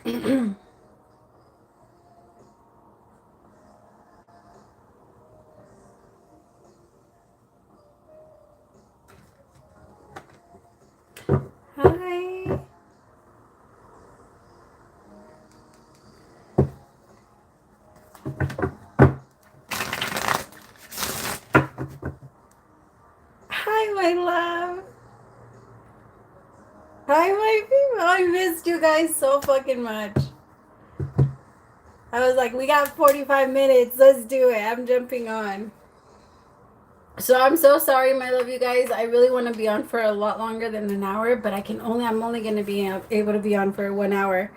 Hi. Hi, my love. Hi, my people. I missed you guys so fucking much. I was like, we got 45 minutes. Let's do it. I'm jumping on. So I'm so sorry, my love, you guys. I really want to be on for a lot longer than an hour, but I'm only going to be able to be on for 1 hour.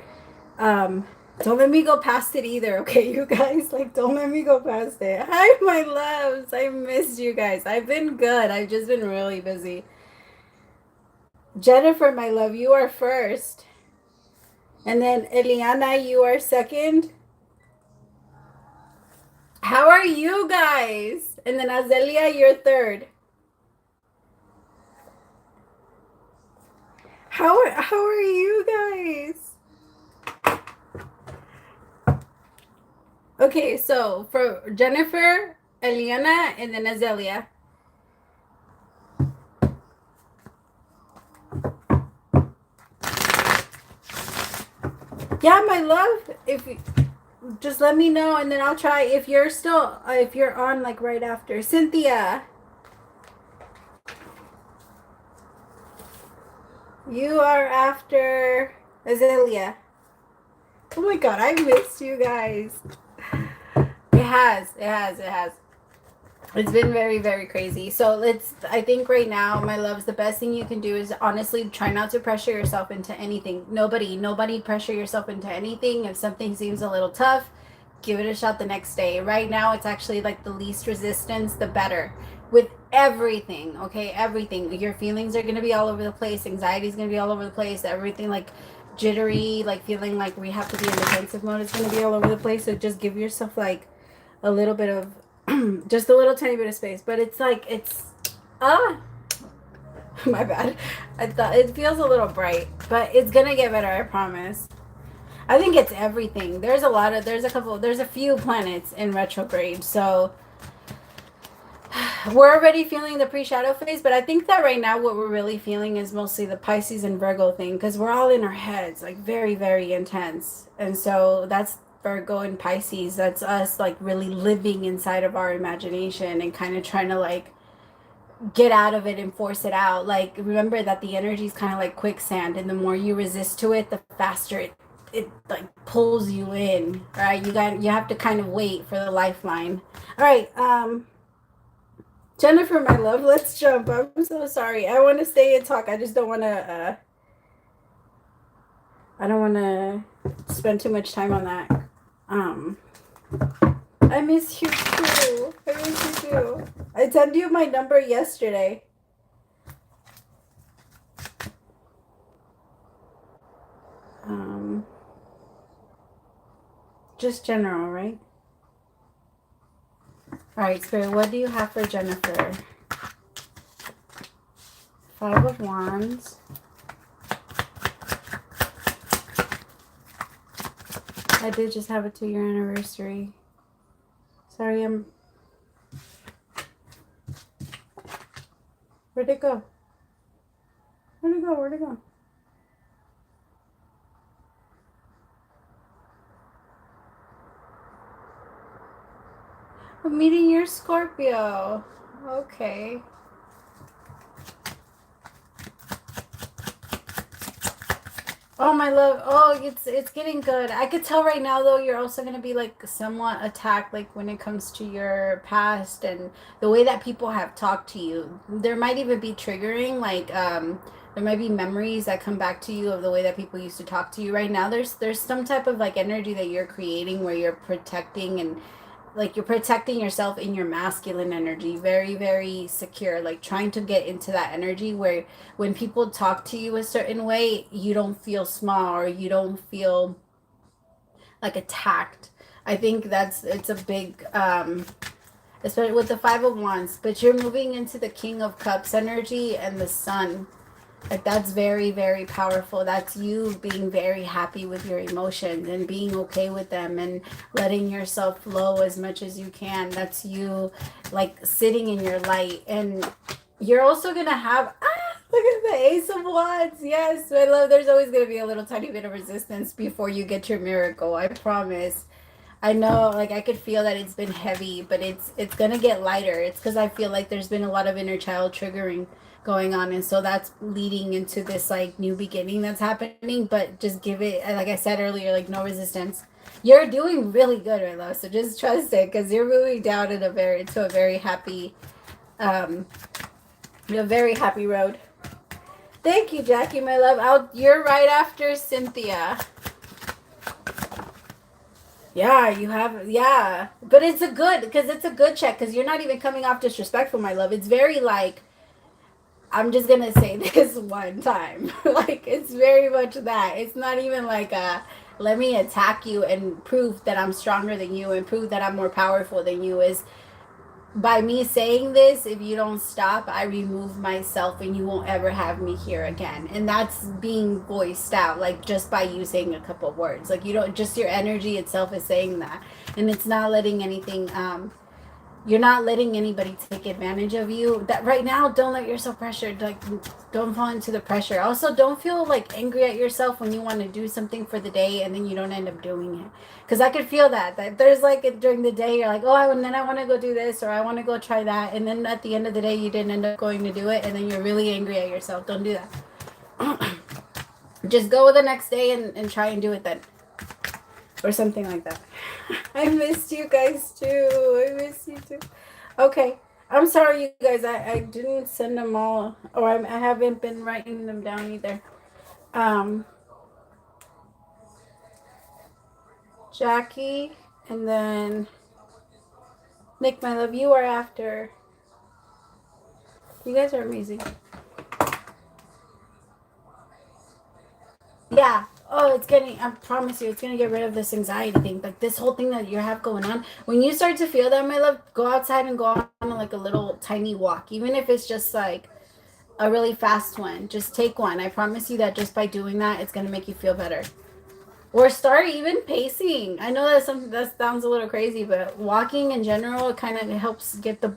Um, don't let me go past it either, okay, you guys? Like, don't let me go past it. Hi, my loves. I missed you guys. I've been good. I've just been really busy. Jennifer, my love, you are first. And then Eliana, you are second. How are you guys? And then Azelia, you're third. How are you guys? Okay, so for Jennifer, Eliana, and then Azelia. Yeah, my love. If just let me know, and then I'll try. If you're on like right after Cynthia, you are after Azelia. Oh my god, I missed you guys. It has. It's been very, very crazy. So I think right now, my loves, the best thing you can do is honestly try not to pressure yourself into anything. Nobody pressure yourself into anything. If something seems a little tough, give it a shot the next day. Right now, it's actually like the least resistance, the better. With everything, okay? Everything. Your feelings are going to be all over the place. Anxiety is going to be all over the place. Everything like jittery, like feeling like we have to be in defensive mode is going to be all over the place. So just give yourself like a little bit of just a little tiny bit of space, but it's like my bad. I thought it feels a little bright, but it's gonna get better, I promise. I think it's everything. There's a few planets in retrograde, so we're already feeling the pre-shadow phase, but I think that right now what we're really feeling is mostly the Pisces and Virgo thing, because we're all in our heads, like very, very intense. And so that's Virgo and Pisces. That's us like really living inside of our imagination and kind of trying to like get out of it and force it out. Like remember that the energy is kind of like quicksand, and the more you resist to it, the faster it like pulls you in. Right? You have to kind of wait for the lifeline. All right, Jennifer, my love, let's jump. I'm so sorry. I want to stay and talk. I just don't want to. I don't want to spend too much time on that. I miss you too. I miss you too. I sent you my number yesterday. Just general, right? All right, Spirit, what do you have for Jennifer? 5 of Wands. I did just have a 2-year anniversary. Sorry, Where'd it go? Where'd it go? Where'd it go? I'm meeting your Scorpio. Okay. Oh, my love. Oh, it's getting good. I could tell right now, though, you're also going to be, like, somewhat attacked, like, when it comes to your past and the way that people have talked to you. There might even be triggering, like, there might be memories that come back to you of the way that people used to talk to you. Right now, there's some type of, like, energy that you're creating where you're protecting and like you're protecting yourself in your masculine energy, very, very secure, like trying to get into that energy where when people talk to you a certain way, you don't feel small or you don't feel like attacked. I think it's a big especially with the 5 of Wands, but you're moving into the King of Cups energy and the Sun. Like that's very, very powerful. That's you being very happy with your emotions and being okay with them and letting yourself flow as much as you can. That's you like sitting in your light. And you're also gonna have look at the Ace of Wands. Yes, I love there's always gonna be a little tiny bit of resistance before you get your miracle. I promise. I know, like I could feel that it's been heavy, but it's gonna get lighter. It's because I feel like there's been a lot of inner child triggering going on, and so that's leading into this like new beginning that's happening. But just give it, like I said earlier, like no resistance. You're doing really good, my love. So just trust it, because you're moving down in a very happy, um, a very happy road. Thank you, Jackie, my love. You're right after Cynthia. Yeah, you have, yeah. But it's a good, because it's a good check, because you're not even coming off disrespectful, my love. It's very like, I'm just going to say this one time. Like, it's very much that. It's not even like let me attack you and prove that I'm stronger than you and prove that I'm more powerful than you. Is by me saying this, if you don't stop, I remove myself and you won't ever have me here again. And that's being voiced out, like just by you saying a couple words. Like you don't, just your energy itself is saying that. And it's not letting anything, you're not letting anybody take advantage of you. That right now, don't let yourself pressured. Like, don't fall into the pressure. Also, don't feel like angry at yourself when you want to do something for the day and then you don't end up doing it. Because I could feel that there's like during the day you're like, oh, and then I want to go do this or I want to go try that, and then at the end of the day you didn't end up going to do it, and then you're really angry at yourself. Don't do that. Just go the next day and try and do it then, or something like that. I missed you guys too. I miss you too. Okay. I'm sorry, you guys. I didn't send them all, or I haven't been writing them down either. Jackie, and then Nick, my love, you are after. You guys are amazing. Yeah. Oh, it's getting, I promise you, it's going to get rid of this anxiety thing. Like this whole thing that you have going on. When you start to feel that, my love, go outside and go on like a little tiny walk. Even if it's just like a really fast one. Just take one. I promise you that just by doing that, it's going to make you feel better. Or start even pacing. I know that sounds a little crazy, but walking in general kind of helps get the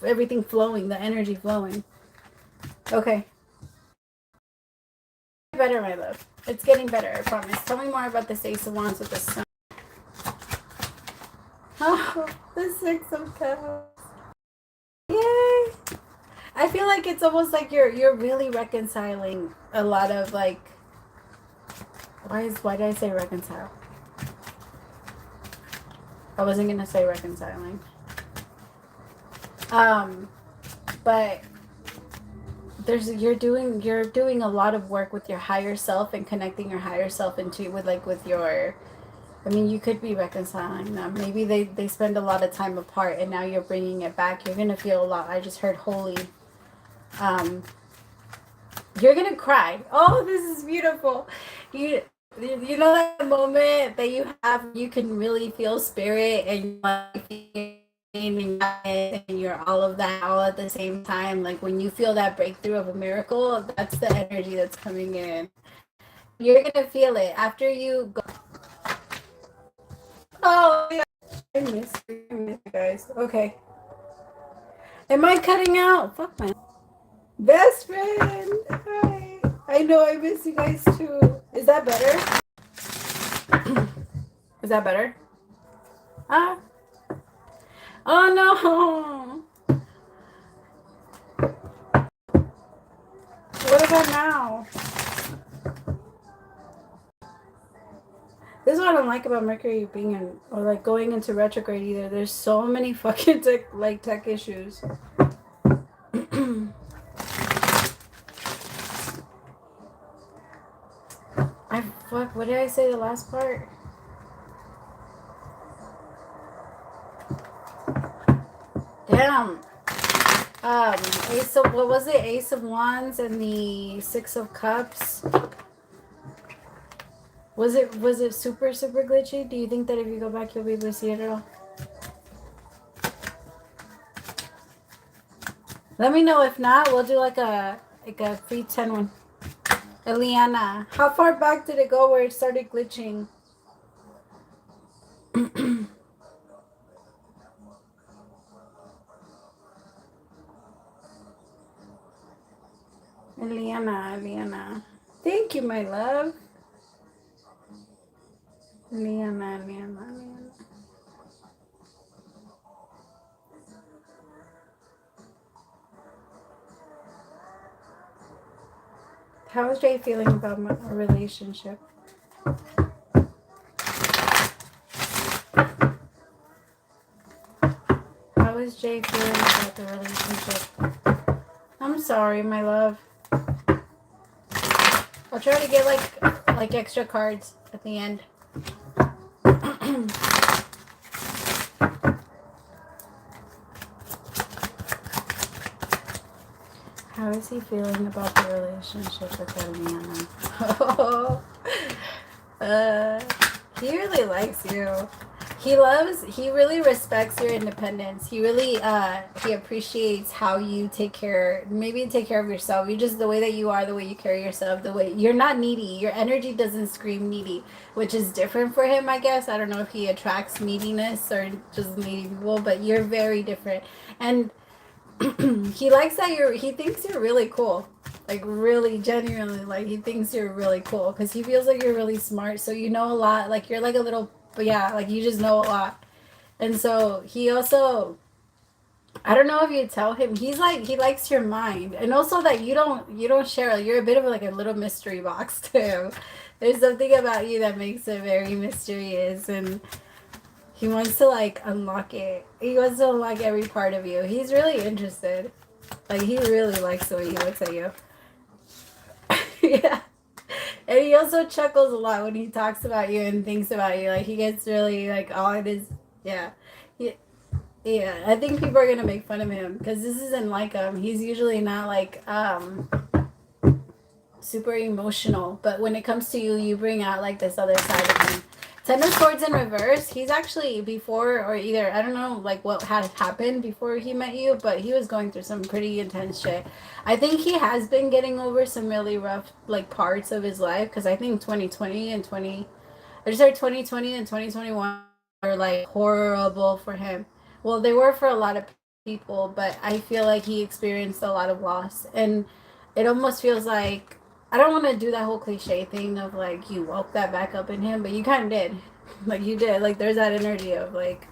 everything flowing, the energy flowing. Okay. Better, my love. It's getting better, I promise. Tell me more about this Ace of Wands with the sun. Oh, the Six of Cups. Yay! I feel like it's almost like you're really reconciling a lot of like. Why did I say reconcile? I wasn't gonna say reconciling. But you're doing a lot of work with your higher self and connecting your higher self with your, I mean, you could be reconciling them. Maybe they spend a lot of time apart and now you're bringing it back. You're gonna feel a lot. I just heard holy. You're gonna cry. Oh, this is beautiful. You know that moment that you can really feel spirit and you're all of that all at the same time. Like when you feel that breakthrough of a miracle, that's the energy that's coming in. You're gonna feel it after you go. Oh, yeah. I miss you guys. Okay. Am I cutting out? Fuck my best friend. Hi. I know I miss you guys too. Is that better? Is that better? Ah. Oh no. What about now? This is what I don't like about Mercury being in, or like going into retrograde either. There's so many fucking tech issues. What did I say the last part? Damn. What was it? Ace of Wands and the Six of Cups. Was it super glitchy? Do you think that if you go back you'll be able to see it at all? Let me know. If not, we'll do like a like a free 10 one. Eliana, how far back did it go where it started glitching? Eliana. Thank you, my love. Eliana. How is Jay feeling about my relationship? How is Jay feeling about the relationship? I'm sorry, my love. I'll try to get like extra cards at the end. How is he feeling about the relationship with Eliana? He really likes you. He really respects your independence. He really, he appreciates how you take care of yourself. You just, the way that you are, the way you carry yourself, the way, you're not needy. Your energy doesn't scream needy, which is different for him, I guess. I don't know if he attracts neediness or just needy people, but you're very different. And he likes that he thinks you're really cool. Like, really, genuinely, like, he thinks you're really cool. Because he feels like you're really smart, so you know a lot. Like, you're like a little, but yeah, like, you just know a lot. And so, he also, I don't know if you tell him, he's like, he likes your mind. And also that you don't share, like, you're a bit of like a little mystery box, too. There's something about you that makes it very mysterious, and he wants to like unlock it. He wants to unlock every part of you. He's really interested. Like, he really likes the way he looks at you. Yeah. And he also chuckles a lot when he talks about you and thinks about you. Like, he gets really like all it is. Yeah. Yeah. I think people are gonna make fun of him because this isn't like him. He's usually not like super emotional, but when it comes to you, you bring out like this other side of him. Ten of Swords in reverse. He's actually before, or either, I don't know like what had happened before he met you, but he was going through some pretty intense shit. I think he has been getting over some really rough like parts of his life, because I think 2020 and 2021 are like horrible for him. Well, they were for a lot of people, but I feel like he experienced a lot of loss, and it almost feels like, I don't want to do that whole cliche thing of like you woke that back up in him, but you kind of did. Like, you did. Like, there's that energy of like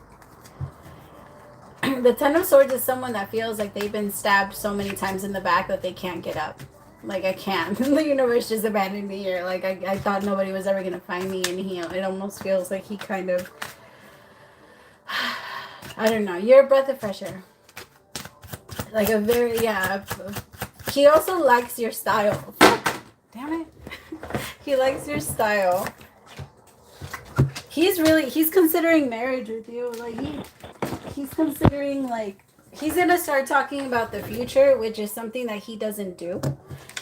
the Ten of Swords is someone that feels like they've been stabbed so many times in the back that they can't get up. Like, I can't. The universe just abandoned me here. Like, I thought nobody was ever gonna find me, and it almost feels like he kind of, I don't know. You're a breath of fresh air. Like a very, yeah. He also likes your style. Damn it. He likes your style. He's considering marriage with you. Like, he's considering, like, he's gonna start talking about the future, which is something that he doesn't do.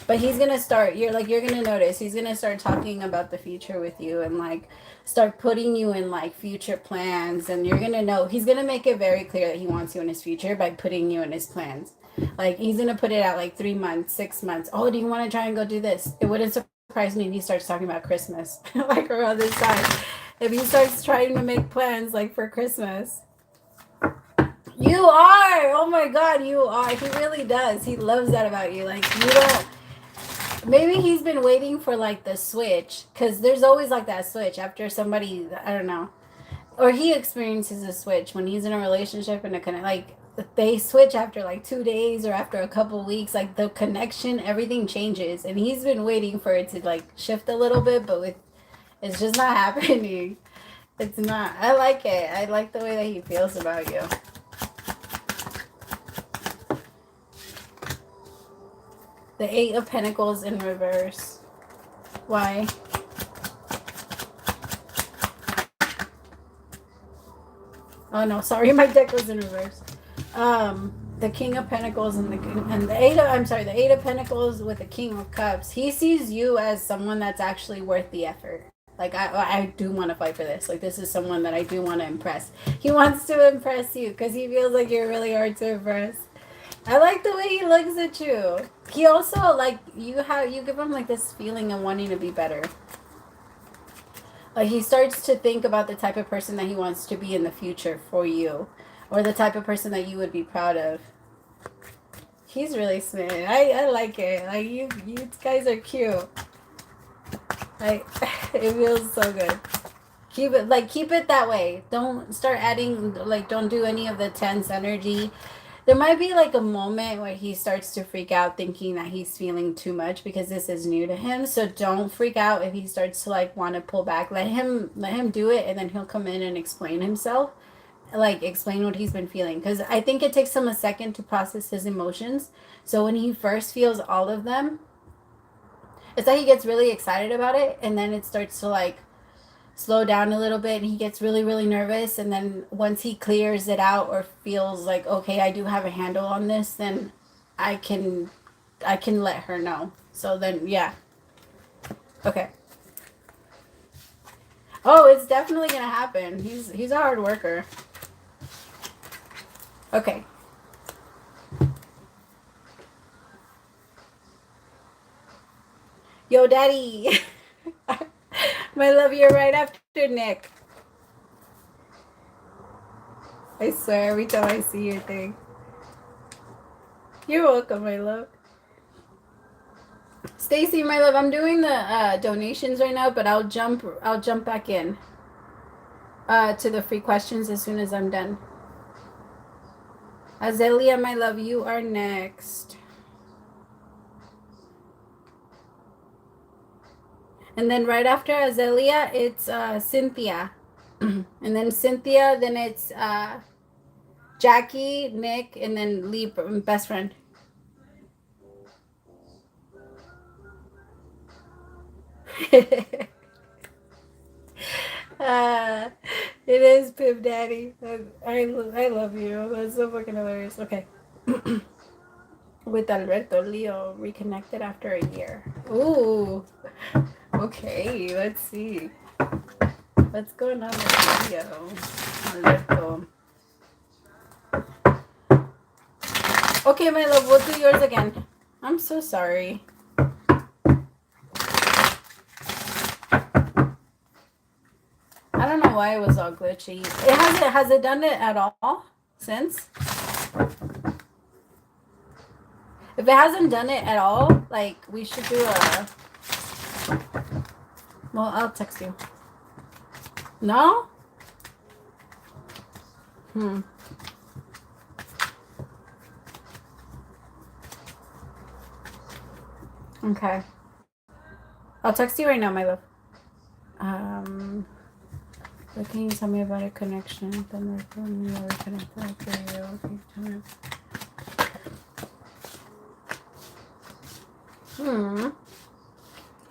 But he's gonna start, you're gonna notice, he's gonna start talking about the future with you, and like start putting you in like future plans, and you're gonna know, he's gonna make it very clear that he wants you in his future by putting you in his plans. Like, he's gonna put it out like 3 months, 6 months. Oh, do you want to try and go do this? It wouldn't surprise me if he starts talking about Christmas, like around this time. If he starts trying to make plans like for Christmas. You are! Oh my God, you are. He really does. He loves that about you. Like, you don't. Maybe he's been waiting for like the switch, because there's always like that switch after somebody, I don't know. Or he experiences a switch when he's in a relationship, and like they switch after like 2 days or after a couple weeks. Like, the connection, everything changes, and he's been waiting for it to like shift a little bit, but it's just not happening. It's not. I like it. I like the way that he feels about you. The Eight of Pentacles in reverse. Why? Oh no, sorry, my deck was in reverse. The King of Pentacles and the Eight of Pentacles with the King of Cups. He sees you as someone that's actually worth the effort. Like, I do want to fight for this. Like, this is someone that I do want to impress. He wants to impress you because he feels like you're really hard to impress. I like the way he looks at you. He also, like, you give him like this feeling of wanting to be better. Like, he starts to think about the type of person that he wants to be in the future for you, or the type of person that you would be proud of. He's really smitten. I like it. Like, you guys are cute. Like, it feels so good. Keep it that way. Don't start adding, like, don't do any of the tense energy. There might be like a moment where he starts to freak out thinking that he's feeling too much because this is new to him. So don't freak out if he starts to like want to pull back. Let him do it, and then he'll come in and explain himself. Like, explain what he's been feeling, because I think it takes him a second to process his emotions. So when he first feels all of them, it's like he gets really excited about it, and then it starts to like slow down a little bit, and he gets really really nervous, and then once he clears it out or feels like, okay, I do have a handle on this, then i can I can let her know. So then, yeah. Okay. Oh, it's definitely gonna happen. He's a hard worker. Okay. Yo, daddy. My love, you're right after Nick. I swear, every time I see your thing. You're welcome, my love. Stacy, my love, I'm doing the donations right now, but I'll jump back in to the free questions as soon as I'm done. Azelia, my love, you are next. And then right after Azelia, it's Cynthia. And then Cynthia, then it's Jackie, Nick, and then Lee, best friend. uh, it is Pip Daddy. I love you. That's so fucking hilarious. Okay. With Alberto, Leo reconnected after a year. Ooh. Okay, let's see. What's going on with Leo? Alberto. Okay, my love, we'll do yours again. I'm so sorry. I don't know why it was all glitchy. Has it done it at all since? If it hasn't done it at all, like, we should do a... Well, I'll text you. No? Okay. I'll text you right now, my love. But can you tell me about a connection? Then we're connected after you. Okay.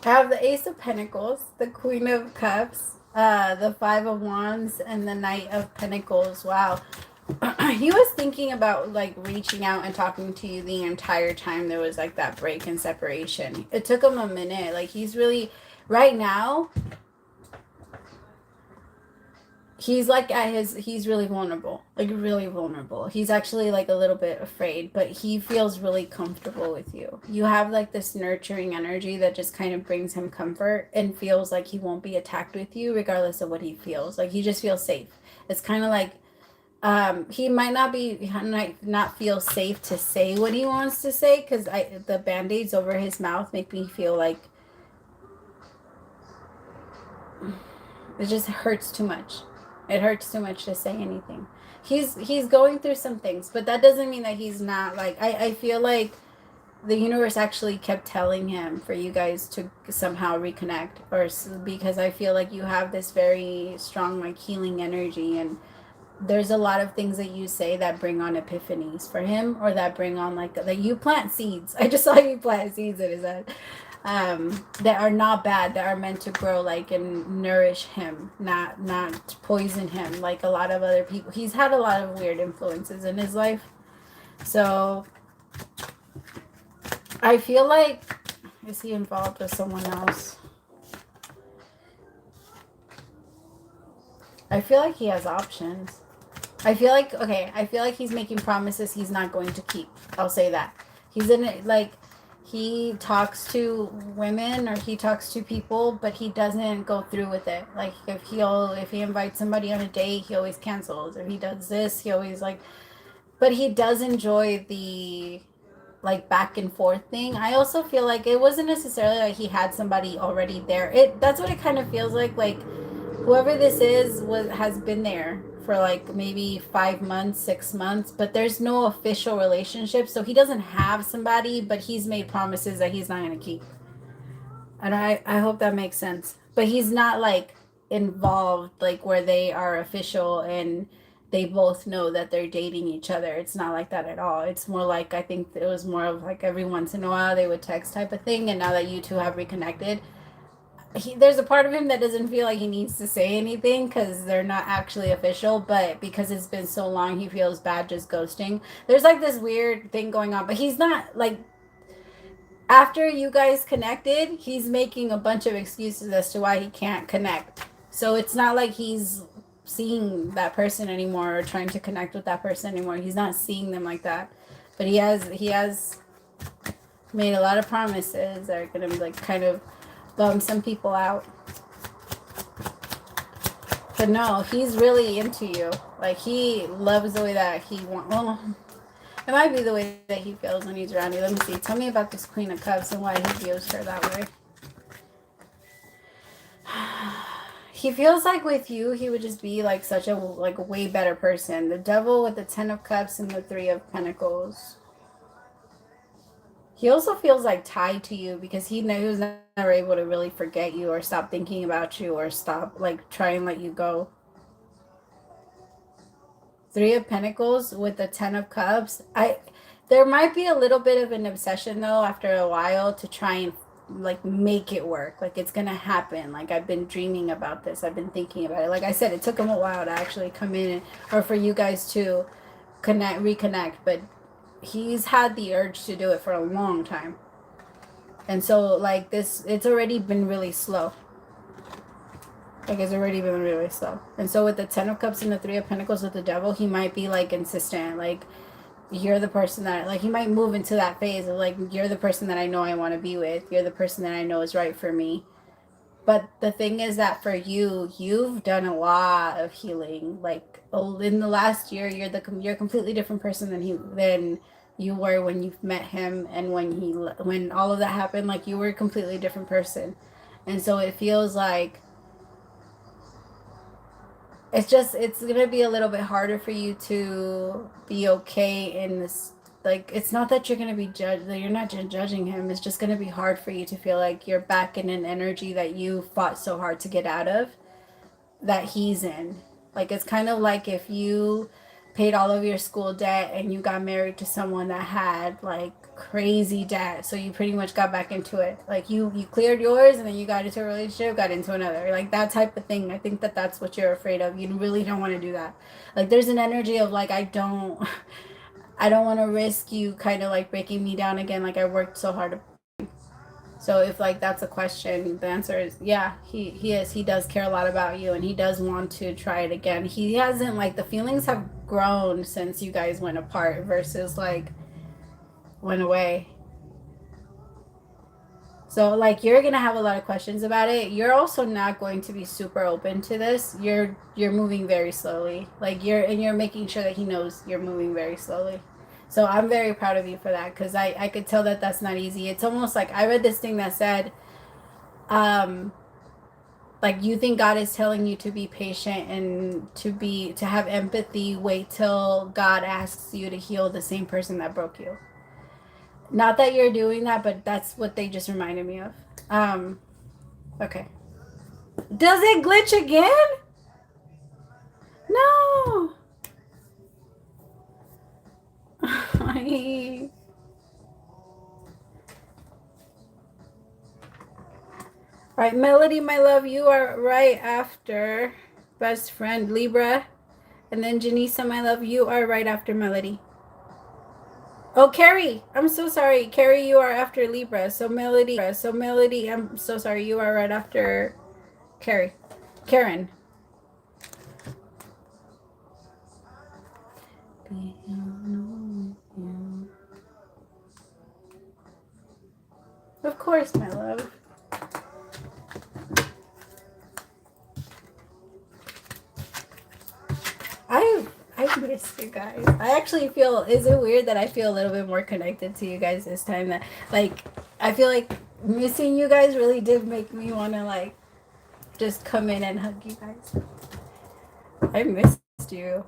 I have the Ace of Pentacles, the Queen of Cups, the Five of Wands, and the Knight of Pentacles. Wow. He was thinking about like reaching out and talking to you the entire time there was like that break and separation. It took him a minute. Like, he's really, right now, he's like he's really vulnerable, like really vulnerable. He's actually like a little bit afraid, but he feels really comfortable with you. You have like this nurturing energy that just kind of brings him comfort and feels like he won't be attacked with you regardless of what he feels. Like, he just feels safe. It's kind of like he might not feel safe to say what he wants to say, because the band-aids over his mouth make me feel like it just hurts too much. It hurts too much to say anything. He's going through some things, but that doesn't mean that he's not, like, I feel like the universe actually kept telling him for you guys to somehow reconnect, or because I feel like you have this very strong like healing energy, and there's a lot of things that you say that bring on epiphanies for him, or that bring on like you plant seeds. I just saw you plant seeds in his head. That are not bad, that are meant to grow like and nourish him, not poison him like a lot of other people. He's had a lot of weird influences in his life, so I feel like, is he involved with someone else? I feel like he has options. I feel like he's making promises he's not going to keep. I'll say that. He's in it, like, he talks to women or he talks to people, but he doesn't go through with it. Like if he invites somebody on a date, he always cancels. If he does this, he always like, but he does enjoy the like back and forth thing. I also feel like it wasn't necessarily like he had somebody already there. That's what it kind of feels like whoever this is has been there for like maybe 5 months, 6 months, but there's no official relationship. So he doesn't have somebody, but he's made promises that he's not gonna keep. And I hope that makes sense. But he's not like involved like where they are official and they both know that they're dating each other. It's not like that at all. It's more like I think it was more of like every once in a while they would text type of thing, and now that you two have reconnected, there's a part of him that doesn't feel like he needs to say anything because they're not actually official, but because it's been so long he feels bad just ghosting. There's like this weird thing going on, but he's not like, after you guys connected, he's making a bunch of excuses as to why he can't connect. So it's not like he's seeing that person anymore or trying to connect with that person anymore. He's not seeing them like that. But he has made a lot of promises that are gonna be like kind of bum some people out. But no, he's really into you. Like he loves the way that he wants. Well, it might be the way that he feels when he's around you. Let me see. Tell me about this Queen of Cups and why he views her that way. He feels like with you, he would just be like such a like a way better person. The Devil with the 10 of Cups and the 3 of Pentacles. He also feels like tied to you because he was never able to really forget you or stop thinking about you or stop like try and let you go. 3 of Pentacles with the 10 of Cups. There might be a little bit of an obsession though after a while to try and like make it work. Like it's gonna happen. Like I've been dreaming about this. I've been thinking about it. Like I said, it took him a while to actually come in or for you guys to reconnect, but he's had the urge to do it for a long time. And so like this, it's already been really slow. Like it's already been really slow. And so with the 10 of Cups and the 3 of Pentacles with the Devil, he might be like insistent. Like you're the person that like he might move into that phase of like you're the person that I know I want to be with. You're the person that I know is right for me. But the thing is that for you, you've done a lot of healing. Like in the last year, you're a completely different person than you were when you met him and when all of that happened. Like you were a completely different person, and so it feels like it's gonna be a little bit harder for you to be okay in this. Like it's not that you're gonna be judged, that you're not judging him. It's just gonna be hard for you to feel like you're back in an energy that you fought so hard to get out of, that he's in. Like it's kind of like if you paid all of your school debt and you got married to someone that had like crazy debt, so you pretty much got back into it. Like you cleared yours and then you got into a relationship, got into another, like that type of thing. I think that's what you're afraid of. You really don't want to do that. Like there's an energy of like I don't want to risk you kind of like breaking me down again. Like I worked so hard. So if like that's a question, the answer is yeah, he does care a lot about you and he does want to try it again. He hasn't like the feelings have grown since you guys went apart versus like went away. So like you're gonna have a lot of questions about it. You're also not going to be super open to this. You're moving very slowly. Like you're making sure that he knows you're moving very slowly. So I'm very proud of you for that because I could tell that that's not easy. It's almost like I read this thing that said, um, like you think God is telling you to be patient and to have empathy. Wait till God asks you to heal the same person that broke you. Not that you're doing that, but that's what they just reminded me of. Um, okay. Does it glitch again? No. All right, Melody, my love, you are right after best friend Libra, and then Janisa, my love, you are right after Melody. Oh, Carrie, I'm so sorry. Carrie, you are after Libra. So Melody, I'm so sorry. You are right after Carrie. Karen. Of course, my love. I miss you guys. I actually feel, is it weird that I feel a little bit more connected to you guys this time? That, like, I feel like missing you guys really did make me want to, like, just come in and hug you guys. I missed you.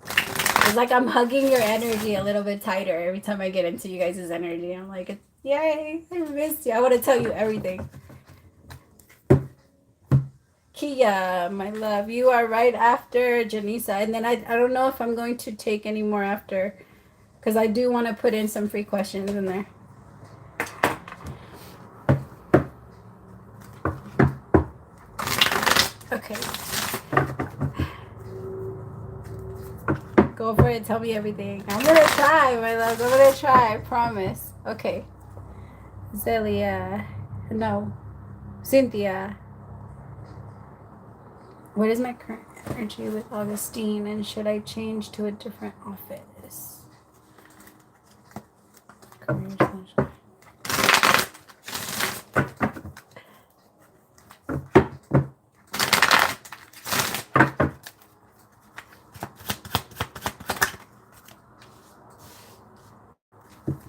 It's like I'm hugging your energy a little bit tighter every time I get into you guys' energy. I'm like, yay, I missed you. I want to tell you everything. Kia, my love, you are right after Janisa. And then I don't know if I'm going to take any more after, because I do want to put in some free questions in there. Okay. Go for it. Tell me everything. I'm going to try, my love. I'm going to try. I promise. Okay. Zelia. No. Cynthia. What is my current energy with Augustine, and should I change to a different office?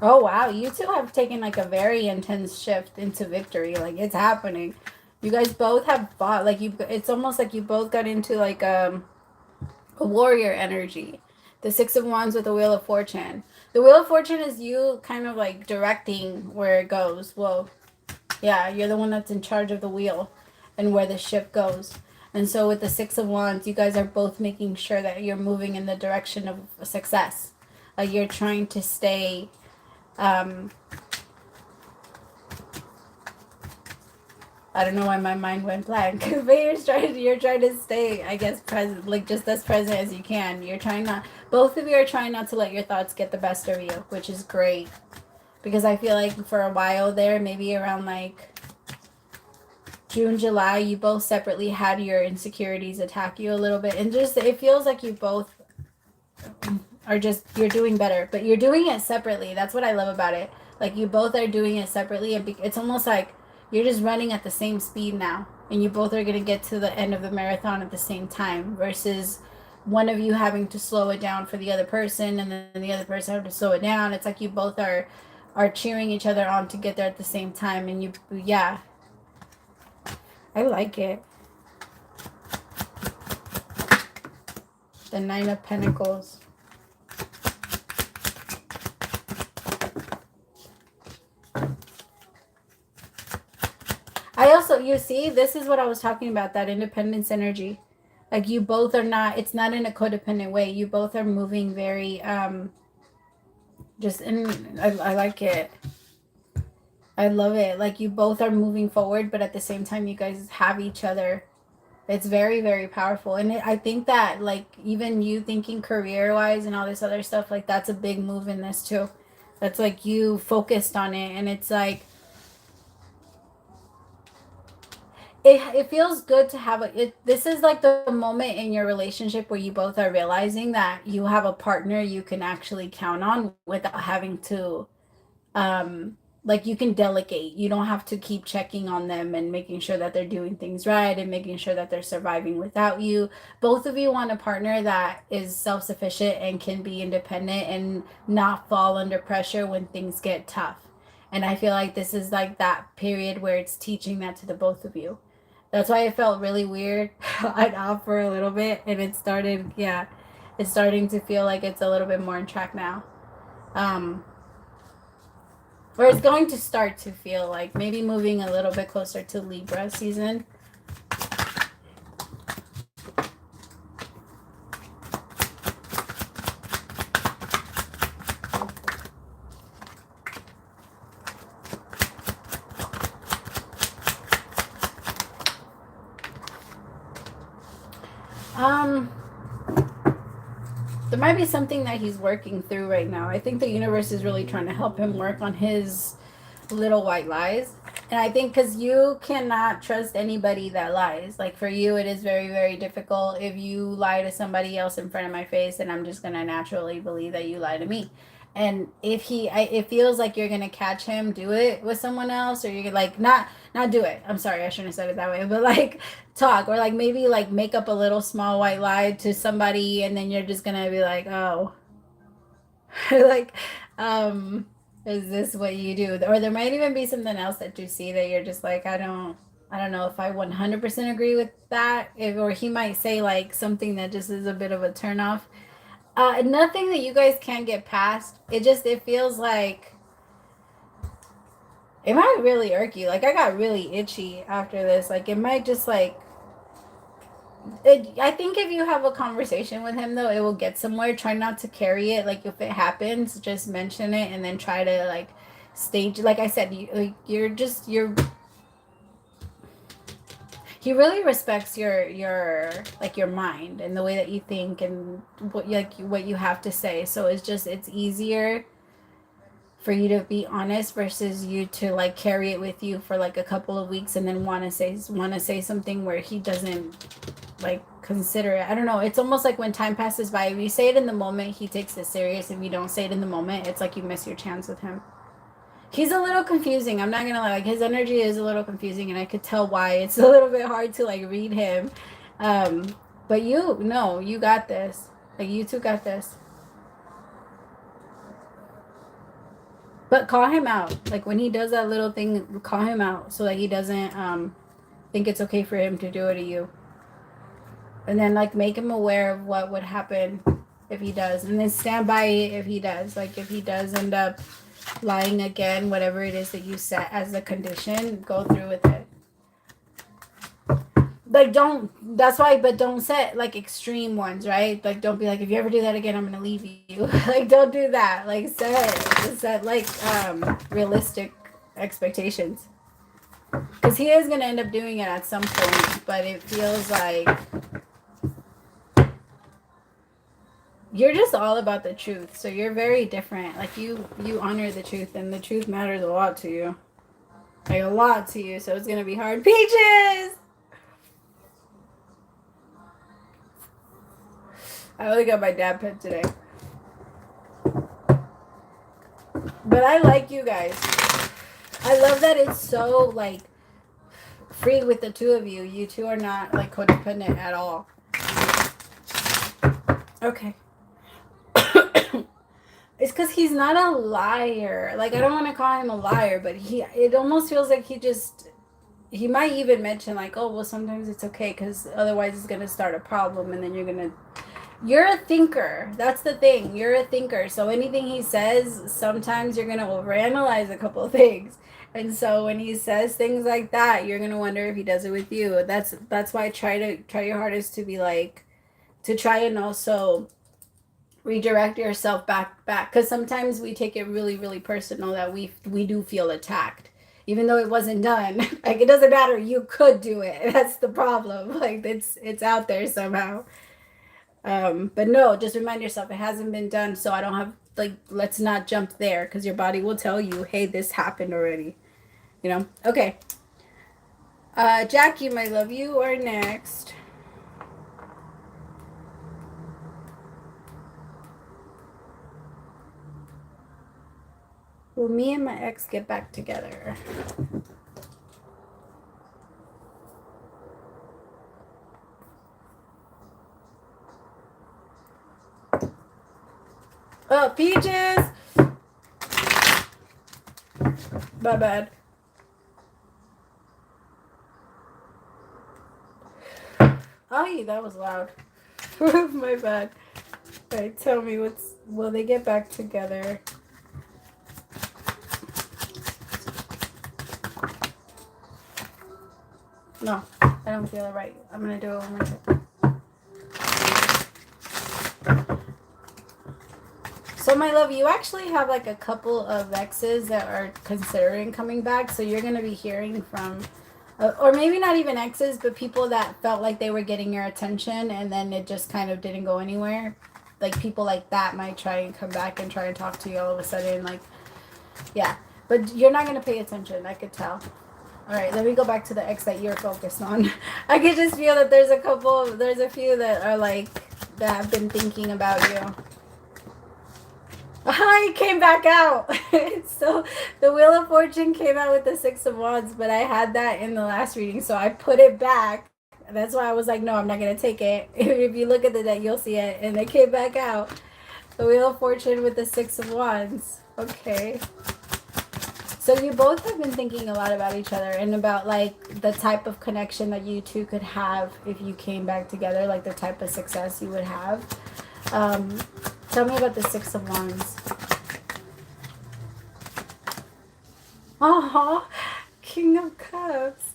Oh wow, you two have taken like a very intense shift into victory. Like it's happening. You guys both have fought. Like you, it's almost like you both got into like a warrior energy. The Six of Wands with the Wheel of Fortune. The Wheel of Fortune is you kind of like directing where it goes. Well, yeah, you're the one that's in charge of the wheel and where the ship goes. And so with the Six of Wands, you guys are both making sure that you're moving in the direction of success. Like you're trying to stay I don't know why my mind went blank, but you're trying to stay, I guess, present, like just as present as you can. You're trying not, both of you are trying not to let your thoughts get the best of you, which is great. Because I feel like for a while there, maybe around like June, July, you both separately had your insecurities attack you a little bit. And just, it feels like you both are just, you're doing better, but you're doing it separately. That's what I love about it. Like you both are doing it separately, and it's almost like you're just running at the same speed now, and you both are going to get to the end of the marathon at the same time, versus one of you having to slow it down for the other person, and then the other person having to slow it down. It's like you both are cheering each other on to get there at the same time. And you, yeah, I like it. The Nine of Pentacles. I also, you see, this is what I was talking about, that independence energy. Like you both are not, it's not in a codependent way. You both are moving very, just in, I like it. I love it. Like you both are moving forward, but at the same time, you guys have each other. It's very, very powerful. And I think that like even you thinking career wise and all this other stuff, like that's a big move in this too. That's like you focused on it, and it's like, it feels good to have this is like the moment in your relationship where you both are realizing that you have a partner you can actually count on without having to like you can delegate. You don't have to keep checking on them and making sure that they're doing things right and making sure that they're surviving without you. Both of you want a partner that is self-sufficient and can be independent and not fall under pressure when things get tough. And I feel like this is like that period where it's teaching that to the both of you. That's why it felt really weird. I'd off for a little bit, and it started, yeah, it's starting to feel like it's a little bit more on track now. Or it's going to start to feel like maybe moving a little bit closer to Libra season. There might be something that he's working through right now. I think the universe is really trying to help him work on his little white lies. And I think because you cannot trust anybody that lies. Like for you, it is very, very difficult. If you lie to somebody else in front of my face, and I'm just going to naturally believe that you lie to me. And if it feels like you're gonna catch him, do it with someone else, or you're like not do it. I'm sorry, I shouldn't have said it that way, but like talk, or like maybe like make up a little small white lie to somebody, and then you're just gonna be like, oh, like, um, is this what you do? Or there might even be something else that you see that you're just like, I don't know if I 100% agree with that. If, or he might say like something that just is a bit of a turnoff. Nothing that you guys can't get past. It feels like it might really irk you. Like I got really itchy after this. Like it might just like I think if you have a conversation with him though, it will get somewhere. Try not to carry it. Like if it happens, just mention it and then try to like stage. Like I said, you're. He really respects your like your mind and the way that you think and what you have to say. So it's easier for you to be honest versus you to like carry it with you for like a couple of weeks and then want to say something where he doesn't like consider it. I don't know. It's almost like when time passes by, if you say it in the moment, he takes it serious. If you don't say it in the moment, it's like you miss your chance with him. He's a little confusing. I'm not gonna lie. Like his energy is a little confusing, and I could tell why. It's a little bit hard to like read him. But you, no, you got this. Like you two got this. But call him out. Like when he does that little thing, call him out so that he doesn't think it's okay for him to do it to you. And then like make him aware of what would happen if he does, and then stand by it if he does. Like if he does end up lying again, whatever it is that you set as the condition, go through with it. Like but don't set like extreme ones, right? Like don't be like, if you ever do that again, I'm gonna leave you. Like don't do that. Like set like realistic expectations, because he is gonna end up doing it at some point, but it feels like you're just all about the truth. So you're very different. Like you honor the truth, and the truth matters a lot to you. Like a lot to you. So it's gonna be hard. Peaches! I only got my dad pet today. But I like you guys. I love that it's so like free with the two of you. You two are not like codependent at all. Okay. It's because he's not a liar. Like I don't want to call him a liar, but it almost feels like he might even mention like, oh well, sometimes it's okay because otherwise it's gonna start a problem, and then you're a thinker. That's the thing. You're a thinker. So anything he says, sometimes you're gonna overanalyze a couple of things. And so when he says things like that, you're gonna wonder if he does it with you. That's why try your hardest to be like, to try and also redirect yourself back, because sometimes we take it really, really personal that we do feel attacked, even though it wasn't done. Like it doesn't matter. You could do it. That's the problem. Like it's out there somehow. But no, just remind yourself it hasn't been done, so I don't have like, let's not jump there, because your body will tell you, hey, this happened already. You know? Okay. Jackie, my love, you are next. Will me and my ex get back together? Oh, Peaches! My bad. Oh, that was loud. My bad. Alright, tell me, will they get back together? No, I don't feel it right. I'm gonna do it one more time. So my love, you actually have like a couple of exes that are considering coming back. So you're gonna be hearing from, or maybe not even exes, but people that felt like they were getting your attention and then it just kind of didn't go anywhere. Like people like that might try and come back and try and talk to you all of a sudden. Like, yeah, but you're not gonna pay attention. I could tell. All right, let me go back to the ex that you're focused on. I could just feel that there's a few that are like, that have been thinking about you. He came back out. So the Wheel of Fortune came out with the Six of Wands, but I had that in the last reading, so I put it back. That's why I was like, no, I'm not gonna take it. If you look at the deck, you'll see it, and it came back out. The Wheel of Fortune with the Six of Wands. Okay. So you both have been thinking a lot about each other and about like the type of connection that you two could have if you came back together, like the type of success you would have. Um, Tell me about the Six of Wands. Oh, King of Cups.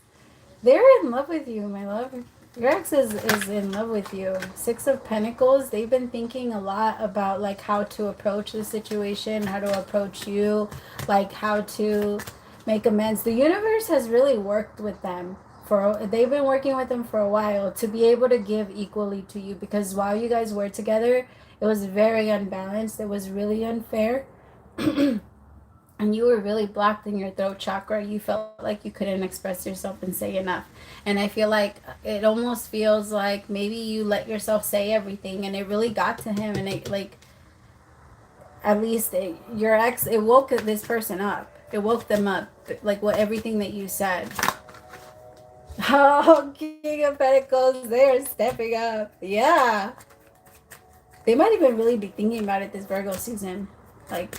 They're in love with you, my love. Your ex is in love with you. Six of Pentacles. They've been thinking a lot about like how to approach the situation, how to approach you, like how to make amends. The universe has really worked with them. They've been working with them for a while to be able to give equally to you, because while you guys were together, it was very unbalanced. It was really unfair. And you were really blocked in your throat chakra. You felt like you couldn't express yourself and say enough. And I feel like it almost feels like maybe you let yourself say everything, and it really got to him, and it like, at least your ex, it woke this person up. It woke them up, like what everything that you said. Oh, King of Pentacles, they're stepping up. Yeah. They might even really be thinking about it this Virgo season. Like,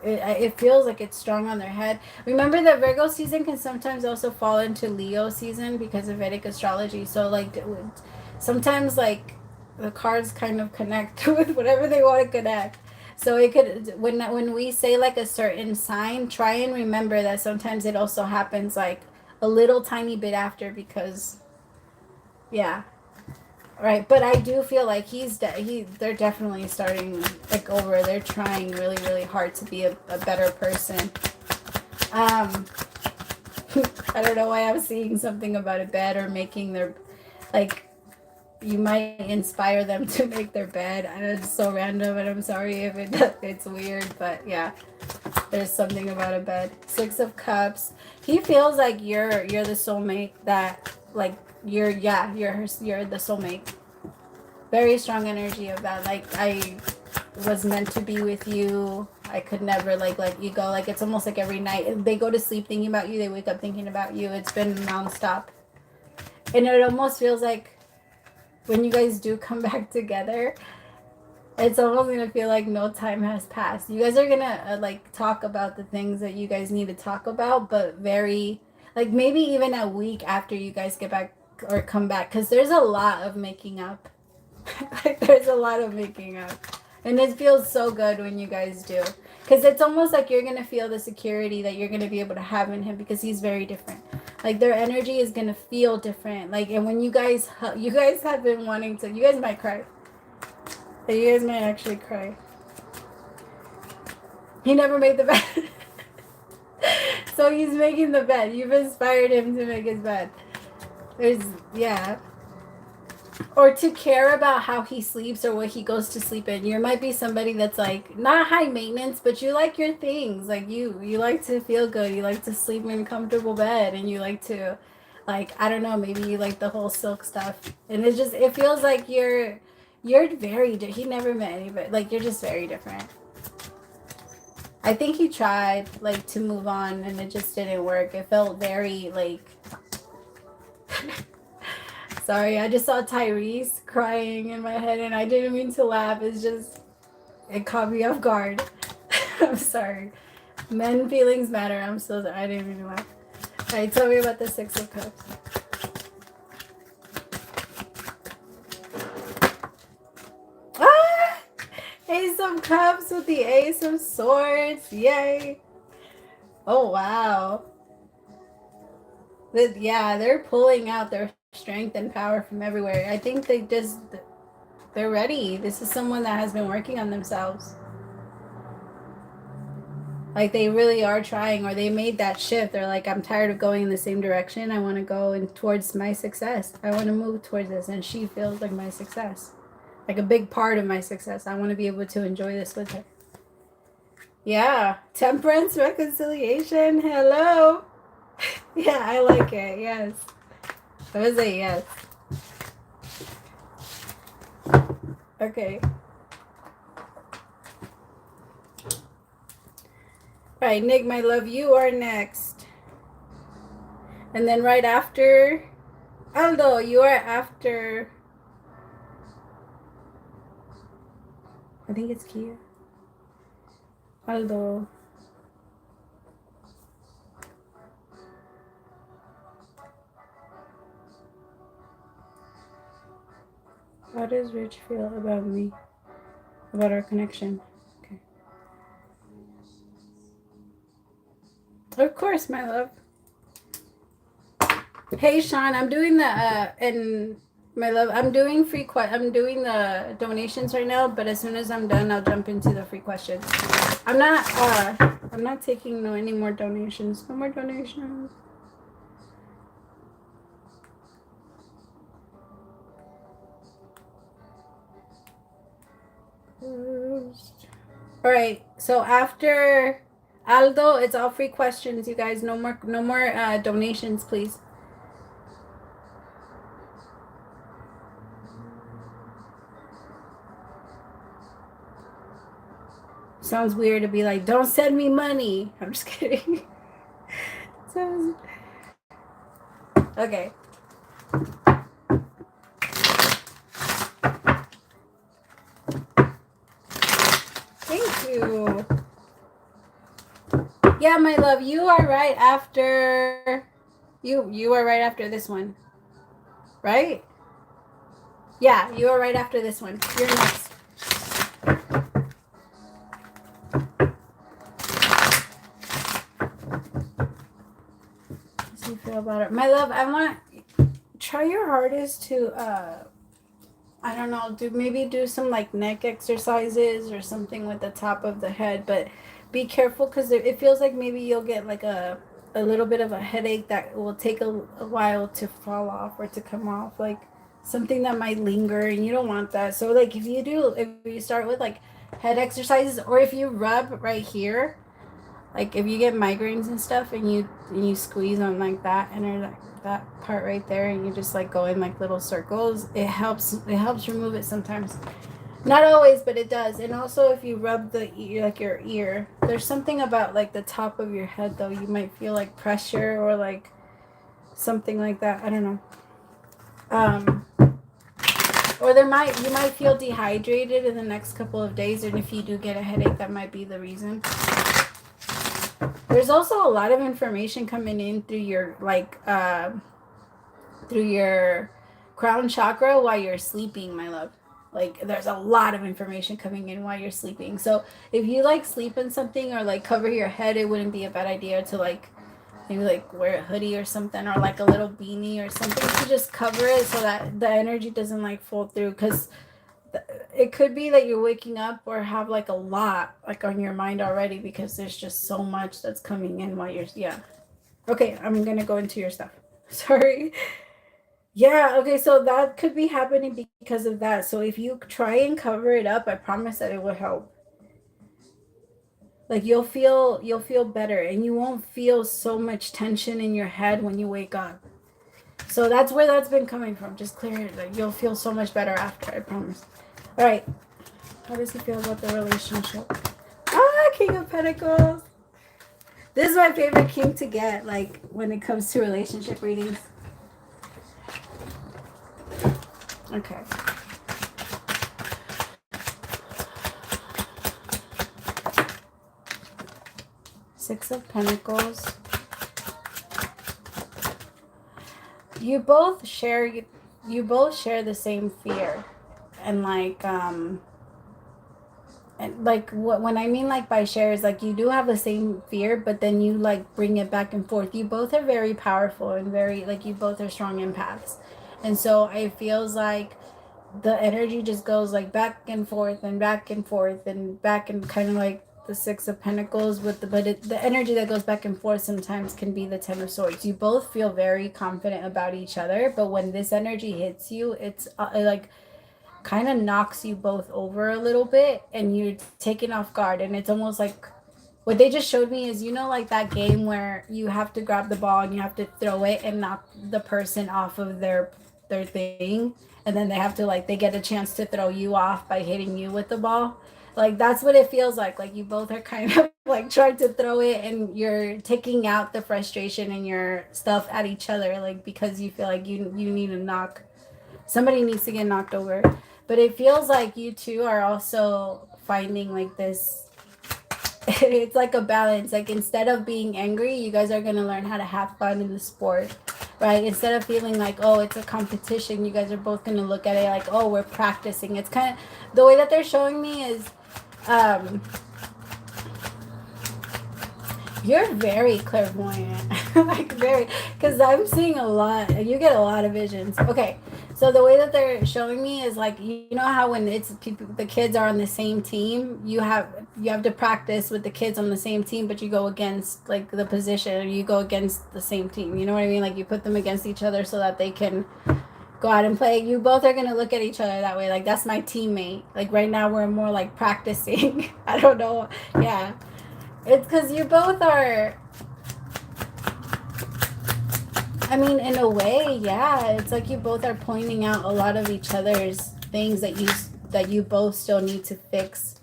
it feels like it's strong on their head. Remember that Virgo season can sometimes also fall into Leo season because of Vedic astrology. So, like, sometimes, like, the cards kind of connect with whatever they want to connect. So it could, when we say like a certain sign, try and remember that sometimes it also happens like a little tiny bit after, because yeah, right. But I do feel like they're definitely starting like over. They're trying really really hard to be a better person. um I don't know why I'm seeing something about a bed or making their, like, you might inspire them to make their bed. I know it's so random, and I'm sorry if it's weird, but yeah, there's something about a bed. Six of Cups. He feels like you're the soulmate that, like, you're the soulmate. Very strong energy of that. Like, I was meant to be with you. I could never like let you go. Like, it's almost like every night they go to sleep thinking about you. They wake up thinking about you. It's been nonstop, and it almost feels like when you guys do come back together, it's almost gonna feel like no time has passed. You guys are gonna like talk about the things that you guys need to talk about, but very, like, maybe even a week after you guys get back or come back, because there's a lot of making up. Like, there's a lot of making up, and it feels so good when you guys do, because it's almost like you're gonna feel the security that you're gonna be able to have in him, because he's very different. Like, their energy is gonna feel different. Like, and when you guys have been wanting to, you guys might cry. You guys might actually cry. He never made the bed. So he's making the bed. You've inspired him to make his bed. Yeah. Or to care about how he sleeps or what he goes to sleep in. You might be somebody that's like not high maintenance, but you like your things. Like, you like to feel good. You like to sleep in a comfortable bed, and you like to, like, I don't know, maybe you like the whole silk stuff. And it feels like you're very, he never met anybody. Like, you're just very different. I think he tried like to move on, and it just didn't work. It felt very like sorry, I just saw Tyrese crying in my head, and I didn't mean to laugh. It caught me off guard. I'm sorry. Men feelings matter. I'm so sorry. I didn't mean to laugh. All right, tell me about the Six of Cups. Ah! Ace of Cups with the Ace of Swords. Yay. Oh, wow. They're pulling out their strength and power from everywhere. I think they're ready. This is someone that has been working on themselves. Like, they really are trying, or they made that shift. They're like, I'm tired of going in the same direction. I want to go towards my success. I want to move towards this. And she feels like my success. Like a big part of my success. I want to be able to enjoy this with her. Yeah. Temperance, reconciliation. Hello. Yeah, I like it. Yes. I would say yes. Okay. All right, Nick, my love, you are next. And then right after, Aldo, you are after, I think it's Kia. Aldo. How does Rich feel about me? About our connection? Okay. Of course, my love. Hey, Sean, I'm doing the and my love, I'm doing I'm doing the donations right now, but as soon as I'm done, I'll jump into the free questions. I'm not taking any more donations. No more donations. All right. So after Aldo, it's all free questions, you guys. No more donations, please. Sounds weird to be like, don't send me money. I'm just kidding. Okay. Thank you. Yeah, my love, you are right after you are right after this one. Right? Yeah, you are right after this one. You're next. How do you feel about it? My love, I want try your hardest to I don't know, do some like neck exercises or something with the top of the head, but be careful because it feels like maybe you'll get like a little bit of a headache that will take a while to fall off or to come off, like something that might linger, and you don't want that. So like if you start with like head exercises, or if you rub right here, like if you get migraines and stuff and you squeeze on like that and that part right there, and you just like go in like little circles, it helps remove it sometimes. Not always, but it does. And also if you rub the ear, like your ear, there's something about like the top of your head though, you might feel like pressure or like something like that. I don't know. Or you might feel dehydrated in the next couple of days, and if you do get a headache, that might be the reason. There's also a lot of information coming in through your through your crown chakra while you're sleeping, my love. Like there's a lot of information coming in while you're sleeping. So if you like sleep in something or like cover your head, it wouldn't be a bad idea to like maybe like wear a hoodie or something, or like a little beanie or something to just cover it so that the energy doesn't like fall through, because it could be that you're waking up or have like a lot like on your mind already, because there's just so much that's coming in while you're okay, I'm gonna go into your stuff. Sorry. Yeah, okay, so that could be happening because of that. So if you try and cover it up, I promise that it will help. Like you'll feel better, and you won't feel so much tension in your head when you wake up. So that's where that's been coming from. Just clear it. Like you'll feel so much better after, I promise. All right. How does he feel about the relationship? Ah, King of Pentacles. This is my favorite king to get, like, when it comes to relationship readings. Okay. Six of Pentacles. You both share the same fear. And like when I mean like by shares, like you do have the same fear, but then you like bring it back and forth. You both are very powerful and very like you both are strong empaths, and so it feels like the energy just goes like back and forth and back and forth and back, and kind of like the Six of Pentacles with the energy that goes back and forth sometimes can be the Ten of Swords. You both feel very confident about each other, but when this energy hits you, it's like kind of knocks you both over a little bit, and you're taken off guard. And it's almost like what they just showed me is, like that game where you have to grab the ball and you have to throw it and knock the person off of their thing, and then they have to like they get a chance to throw you off by hitting you with the ball. Like that's what it feels like you both are kind of like trying to throw it, and you're taking out the frustration and your stuff at each other, like because you feel like you need to knock, somebody needs to get knocked over. But it feels like you two are also finding like this, it's like a balance. Like instead of being angry, you guys are gonna learn how to have fun in the sport, right? Instead of feeling like, oh, it's a competition, you guys are both gonna look at it like, oh, we're practicing. It's kind of the way that they're showing me is, um, you're very clairvoyant, like very, because I'm seeing a lot. You get a lot of visions. Okay, so the way that they're showing me is like, you know how when it's people, the kids are on the same team, you have to practice with the kids on the same team, but you go against like the position, or you go against the same team. You know what I mean? Like you put them against each other so that they can go out and play. You both are gonna look at each other that way. Like that's my teammate. Like right now we're more like practicing. I don't know. Yeah. It's because you both are, I mean, in a way, yeah. It's like you both are pointing out a lot of each other's things that you both still need to fix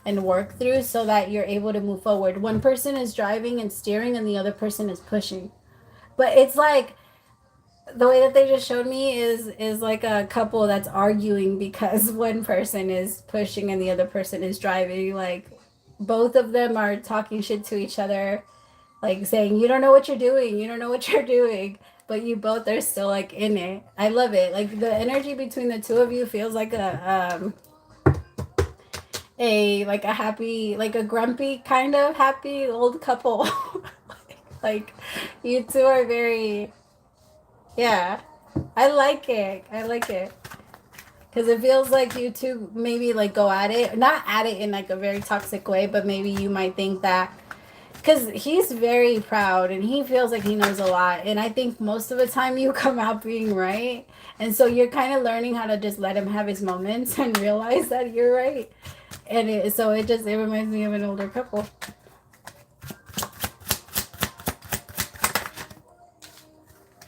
and work through so that you're able to move forward. One person is driving and steering and the other person is pushing. But it's like the way that they just showed me is like a couple that's arguing because one person is pushing and the other person is driving. Like both of them are talking shit to each other, like saying, you don't know what you're doing, you don't know what you're doing, but you both are still like in it. I love it. Like the energy between the two of you feels like a like a happy, like a grumpy kind of happy old couple. Like you two are very, yeah. I like it. I like it. Because it feels like you two maybe like go at it, not at it in like a very toxic way, but maybe you might think that because he's very proud and he feels like he knows a lot. And I think most of the time you come out being right. And so you're kind of learning how to just let him have his moments and realize that you're right. And it reminds me of an older couple.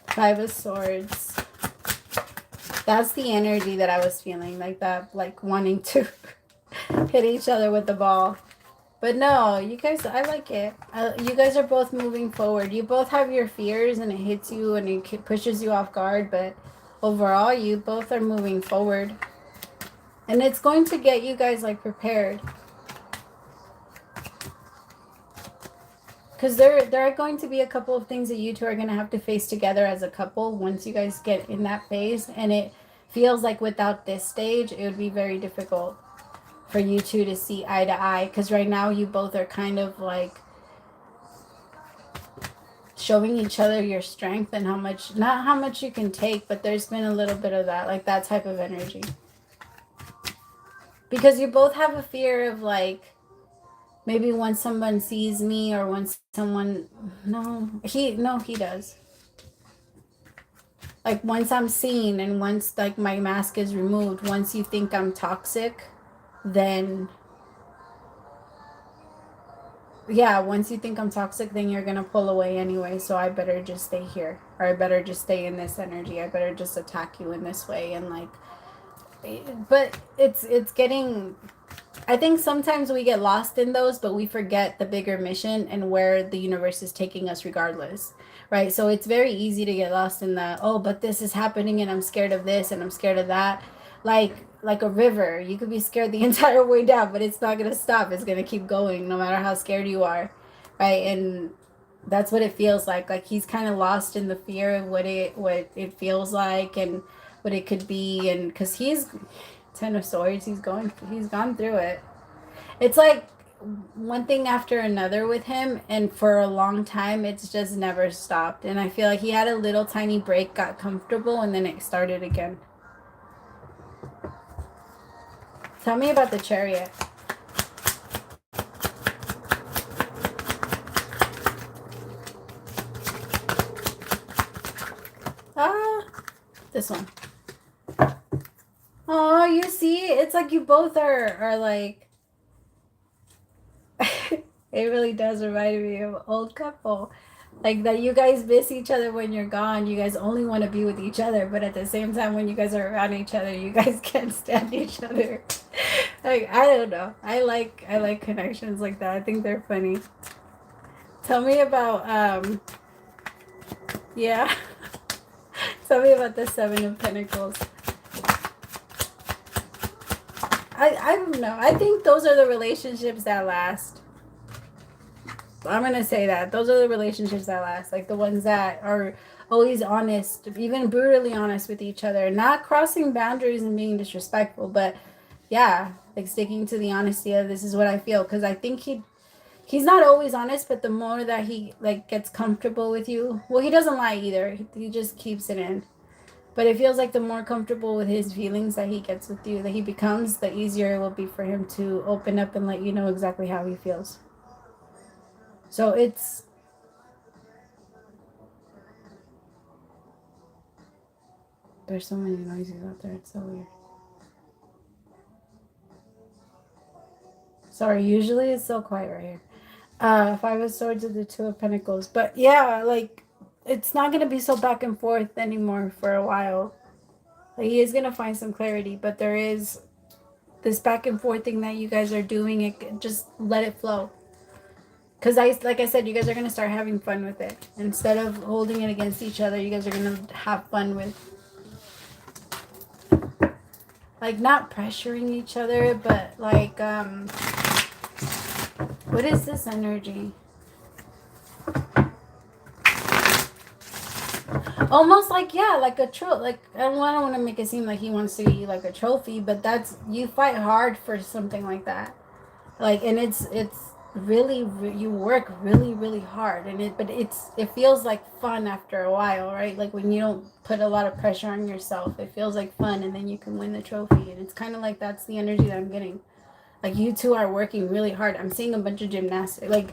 Five of Swords. That's the energy that I was feeling, like that, like wanting to hit each other with the ball. But no, you guys, I like it. You guys are both moving forward. You both have your fears and it hits you and it pushes you off guard. But overall, you both are moving forward. And it's going to get you guys like prepared. Because there are going to be a couple of things that you two are going to have to face together as a couple once you guys get in that phase. And it feels like without this stage, it would be very difficult for you two to see eye to eye. Because right now you both are kind of like showing each other your strength and how much, not how much you can take, but there's been a little bit of that, like that type of energy. Because you both have a fear of like, maybe when someone sees me or when someone, he does. Like once I'm seen and once like my mask is removed, once you think I'm toxic, then yeah, once you think I'm toxic, then you're going to pull away anyway. So I better just stay here, or I better just stay in this energy. I better just attack you in this way. And like, but it's getting, I think sometimes we get lost in those, but we forget the bigger mission and where the universe is taking us regardless, right? So it's very easy to get lost in the, oh, but this is happening and I'm scared of this and I'm scared of that. Like a river, you could be scared the entire way down, but it's not going to stop. It's going to keep going no matter how scared you are, right? And that's what it feels like. Like he's kind of lost in the fear of what it feels like and what it could be. And because he's Ten of Swords, he's gone through it. It's like one thing after another with him, and for a long time it's just never stopped. And I feel like he had a little tiny break, got comfortable, and then it started again. Tell me about the Chariot. This one. Oh, you see, it's like you both are like, it really does remind me of an old couple. Like that you guys miss each other when you're gone. You guys only want to be with each other, but at the same time when you guys are around each other, you guys can't stand each other. Like I don't know. I like connections like that. I think they're funny. Tell me about yeah. Tell me about the Seven of Pentacles. I don't know. I think those are the relationships that last. I'm going to say that. Those are the relationships that last. Like the ones that are always honest, even brutally honest with each other. Not crossing boundaries and being disrespectful, but yeah, like sticking to the honesty of this is what I feel. Because I think he's not always honest, but the more that he like gets comfortable with you, well, he doesn't lie either. He just keeps it in. But it feels like the more comfortable with his feelings that he gets with you, that he becomes, the easier it will be for him to open up and let you know exactly how he feels. So it's... There's so many noises out there. It's so weird. Sorry, usually it's so quiet right here. Five of Swords and the Two of Pentacles. But yeah, like, it's not going to be so back and forth anymore for a while. Like, he is going to find some clarity, but there is this back and forth thing that you guys are doing. It just let it flow. Because like I said, you guys are going to start having fun with it. Instead of holding it against each other, you guys are going to have fun with, like, not pressuring each other, but like, what is this energy? Almost like, yeah, like a trophy. Like, I don't want to make it seem like he wants to be like a trophy, but that's, you fight hard for something like that. Like, and it's really, you work really, really hard, and it feels like fun after a while, right? Like when you don't put a lot of pressure on yourself, it feels like fun, and then you can win the trophy. And it's kind of like, that's the energy that I'm getting. Like, you two are working really hard. I'm seeing a bunch of gymnastics, like,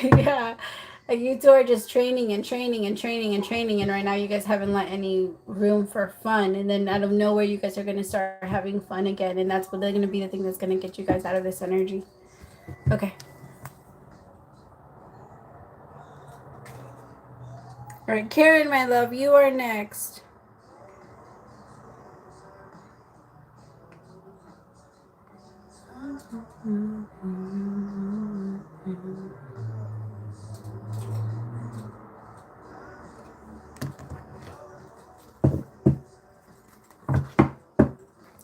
yeah, like you two are just training and training and training and training, and right now you guys haven't let any room for fun, and then out of nowhere you guys are going to start having fun again, and that's what they're going to be, the thing that's going to get you guys out of this energy. Okay. All right, Karen, my love, you are next.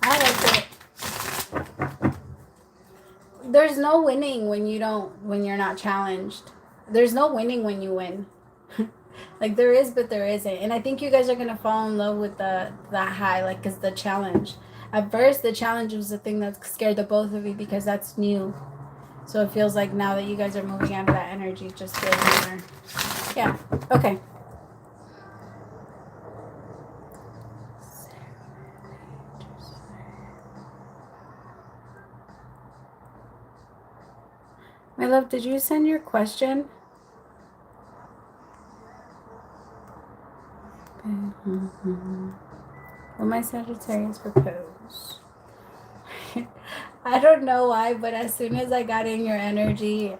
I like it. There's no winning when you're not challenged. There's no winning when you win. Like, there is, but there isn't. And I think you guys are going to fall in love with that high, like, because the challenge. At first, the challenge was the thing that scared the both of you because that's new. So it feels like now that you guys are moving out of that energy, it just feels more. Yeah. Okay. My love, did you send your question? Will my Sagittarius propose? I don't know why, but as soon as I got in your energy,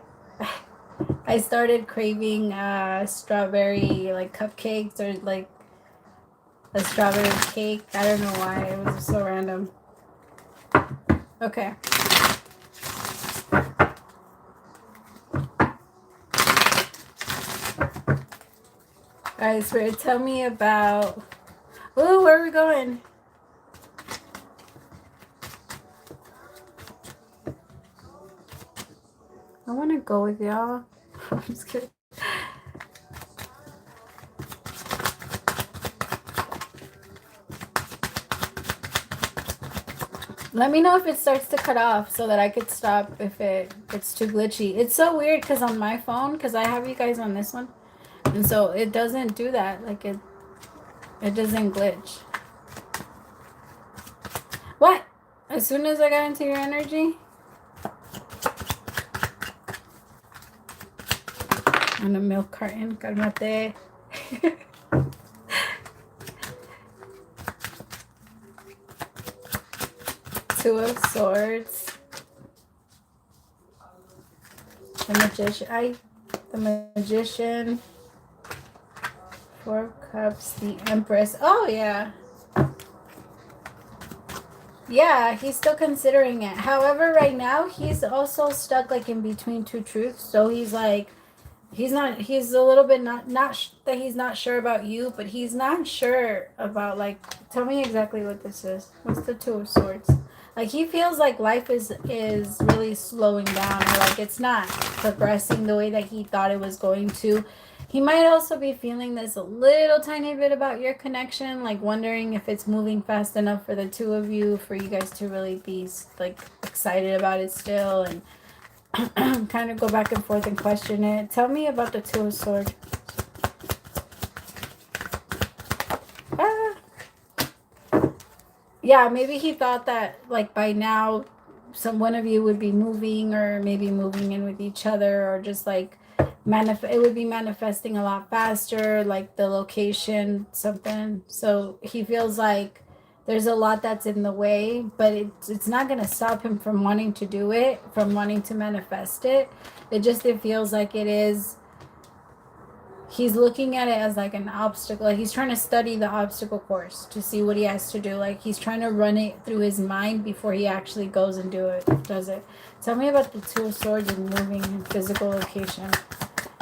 I started craving strawberry, like, cupcakes, or like a strawberry cake. I don't know why. It was so random. Okay. Alright, Spirit, tell me about... Ooh, where are we going? I want to go with y'all. I'm just kidding. Let me know if it starts to cut off so that I could stop if it's too glitchy. It's so weird because on my phone, because I have you guys on this one, and so it doesn't do that. Like, it doesn't glitch. What? As soon as I got into your energy? On a milk carton. Calmate. Two of Swords. The Magician. The Magician. Four of Cups, the Empress. Oh, yeah. Yeah, he's still considering it. However, right now, he's also stuck, like, in between two truths. So he's like, he's a little bit that he's not sure about you, but he's not sure about, like, tell me exactly what this is. What's the Two of Swords? Like, he feels like life is really slowing down, or like it's not progressing the way that he thought it was going to. He might also be feeling this a little tiny bit about your connection, like wondering if it's moving fast enough for the two of you, for you guys to really be, like, excited about it still, and kind of go back and forth and question it. Tell me about the Two of Swords. Yeah, maybe he thought that, like, by now one of you would be moving, or maybe moving in with each other, or just like it would be manifesting a lot faster, like the location, something. So he feels like there's a lot that's in the way, but it's not going to stop him from wanting to do it, from wanting to manifest it. It feels like it is. He's looking at it as like an obstacle. Like, he's trying to study the obstacle course to see what he has to do. Like, he's trying to run it through his mind before he actually goes and does it. Tell me about the Two of Swords and moving in physical location.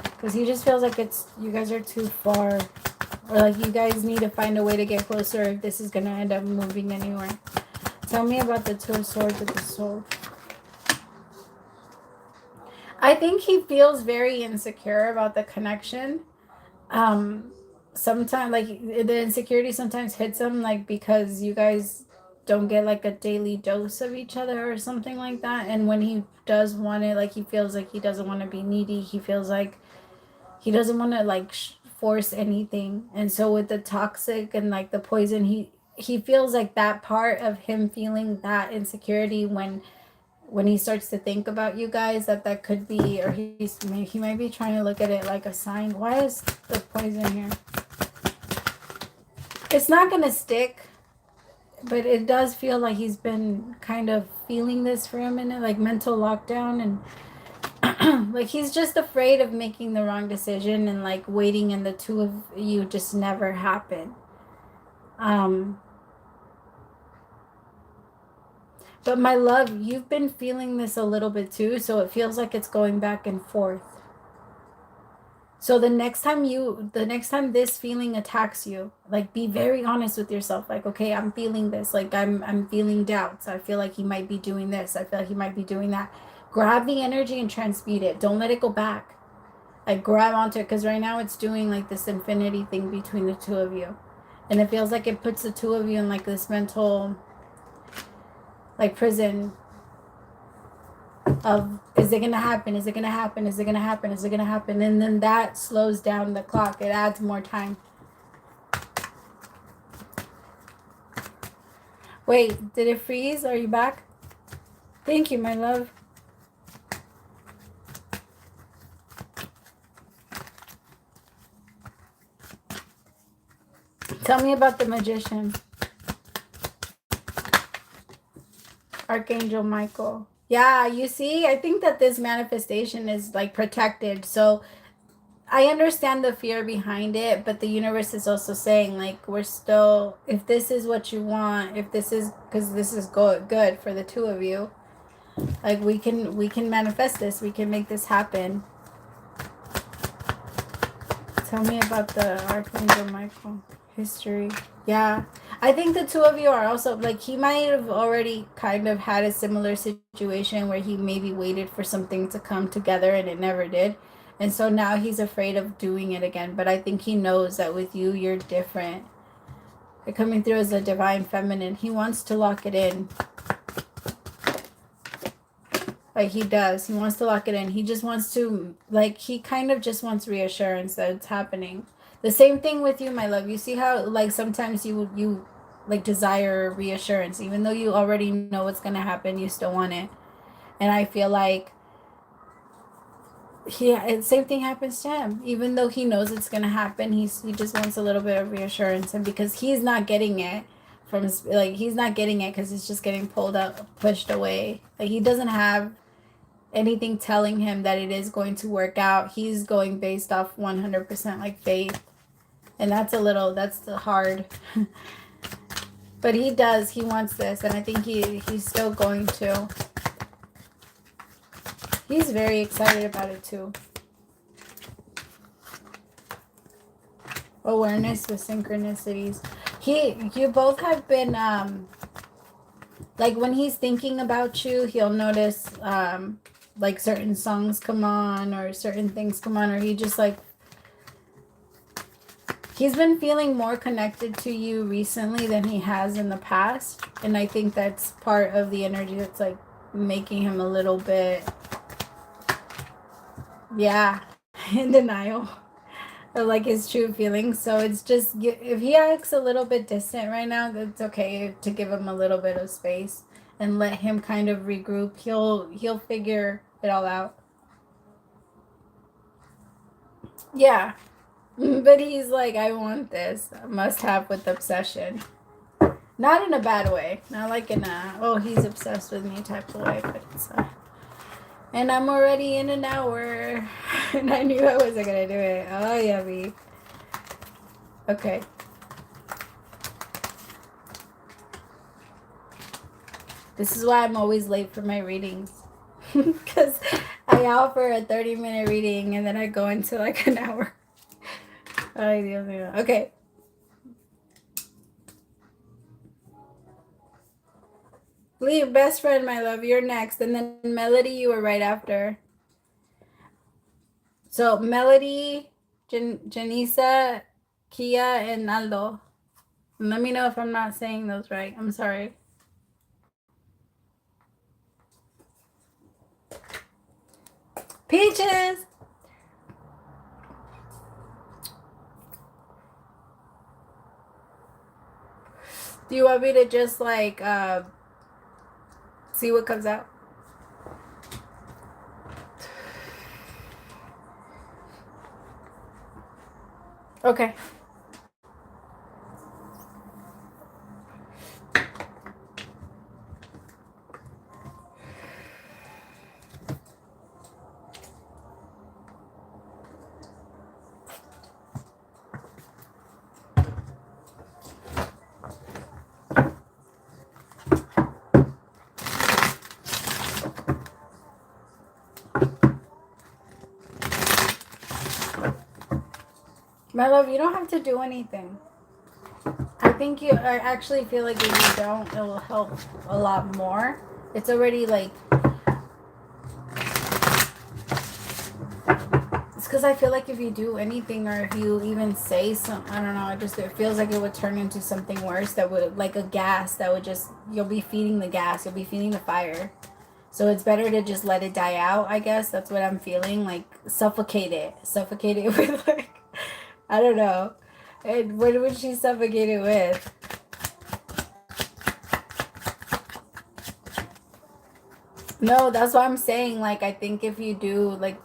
Because he just feels like you guys are too far. Or like you guys need to find a way to get closer if this is going to end up moving anywhere. Tell me about the Two of Swords with the Soul. I think he feels very insecure about the connection. Sometimes, like, the insecurity sometimes hits him, like, because you guys don't get like a daily dose of each other or something like that. And when he does want it, like, he feels like he doesn't want to be needy. He feels like he doesn't want to, like, force anything. And so with the toxic and like the poison, he feels like that part of him feeling that insecurity when he starts to think about you guys, that could be, or he might be trying to look at it like a sign. Why is the poison here? It's not going to stick, but it does feel like he's been kind of feeling this for a minute, like mental lockdown, and like he's just afraid of making the wrong decision, and like waiting, and the two of you just never happen. But my love, you've been feeling this a little bit too, so it feels like it's going back and forth. So the next time this feeling attacks you, like, be very honest with yourself. Like, okay, I'm feeling this. Like, I'm feeling doubts. I feel like he might be doing this. I feel like he might be doing that. Grab the energy and transmute it. Don't let it go back. Like, grab onto it, because right now it's doing like this infinity thing between the two of you. And it feels like it puts the two of you in like this mental, like, prison of, is it gonna happen, is it gonna happen, is it gonna happen, is it gonna happen? And then that slows down the clock. It adds more time. Wait, did it freeze? Are you back? Thank you, my love. Tell me about the Magician. Archangel Michael. Yeah, you see, I think that this manifestation is like protected. So I understand the fear behind it, but the universe is also saying, like, we're still, if this is what you want, if this is, because this is good for the two of you, like, we can manifest this, we can make this happen. Tell me about the Archangel Michael history. Yeah, I think the two of you are also, like, he might have already kind of had a similar situation where he maybe waited for something to come together and it never did. And so now he's afraid of doing it again. But I think he knows that with you, you're different. You're coming through as a divine feminine. He wants to lock it in. Like, he does. He wants to lock it in. He just wants to, like, he kind of just wants reassurance that it's happening. The same thing with you, my love. You see how, like, sometimes you like, desire reassurance. Even though you already know what's going to happen, you still want it. And I feel like same thing happens to him. Even though he knows it's going to happen, he just wants a little bit of reassurance. And because he's not getting it from, like, he's not getting it because it's just getting pushed away. Like, he doesn't have anything telling him that it is going to work out. He's going based off 100% like faith. And that's the hard. But he wants this, and I think he's still going to. He's very excited about it too. Awareness with synchronicities. You both have been, like when he's thinking about you, he'll notice, like certain songs come on or certain things come on, or he just like, he's been feeling more connected to you recently than he has in the past. And I think that's part of the energy that's like making him a little bit, yeah, in denial of like his true feelings. So it's just, if he acts a little bit distant right now, it's okay to give him a little bit of space and let him kind of regroup. He'll figure it all out. Yeah. But he's like, I want this. Must have with obsession. Not in a bad way. Not like in a, oh, he's obsessed with me type of way. But it's and I'm already in an hour. And I knew I wasn't going to do it. Oh, yummy. Okay. This is why I'm always late for my readings. Because I offer a 30-minute reading and then I go into like an hour. Okay. Leave, best friend, my love, you're next. And then Melody, you were right after. So Melody, Janisa, Kia, and Aldo. And let me know if I'm not saying those right. I'm sorry. Peaches! Do you want me to just like see what comes out? Okay. My love, you don't have to do anything. I actually feel like if you don't, it will help a lot more. It's already like, it's because I feel like if you do anything or if you even say some, I don't know, it feels like it would turn into something worse that would, like a gas that would just, you'll be feeding the gas, you'll be feeding the fire. So it's better to just let it die out, I guess. That's what I'm feeling. Like, suffocate it. Suffocate it with, like, I don't know. And what would she suffocate it with? No, that's what I'm saying. Like, I think if you do, like,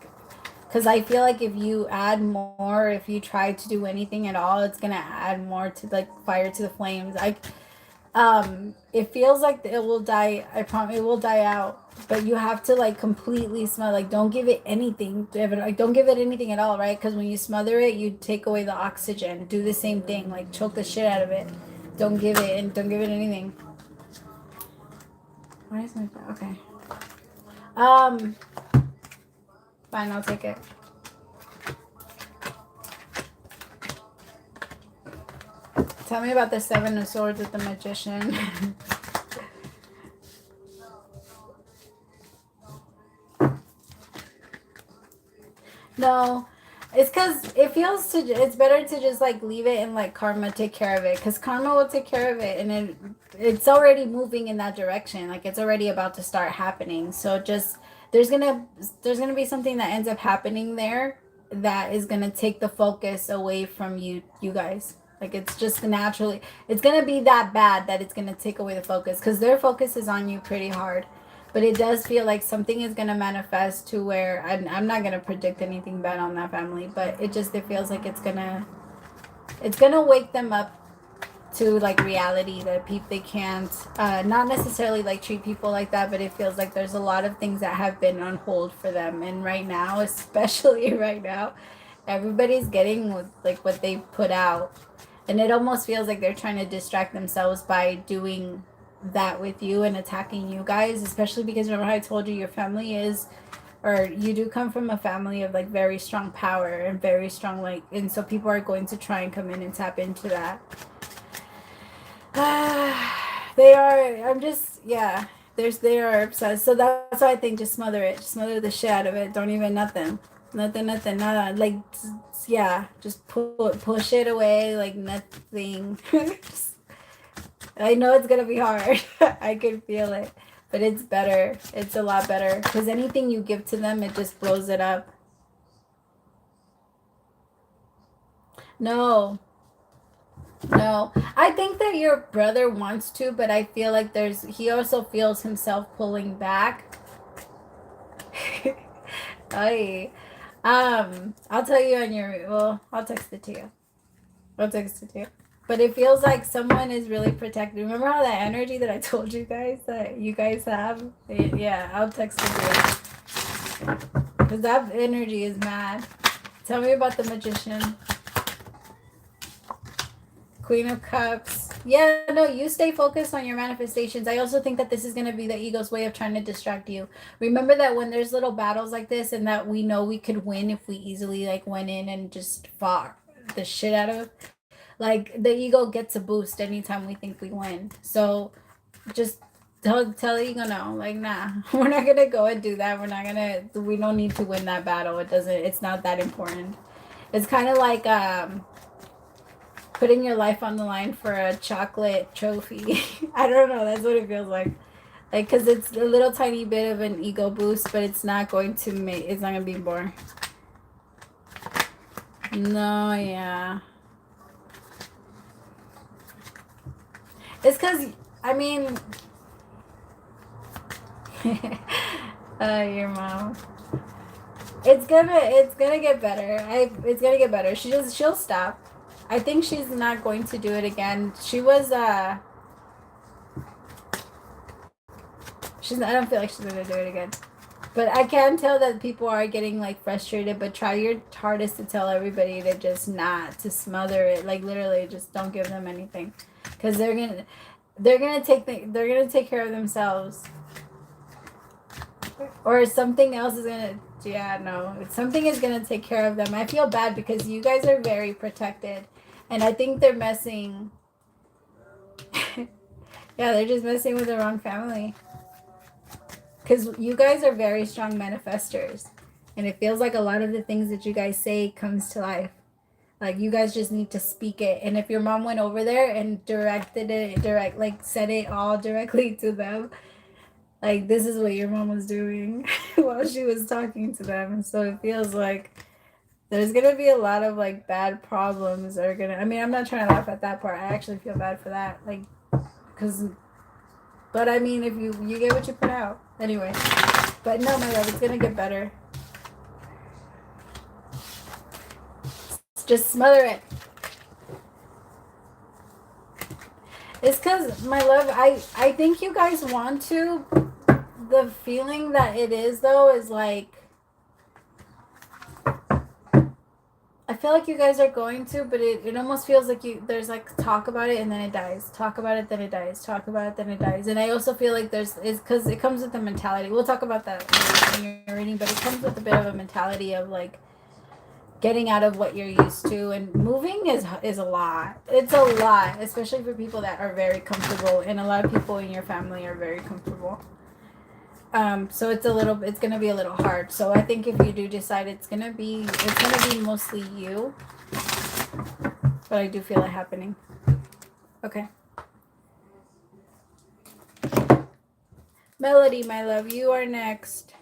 because I feel like if you add more, if you try to do anything at all, it's going to add more to, like, fire to the flames. It feels like it will die. I promise it will die out. But you have to like completely smother. Like don't give it anything. Like don't give it anything at all, right? Because when you smother it, you take away the oxygen. Do the same thing. Like choke the shit out of it. Don't give it anything. Why is my okay? Fine, I'll take it. Tell me about the Seven of Swords with the Magician. No, it's because it's better to just like leave it and like karma take care of it, because karma will take care of it, and it's already moving in that direction. Like it's already about to start happening. So just there's gonna be something that ends up happening there that is gonna take the focus away from you guys. Like it's just naturally, it's gonna be that bad that it's gonna take away the focus, because their focus is on you pretty hard. But it does feel like something is going to manifest to where I'm not going to predict anything bad on that family, but it feels like it's going to wake them up to like reality that they can't, not necessarily like treat people like that, but it feels like there's a lot of things that have been on hold for them. And right now, especially right now, Everybody's getting like what they put out. And it almost feels like they're trying to distract themselves by doing that with you and attacking you guys, especially because remember how I told you your family is, or you do come from a family of like very strong power and very strong like, and so people are going to try and come in and tap into that. They are, I'm just, yeah, they are obsessed. So that's why I think just smother it, just smother the shit out of it. Don't even nothing, nada. Like, yeah, just push it away like nothing. I know it's gonna be hard. I can feel it, but it's better. It's a lot better because anything you give to them, it just blows it up. No, no. I think that your brother wants to, but I feel like he also feels himself pulling back. I, I'll tell you on I'll text it to you. I'll text it to you. But it feels like someone is really protected. Remember how that energy that I told you guys that you guys have? Yeah, I'll text it to you. Because that energy is mad. Tell me about the magician. Queen of Cups. Yeah, no, you stay focused on your manifestations. I also think that this is going to be the ego's way of trying to distract you. Remember that when there's little battles like this and that we know we could win if we easily like went in and just fought the shit out of, like the ego gets a boost anytime we think we win. So just tell the ego no, like nah, we're not going to go and do that. We don't need to win that battle. It's not that important. It's kind of like putting your life on the line for a chocolate trophy. I don't know. That's what it feels like. Like, because it's a little tiny bit of an ego boost, but it's not going to it's not going to be more. No, yeah. It's because, I mean, your mom. It's gonna get better. It's gonna get better. She'll stop. I think she's not going to do it again. I don't feel like she's gonna do it again. But I can tell that people are getting like frustrated, but try your hardest to tell everybody to just not to smother it. Like literally just don't give them anything. Cuz they're going to take care of themselves. Or something else is going to something is going to take care of them. I feel bad because you guys are very protected. And I think they're messing. Yeah, they're just messing with the wrong family. Because you guys are very strong manifestors. And it feels like a lot of the things that you guys say comes to life. Like, you guys just need to speak it. And if your mom went over there and said it all directly to them, like, this is what your mom was doing while she was talking to them. And so it feels like there's going to be a lot of, like, bad problems that are going to... I mean, I'm not trying to laugh at that part. I actually feel bad for that. Like, because... But, I mean, if you get what you put out. Anyway. But no, my love, it's going to get better. Just smother it. It's because, my love, I think you guys want to. The feeling that it is, though, is like... I feel like you guys are going to, but it almost feels like there's like talk about it and then it dies. Talk about it, then it dies. Talk about it, then it dies. And I also feel like it's because it comes with the mentality. We'll talk about that in your reading, but it comes with a bit of a mentality of like getting out of what you're used to, and moving is a lot. It's a lot, especially for people that are very comfortable, and a lot of people in your family are very comfortable. So it's gonna be a little hard. So I think if you do decide it's gonna be mostly you. But I do feel it happening. Okay. Melody, my love, you are next.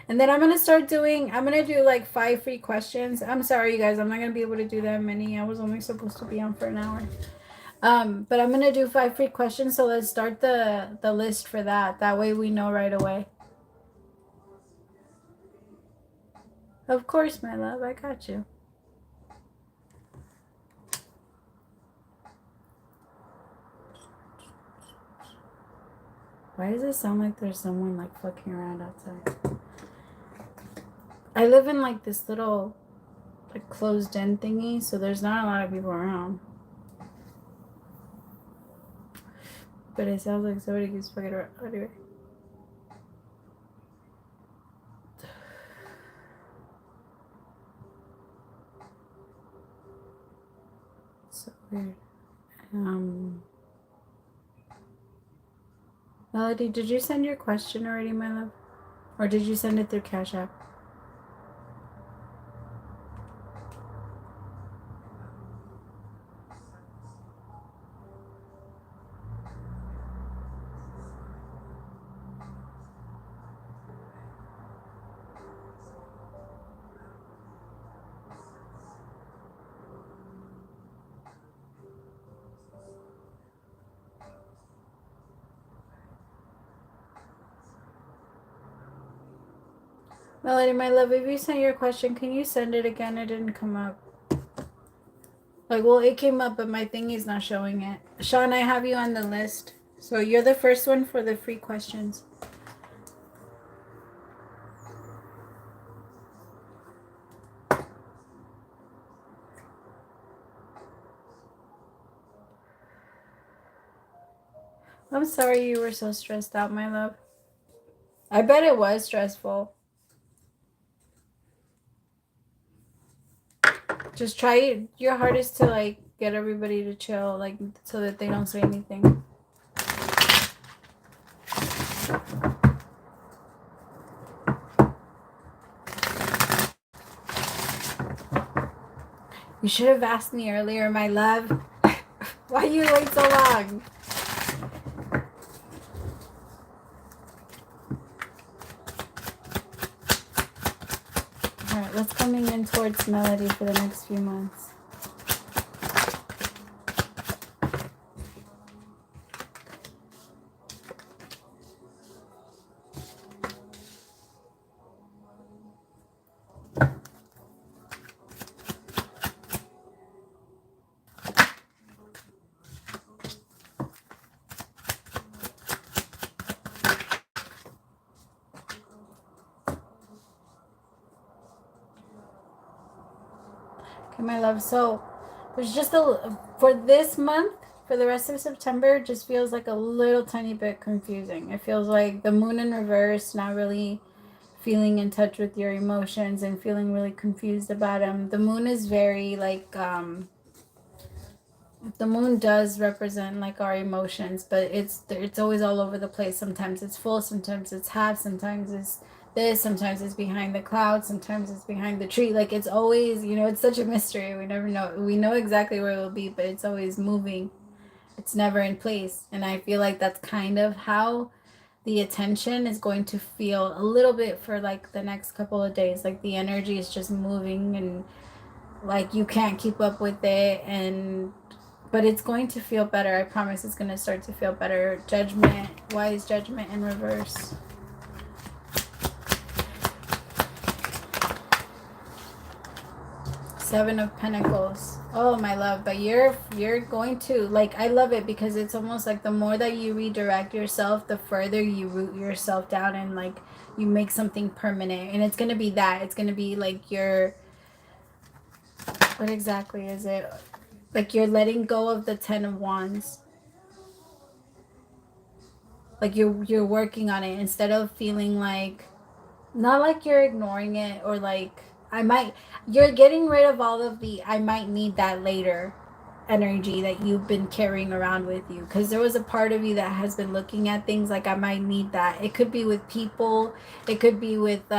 And then I'm gonna do like 5 free questions. I'm sorry, you guys, I'm not gonna be able to do that many. I was only supposed to be on for an hour. But I'm gonna do 5 free questions, so let's start the list for that. That way we know right away. Of course, my love, I got you. Why does it sound like there's someone like fucking around outside? I live in like this little like closed in thingy, so there's not a lot of people around. But it sounds like somebody keeps fucking around. Anyway. So weird. Melody, did you send your question already, my love? Or did you send it through Cashapp? Melody, my love, if you sent your question, can you send it again? It didn't come up. Like, well, it came up, but my thingy's not showing it. Sean, I have you on the list. So you're the first one for the free questions. I'm sorry you were so stressed out, my love. I bet it was stressful. Just try your hardest to like get everybody to chill, like so that they don't say anything. You should have asked me earlier, my love. Why you wait so long? Alright, what's coming in towards Melody for the next few months? Okay, my love. So there's just for this month, for the rest of September, just feels like a little tiny bit confusing. It feels like the moon in reverse, not really feeling in touch with your emotions and feeling really confused about them. The moon is very like the moon does represent like our emotions, but it's always all over the place. Sometimes it's full, sometimes it's half, sometimes it's this, sometimes it's behind the clouds, sometimes it's behind the tree. Like it's always, it's such a mystery. We never know. We know exactly where it will be, but it's always moving. It's never in place. And I feel like that's kind of how the attention is going to feel a little bit for like the next couple of days. Like the energy is just moving and like you can't keep up with it, and but it's going to feel better. I promise it's going to start to feel better. Judgment, wise judgment in reverse. Seven of Pentacles. Oh, my love, but you're going to like, I love it because it's almost like the more that you redirect yourself, the further you root yourself down and like you make something permanent. And it's going to be that. It's going to be like what exactly is it? Like you're letting go of the 10 of Wands. Like you're working on it instead of feeling like, not like you're ignoring it or like you're getting rid of all of the I might need that later energy that you've been carrying around with you, because there was a part of you that has been looking at things like I might need that. It could be with people, it could be with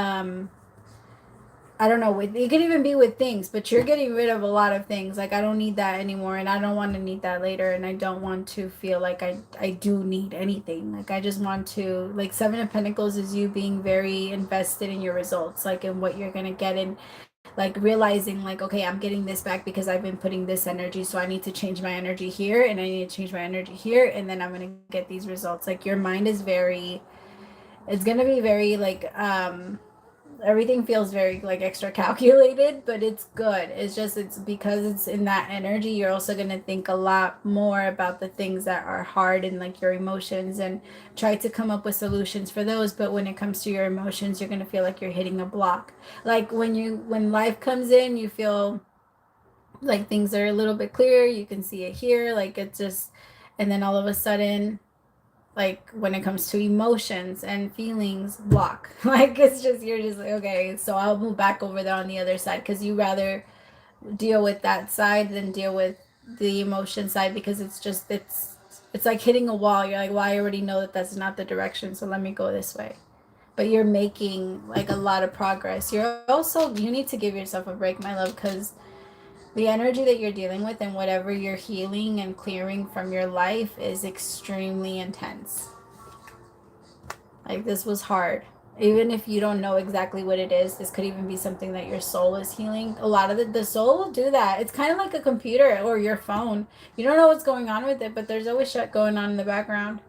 I don't know, it could even be with things, but you're getting rid of a lot of things. Like, I don't need that anymore, and I don't want to need that later, and I don't want to feel like I do need anything. Like, I just want to, like, Seven of Pentacles is you being very invested in your results, like, in what you're going to get, and, like, realizing, like, okay, I'm getting this back because I've been putting this energy, so I need to change my energy here, and I need to change my energy here, and then I'm going to get these results. Like, your mind is it's going to be very, like, everything feels very like extra calculated, but it's good. It's because it's in that energy, you're also going to think a lot more about the things that are hard and like your emotions, and try to come up with solutions for those. But when it comes to your emotions, you're going to feel like you're hitting a block. Like when life comes in, you feel like things are a little bit clearer, you can see it here, like it's just, and then all of a sudden, like when it comes to emotions and feelings, block. Like it's just, you're just like, okay, so I'll move back over there on the other side, because you rather deal with that side than deal with the emotion side, because it's just, it's like hitting a wall. You're like, well, I already know that that's not the direction, so let me go this way. But you're making like a lot of progress. You're also, you need to give yourself a break, my love, because the energy that you're dealing with and whatever you're healing and clearing from your life is extremely intense. Like this was hard. Even if you don't know exactly what it is, this could even be something that your soul is healing. A lot of the soul will do that. It's kind of like a computer or your phone. You don't know what's going on with it, but there's always shit going on in the background.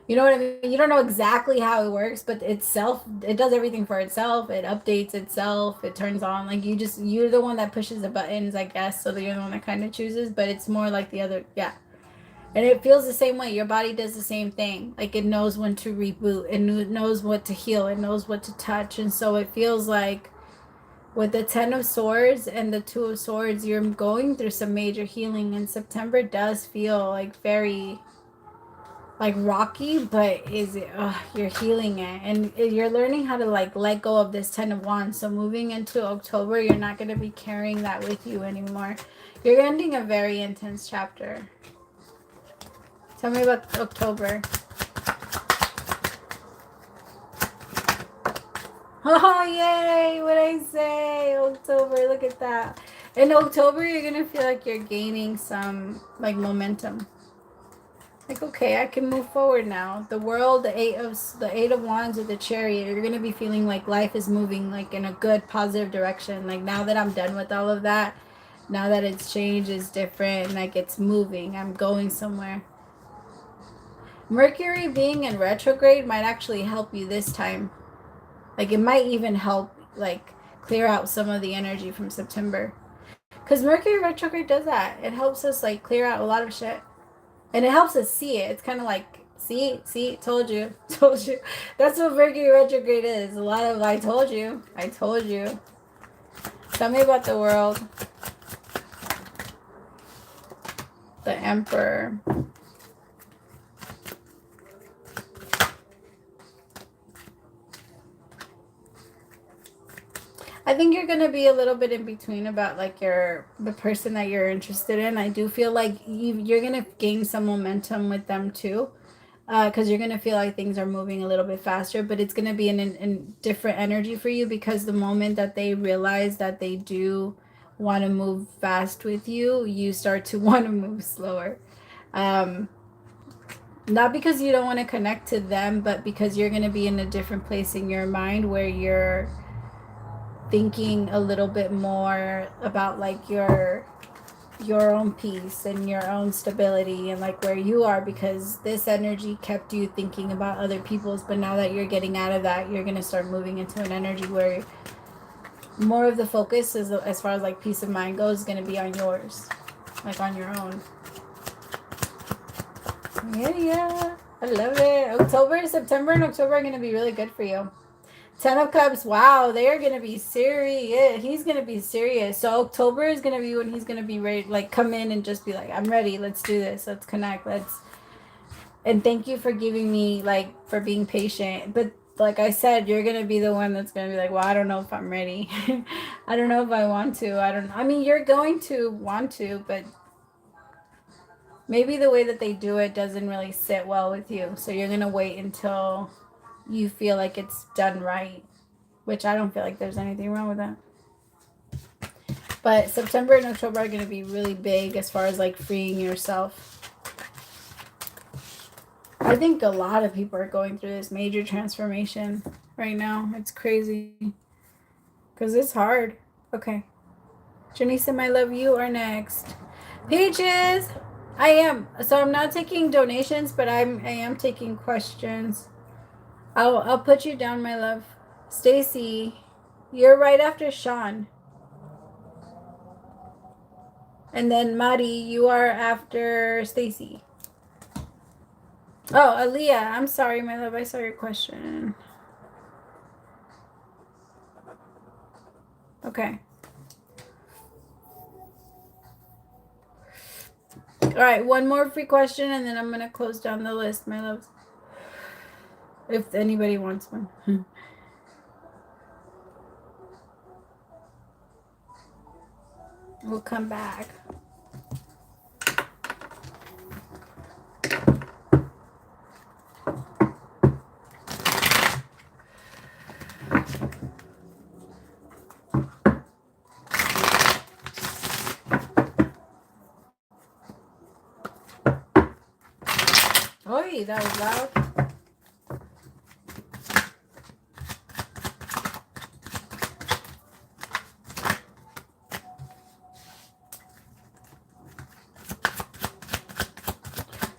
You know what I mean? You don't know exactly how it works, but itself, it does everything for itself. It updates itself. It turns on. Like you're the one that pushes the buttons, I guess. So that you're the one that kind of chooses, but it's more like the other, yeah. And it feels the same way. Your body does the same thing. Like it knows when to reboot. It knows what to heal. It knows what to touch. And so it feels like with the 10 of Swords and the 2 of Swords, you're going through some major healing. And September does feel like very like rocky, but you're healing it. And you're learning how to like let go of this 10 of Wands. So moving into October, you're not going to be carrying that with you anymore. You're ending a very intense chapter. Tell me about October. Oh, yay! What'd I say? October, look at that. In October, you're going to feel like you're gaining some, like, momentum. Like, okay, I can move forward now. The world, the eight of Wands with the Chariot, you're going to be feeling like life is moving, like, in a good, positive direction. Like, now that I'm done with all of that, now that it's changed, it's different, like, it's moving. I'm going somewhere. Mercury being in retrograde might actually help you this time. Like it might even help like clear out some of the energy from September. Because Mercury retrograde does that. It helps us like clear out a lot of shit. And it helps us see it. It's kind of like, see, told you, told you. That's what Mercury retrograde is. A lot of I told you. Tell me about the world. The Emperor. I think you're gonna be a little bit in between about like the person that you're interested in. I do feel like you're gonna gain some momentum with them too, because you're gonna feel like things are moving a little bit faster. But it's gonna be in different energy for you, because the moment that they realize that they do want to move fast with you, you start to want to move slower. Not because you don't want to connect to them, but because you're gonna be in a different place in your mind where you're thinking a little bit more about like your own peace and your own stability and like where you are, because this energy kept you thinking about other people's. But now that you're getting out of that, you're going to start moving into an energy where more of the focus is, as far as like peace of mind goes, is going to be on yours, like on your own. Yeah, I love it. September and October are going to be really good for you. 10 of Cups, wow, they're going to be serious. He's going to be serious. So October is going to be when he's going to be ready, like come in and just be like, I'm ready. Let's do this. Let's connect. And thank you for giving me, like, for being patient. But like I said, you're going to be the one that's going to be like, well, I don't know if I'm ready. I don't know if I want to. I mean, you're going to want to, but maybe the way that they do it doesn't really sit well with you. So you're going to wait until you feel like it's done right, which I don't feel like there's anything wrong with that. But September and October are going to be really big as far as like freeing yourself. I think a lot of people are going through this major transformation right now. It's crazy because it's hard. Okay. Janisa, my love, you are next. Peaches, I am. So I'm not taking donations, but I am taking questions. I'll put you down, my love. Stacy, You're right after Sean. And then Mari, you are after Stacy. Oh, Aaliyah, I'm sorry, my love. I saw your question. Okay. All right, one more free question, and then I'm going to close down the list, my loves. If anybody wants one. We'll come back. Oi, that was loud.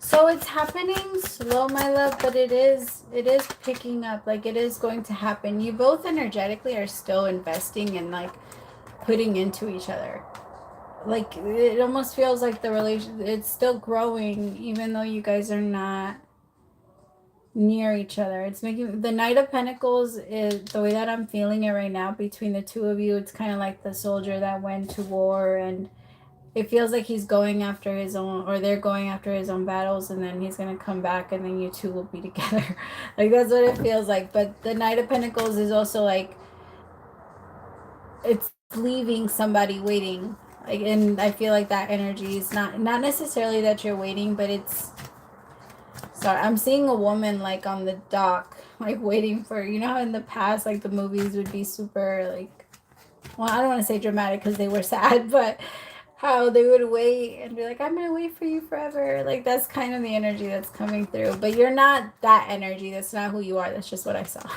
So it's happening slow, my love, but it is picking up. Like, it is going to happen. You both energetically are still investing and like putting into each other. Like, it almost feels like the relation, it's still growing even though you guys are not near each other. It's making the Knight of Pentacles is the way that I'm feeling it right now between the two of you. It's kind of like the soldier that went to war, and it feels like he's going after his own, or they're going after his own battles, and then he's gonna come back and then you two will be together. Like, that's what it feels like. But the Knight of Pentacles is also like it's leaving somebody waiting. Like, and I feel like that energy is not necessarily that you're waiting, but it's, sorry, I'm seeing a woman like on the dock, like waiting for, you know how in the past like the movies would be super like, well, I don't want to say dramatic because they were sad, but how they would wait and be like, I'm gonna wait for you forever. Like, that's kind of the energy that's coming through. But you're not that energy. That's not who you are. That's just what I saw.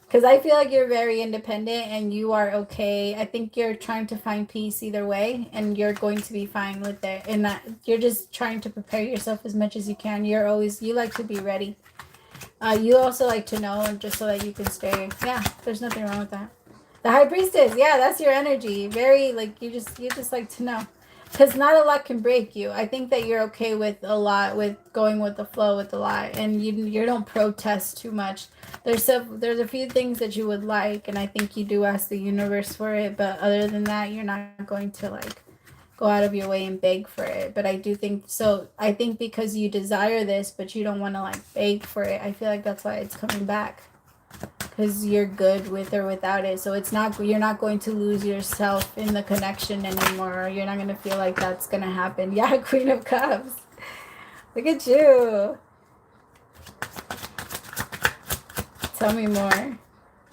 Because I feel like you're very independent and you are okay. I think you're trying to find peace either way, and you're going to be fine with it. And that you're just trying to prepare yourself as much as you can. You like to be ready. You also like to know, and just so that you can stay. Yeah, there's nothing wrong with that. The High Priestess, yeah, that's your energy. Very, like, you just like to know. Because not a lot can break you. I think that you're okay with a lot, with going with the flow with a lot. And you don't protest too much. There's a few things that you would like, and I think you do ask the universe for it. But other than that, you're not going to, like, go out of your way and beg for it. But I do think, so I think because you desire this, but you don't want to, like, beg for it, I feel like that's why it's coming back. Because you're good with or without it. So it's not, you're not going to lose yourself in the connection anymore. You're not going to feel like that's going to happen. Yeah, Queen of Cups. Look at you. Tell me more.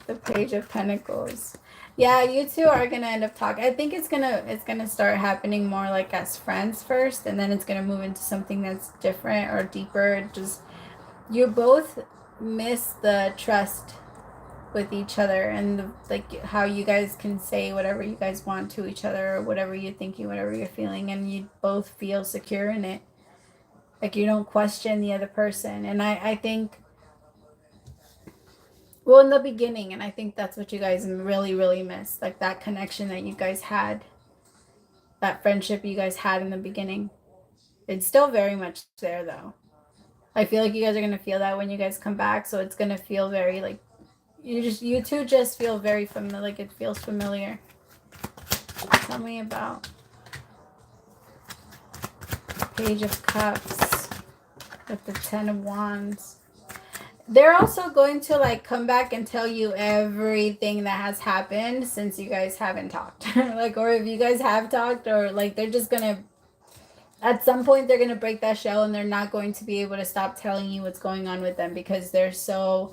The Page of Pentacles. Yeah, you two are going to end up talking. I think it's gonna start happening more like as friends first, and then it's going to move into something that's different or deeper. Just, you both miss the trust with each other, and the, like, how you guys can say whatever you guys want to each other, or whatever you're thinking, whatever you're feeling, and you both feel secure in it. Like, you don't question the other person. And I think, well, in the beginning, and I think that's what you guys really, really miss, like that connection that you guys had, that friendship you guys had in the beginning. It's still very much there, though. I feel like you guys are going to feel that when you guys come back, so it's going to feel very, like, you two just feel very familiar, like it feels familiar. Tell me about Page of Cups with the 10 of Wands. They're also going to, like, come back and tell you everything that has happened since you guys haven't talked. Like, or if you guys have talked, or like they're just gonna, at some point they're gonna break that shell, and they're not going to be able to stop telling you what's going on with them, because they're so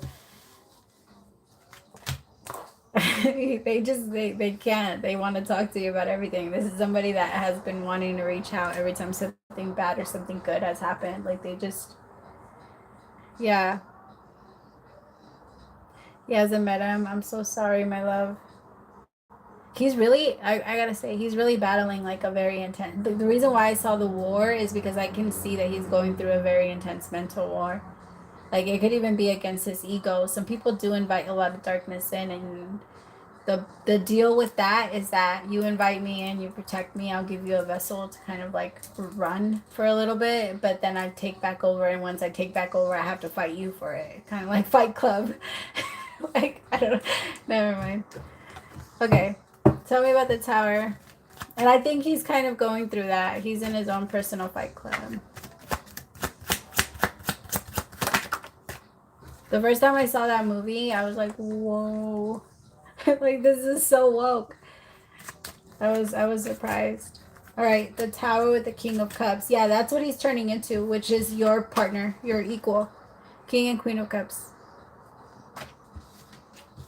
they can't. They want to talk to you about everything. This is somebody that has been wanting to reach out every time something bad or something good has happened. Like, they just, yeah. He hasn't met him. I'm so sorry, my love. He's really, I gotta say, he's really battling like a very intense, the reason why I saw the war is because I can see that he's going through a very intense mental war. Like, it could even be against his ego. Some people do invite a lot of darkness in, and the deal with that is that you invite me in, you protect me, I'll give you a vessel to kind of like run for a little bit, but then I take back over, and once I take back over, I have to fight you for it. Kind of like Fight Club. Like, I don't know. Never mind. Okay. Tell me about the tower. And I think he's kind of going through that. He's in his own personal Fight Club. The first time I saw that movie, I was like, whoa. Like, this is so woke. I was surprised. All right, the tower with the King of Cups. Yeah, that's what he's turning into, which is your partner, your equal. King and Queen of Cups.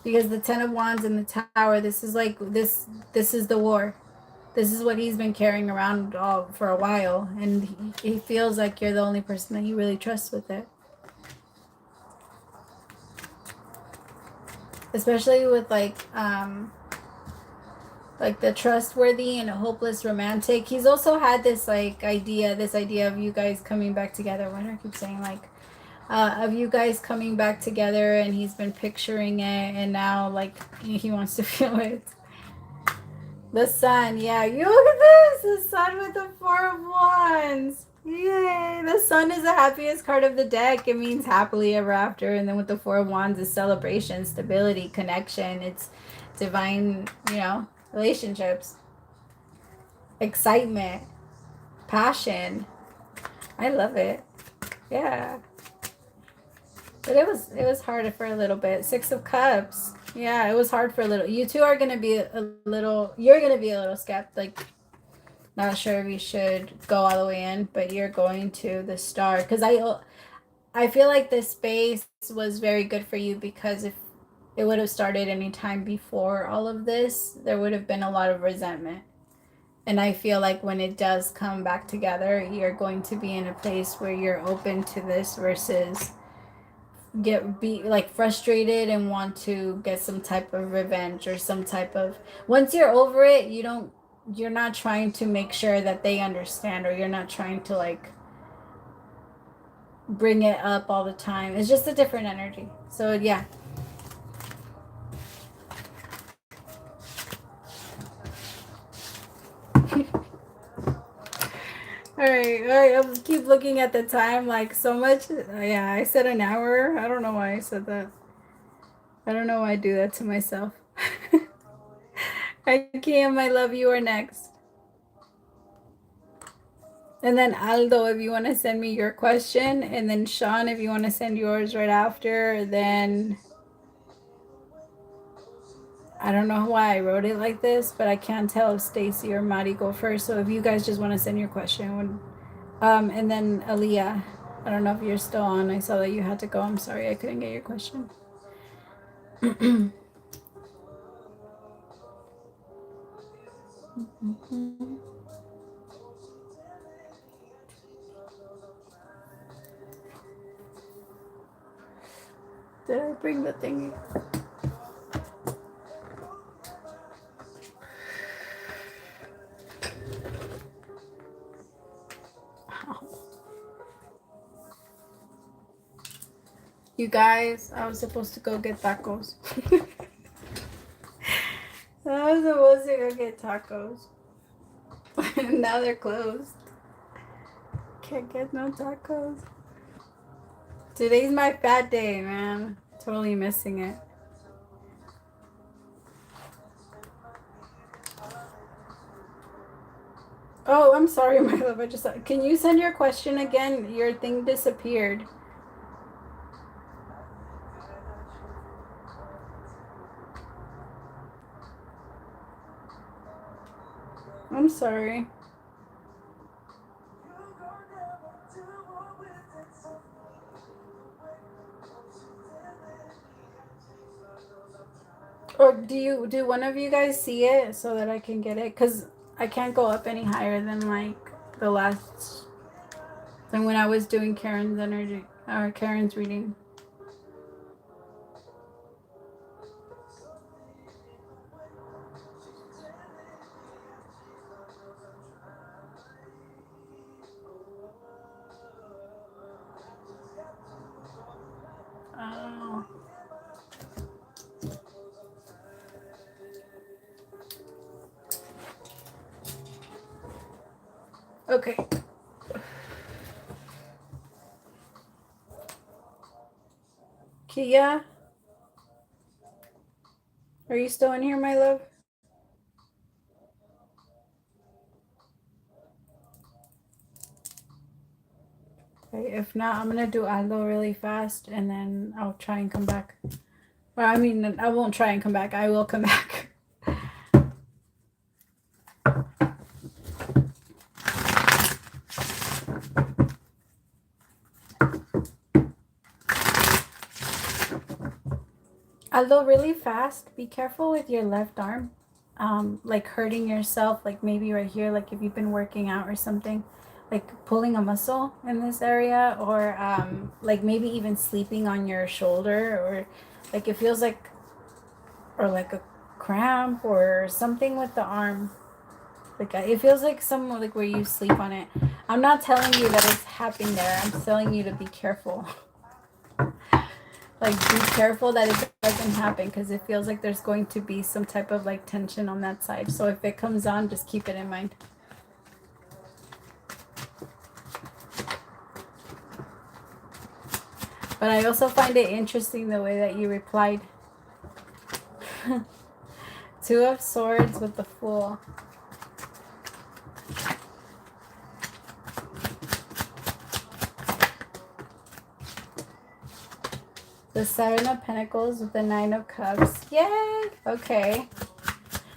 Because the Ten of Wands and the tower, this is like, this is the war. This is what he's been carrying around all for a while, and he feels like you're the only person that he really trusts with it. Especially with like the trustworthy and a hopeless romantic. He's also had this like idea of you guys coming back together. Why do I keep saying like of you guys coming back together, and he's been picturing it, and now like he wants to feel it. The sun, yeah. You look at this, the sun with the Four of Wands. Yay! The sun is the happiest card of the deck. It means happily ever after, and then with the Four of Wands is celebration, stability, connection. It's divine, relationships, excitement, passion. I love it. Yeah. But it was harder for a little bit. Six of Cups. Yeah, it was hard for a little. You two are gonna be you're gonna be a little skeptic. Not sure if you should go all the way in, but you're going to the Star. Because I feel like this space was very good for you, because if it would have started any time before all of this, there would have been a lot of resentment. And I feel like when it does come back together, you're going to be in a place where you're open to this versus be like frustrated and want to get some type of revenge or some type of, once you're over it, you're not trying to make sure that they understand, or you're not trying to like bring it up all the time. It's just a different energy. So yeah. All right. I'll keep looking at the time like so much. Yeah, I said an hour. I don't know why I said that. I don't know why I do that to myself. Hi, Kim, I love you. Are next. And then Aldo, if you want to send me your question. And then Sean, if you want to send yours right after. Then I don't know why I wrote it like this, but I can't tell if Stacy or Mari go first. So if you guys just want to send your question. And then Aaliyah, I don't know if you're still on. I saw that you had to go. I'm sorry I couldn't get your question. Did I bring the thingy? You guys, I was supposed to go get tacos. I was supposed to go get tacos. Now they're closed. Can't get no tacos. Today's my fat day, man. Totally missing it. Oh, I'm sorry, my love. Can you send your question again? Your thing disappeared. I'm sorry. Or do one of you guys see it so that I can get it? Because I can't go up any higher than like the last, than when I was doing Karen's energy or Karen's reading. Oh. Okay. Kia, are you still in here, my love? Okay, if not, I'm gonna do Aldo really fast and then I'll try and come back. Well, I mean, I won't try and come back. I will come back. Aldo, really fast. Be careful with your left arm. Like hurting yourself, like maybe right here, like if you've been working out or something, like pulling a muscle in this area, or like maybe even sleeping on your shoulder, or like it feels like, or like a cramp or something with the arm. Like it feels like some like where you sleep on it. I'm not telling you that it's happening there. I'm telling you to be careful. Like be careful that it doesn't happen, because it feels like there's going to be some type of like tension on that side. So if it comes on, just keep it in mind. But I also find it interesting the way that you replied. Two of Swords with the Fool. The Seven of Pentacles with the Nine of Cups. Yay! Okay.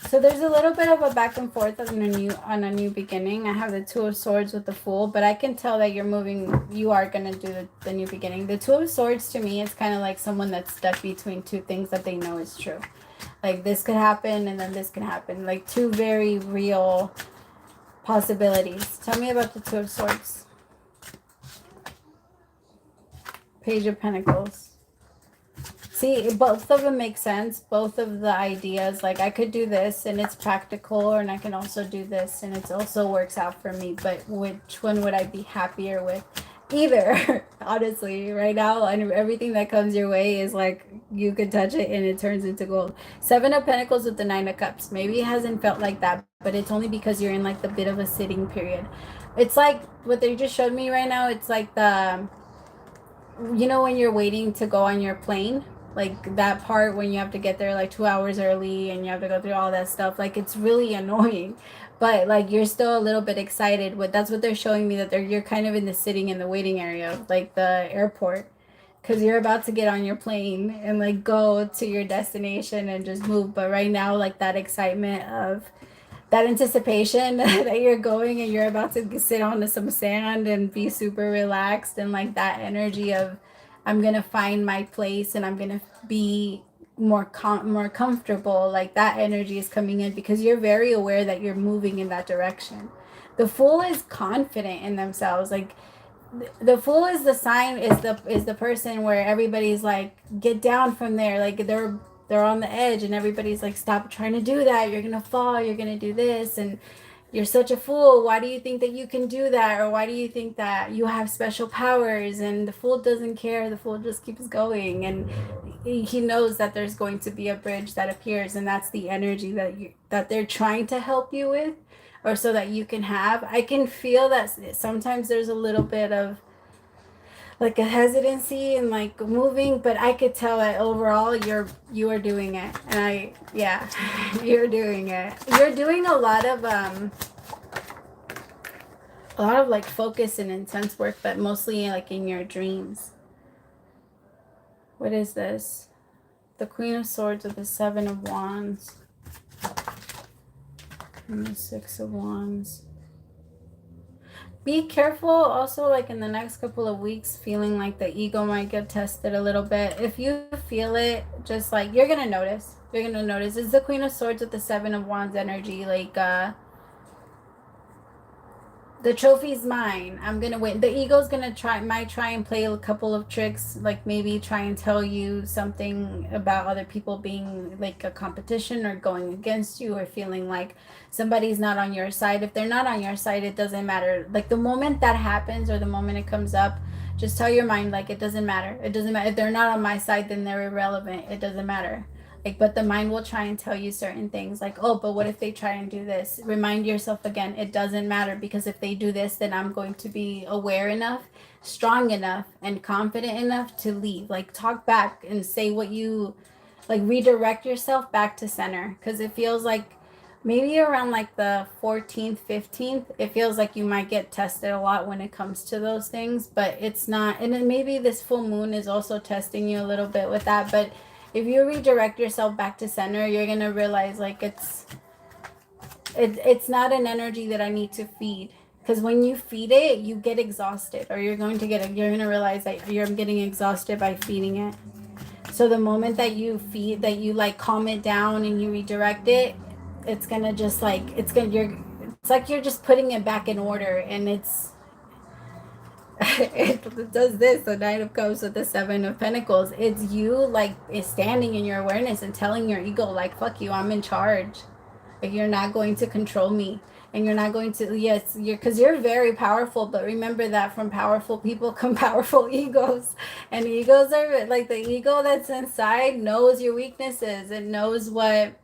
So there's a little bit of a back and forth on a new beginning. I have the Two of Swords with the Fool, but I can tell that you're moving. You are going to do the new beginning. The Two of Swords to me is kind of like someone that's stuck between two things that they know is true. Like this could happen and then this can happen. Like two very real possibilities. Tell me about the Two of Swords. Page of Pentacles. See, both of them make sense. Both of the ideas, like I could do this and it's practical, and I can also do this and it also works out for me. But which one would I be happier with? Either, honestly, right now, and everything that comes your way is like you could touch it and it turns into gold. Seven of Pentacles with the Nine of Cups. Maybe it hasn't felt like that, but it's only because you're in like the bit of a sitting period. It's like what they just showed me right now. It's like the, you know, when you're waiting to go on your plane, like that part when you have to get there like 2 hours early and you have to go through all that stuff. Like it's really annoying, but like you're still a little bit excited. But that's what they're showing me, that you're kind of in the sitting in the waiting area, like the airport, because you're about to get on your plane and like go to your destination and just move. But right now, like that excitement of that anticipation that you're going and you're about to sit on some sand and be super relaxed, and like that energy of I'm gonna find my place and I'm gonna be more comfortable. Like that energy is coming in because you're very aware that you're moving in that direction. The Fool is confident in themselves. Like the Fool is the sign, is the person where everybody's like, get down from there. Like they're on the edge and everybody's like, stop trying to do that, you're gonna fall, you're gonna do this, and you're such a fool. Why do you think that you can do that? Or why do you think that you have special powers? And the Fool doesn't care. The Fool just keeps going, and he knows that there's going to be a bridge that appears, and that's the energy that they're trying to help you with, or so that you can have. I can feel that sometimes there's a little bit of like a hesitancy and like moving, but I could tell that overall you are doing it. And you're doing it. You're doing a lot of like focus and intense work, but mostly like in your dreams. What is this? The Queen of Swords with the Seven of Wands and the Six of Wands. Be careful also, like in the next couple of weeks, feeling like the ego might get tested a little bit. If you feel it, just like you're gonna notice. You're gonna notice. It's the Queen of Swords with the Seven of Wands energy. Like the trophy's mine. I'm gonna win. The ego's gonna might try and play a couple of tricks, like maybe try and tell you something about other people being like a competition or going against you, or feeling like somebody's not on your side. If they're not on your side, it doesn't matter. Like the moment that happens or the moment it comes up, just tell your mind like it doesn't matter. It doesn't matter. If they're not on my side, then they're irrelevant. It doesn't matter. Like, but the mind will try and tell you certain things like, oh, but what if they try and do this? Remind yourself again, it doesn't matter, because if they do this, then I'm going to be aware enough, strong enough, and confident enough to leave. Like, talk back and say what you, like, redirect yourself back to center, because it feels like maybe around like the 14th, 15th, it feels like you might get tested a lot when it comes to those things, but it's not. And then maybe this full moon is also testing you a little bit with that, but if you redirect yourself back to center, you're going to realize like it's not an energy that I need to feed, because when you feed it, you get exhausted, or you're going to realize that you're getting exhausted by feeding it. So the moment that you feed, that you like calm it down and you redirect it, it's gonna just like it's like you're just putting it back in order, and it does this. The Knight of Cups with the Seven of Pentacles. It's you like is standing in your awareness and telling your ego like, fuck you, I'm in charge. Like, you're not going to control me, and you're not going to, yes, because you're very powerful, but remember that from powerful people come powerful egos, and egos are like, the ego that's inside knows your weaknesses. It knows what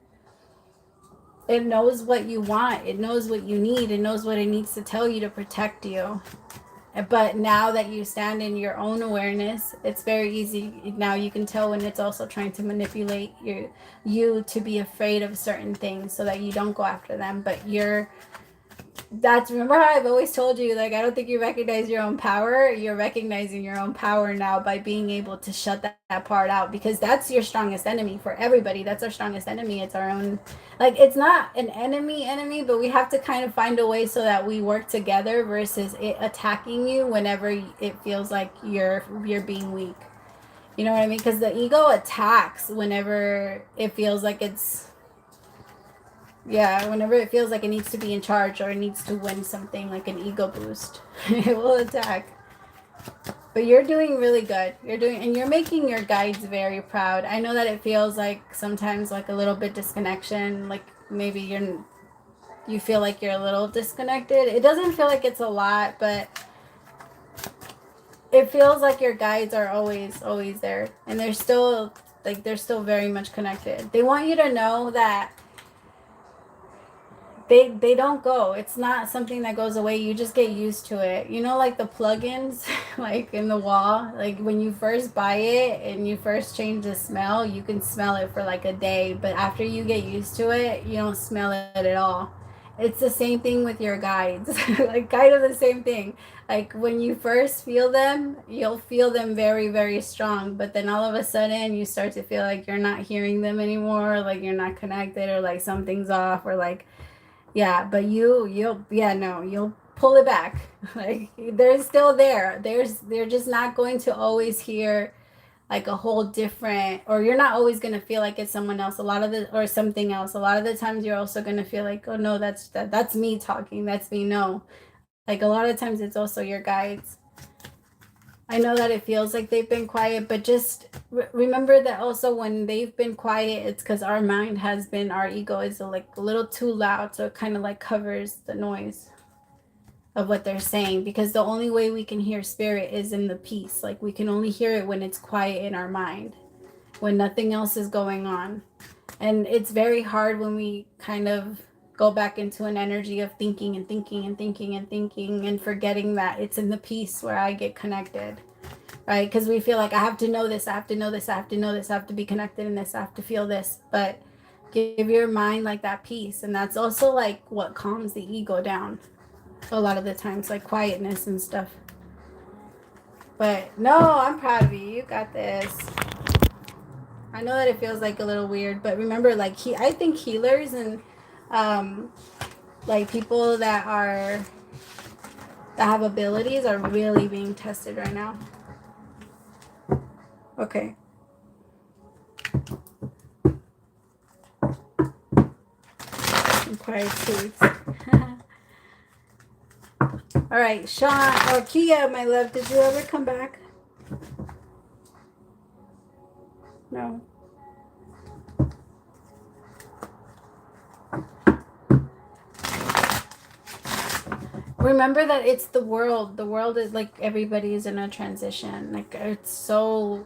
you want. It knows what you need. It knows what it needs to tell you to protect you. But now that you stand in your own awareness, it's very easy. Now you can tell when it's also trying to manipulate you to be afraid of certain things so that you don't go after them. But remember how I've always told you, like, I don't think you recognize your own power. You're recognizing your own power now by being able to shut that part out, because that's your strongest enemy. For everybody, that's our strongest enemy. It's our own, like, it's not an enemy, but we have to kind of find a way so that we work together versus it attacking you whenever it feels like you're being weak. You know what I mean? Because the ego attacks whenever it feels like whenever it feels like it needs to be in charge or it needs to win something, like an ego boost. It will attack. But you're doing really good. And you're making your guides very proud. I know that it feels like sometimes like a little bit disconnection, like maybe you feel like you're a little disconnected. It doesn't feel like it's a lot, but it feels like your guides are always there, and they're still very much connected. They want you to know that they don't go. It's not something that goes away. You just get used to it. You know, like the plugins, like in the wall, like when you first buy it and you first change the smell, you can smell it for like a day, but after you get used to it, you don't smell it at all. It's the same thing with your guides. Like, kind of the same thing. Like, when you first feel them, you'll feel them very, very strong, but then all of a sudden you start to feel like you're not hearing them anymore, like you're not connected, or like something's off, or like, yeah, but you'll pull it back. Like, they're still there. They're just not going to always hear like a whole different, or you're not always going to feel like it's someone else or something else. A lot of the times you're also going to feel like, oh no, that's me talking. That's me. No. Like, a lot of times it's also your guides. I know that it feels like they've been quiet, but just remember that also when they've been quiet, it's because our ego is a little too loud, so it kind of like covers the noise of what they're saying, because the only way we can hear spirit is in the peace. Like, we can only hear it when it's quiet in our mind, when nothing else is going on. And it's very hard when we kind of go back into an energy of thinking and thinking and thinking and thinking and forgetting that it's in the peace where I get connected, right? Because we feel like I have to know this, I have to know this, I have to know this, I have to be connected in this, I have to feel this. But give your mind like that peace, and that's also like what calms the ego down a lot of the times, like quietness and stuff. But no, I'm proud of you. You got this. I know that it feels like a little weird, but remember, like, I think healers and like people that have abilities are really being tested right now. Okay. Some quiet tweets. All right, Sean or Kia, my love, did you ever come back? No. Remember that it's the world. The world is like, everybody is in a transition. Like, it's so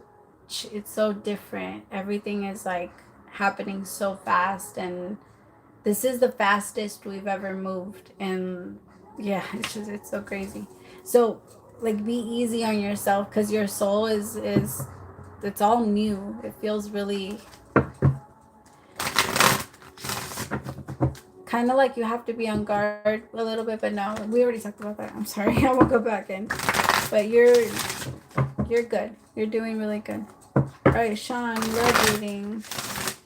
different. Everything is like happening so fast, and this is the fastest we've ever moved. And yeah, it's so crazy. So like be easy on yourself, because your soul is it's all new. It feels really kind of like you have to be on guard a little bit, but no, we already talked about that. I'm sorry. I won't go back in. But you're good. You're doing really good. All right, Sean, love reading.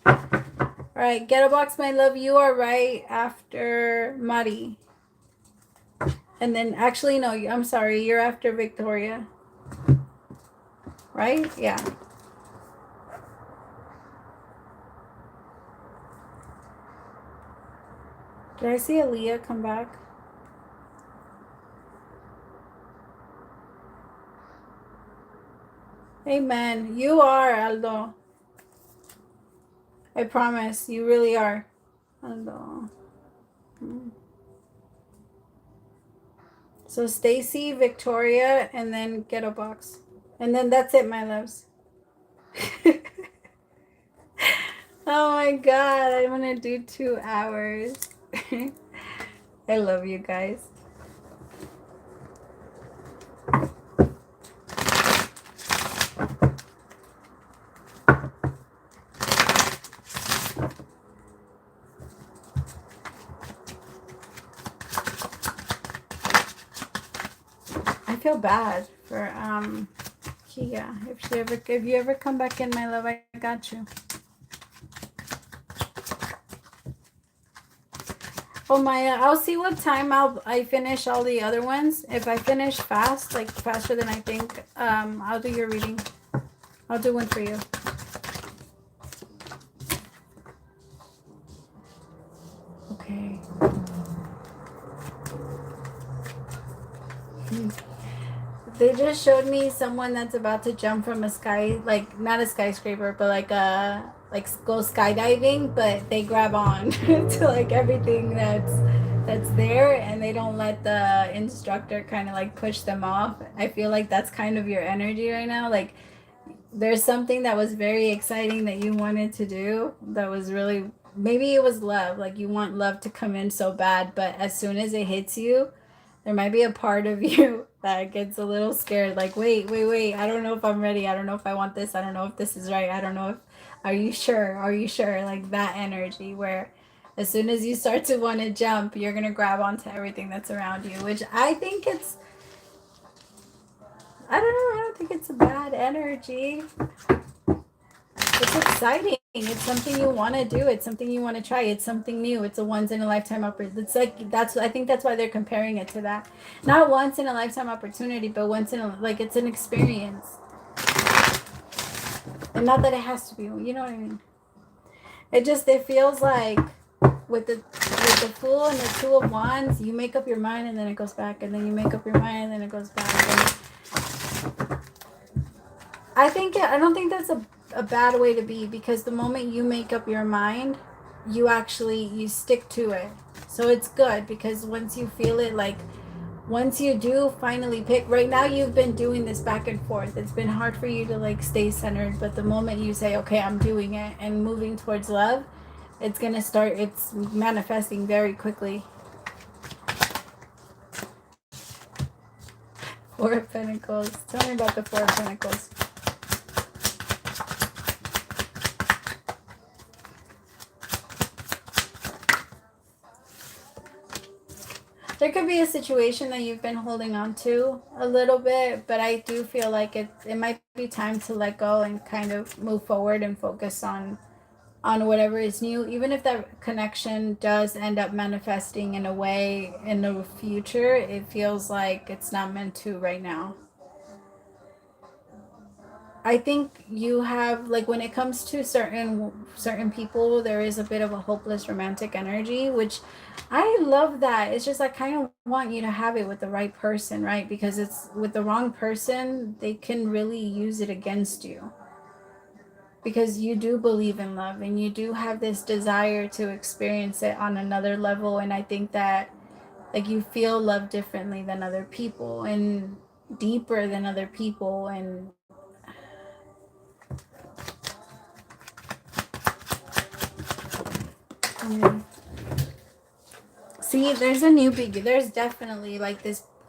All right, Ghetto Box, my love, you are right after Mari. And then, actually, no, I'm sorry, you're after Victoria. Right? Yeah. Did I see Aaliyah come back? Amen. You are, Aldo. I promise. You really are. Aldo. So Stacy, Victoria, and then Ghetto Box. And then that's it, my loves. Oh my god, I'm gonna do 2 hours. I love you guys. I feel bad for Kia. If you ever come back in, my love, I got you. Oh Maya, I'll see what time I finish all the other ones. If I finish fast, like faster than I think, I'll do your reading. I'll do one for you. Okay. They just showed me someone that's about to jump from a sky, like not a skyscraper, but like go skydiving, but they grab on to like everything that's there, and they don't let the instructor kind of like push them off. I feel like that's kind of your energy right now. Like there's something that was very exciting that you wanted to do that was really, maybe it was love, like you want love to come in so bad, but as soon as it hits you, there might be a part of you that gets a little scared, like wait, I don't know if I'm ready, I don't know if I want this, I don't know if this is right, I don't know if, are you sure, like that energy where as soon as you start to want to jump, you're gonna grab onto everything that's around you, which I think it's, I don't know, I don't think it's a bad energy. It's exciting. It's something you want to do. It's something you want to try. It's something new. It's a once in a lifetime opportunity. It's like I think that's why they're comparing it to that. Not once in a lifetime opportunity, but once in a, like it's an experience. And not that it has to be. You know what I mean? It feels like with the Fool and the Two of Wands, you make up your mind and then it goes back, and then you make up your mind and then it goes back. And I don't think that's a bad way to be, because the moment you make up your mind, you stick to it. So it's good, because once you feel it, like once you do finally pick, right now you've been doing this back and forth. It's been hard for you to like stay centered, but the moment you say, okay, I'm doing it and moving towards love, it's manifesting very quickly. Four of Pentacles. Tell me about the Four of Pentacles. There could be a situation that you've been holding on to a little bit, but I do feel like it might be time to let go and kind of move forward and focus on whatever is new, even if that connection does end up manifesting in a way in the future. It feels like it's not meant to right now. I think you have, like, when it comes to certain people, there is a bit of a hopeless romantic energy, which I love. That it's just I kind of want you to have it with the right person, right? Because it's with the wrong person, they can really use it against you, because you do believe in love and you do have this desire to experience it on another level. And I think that like you feel love differently than other people and deeper than other people. And See, there's a new beginning. There's definitely like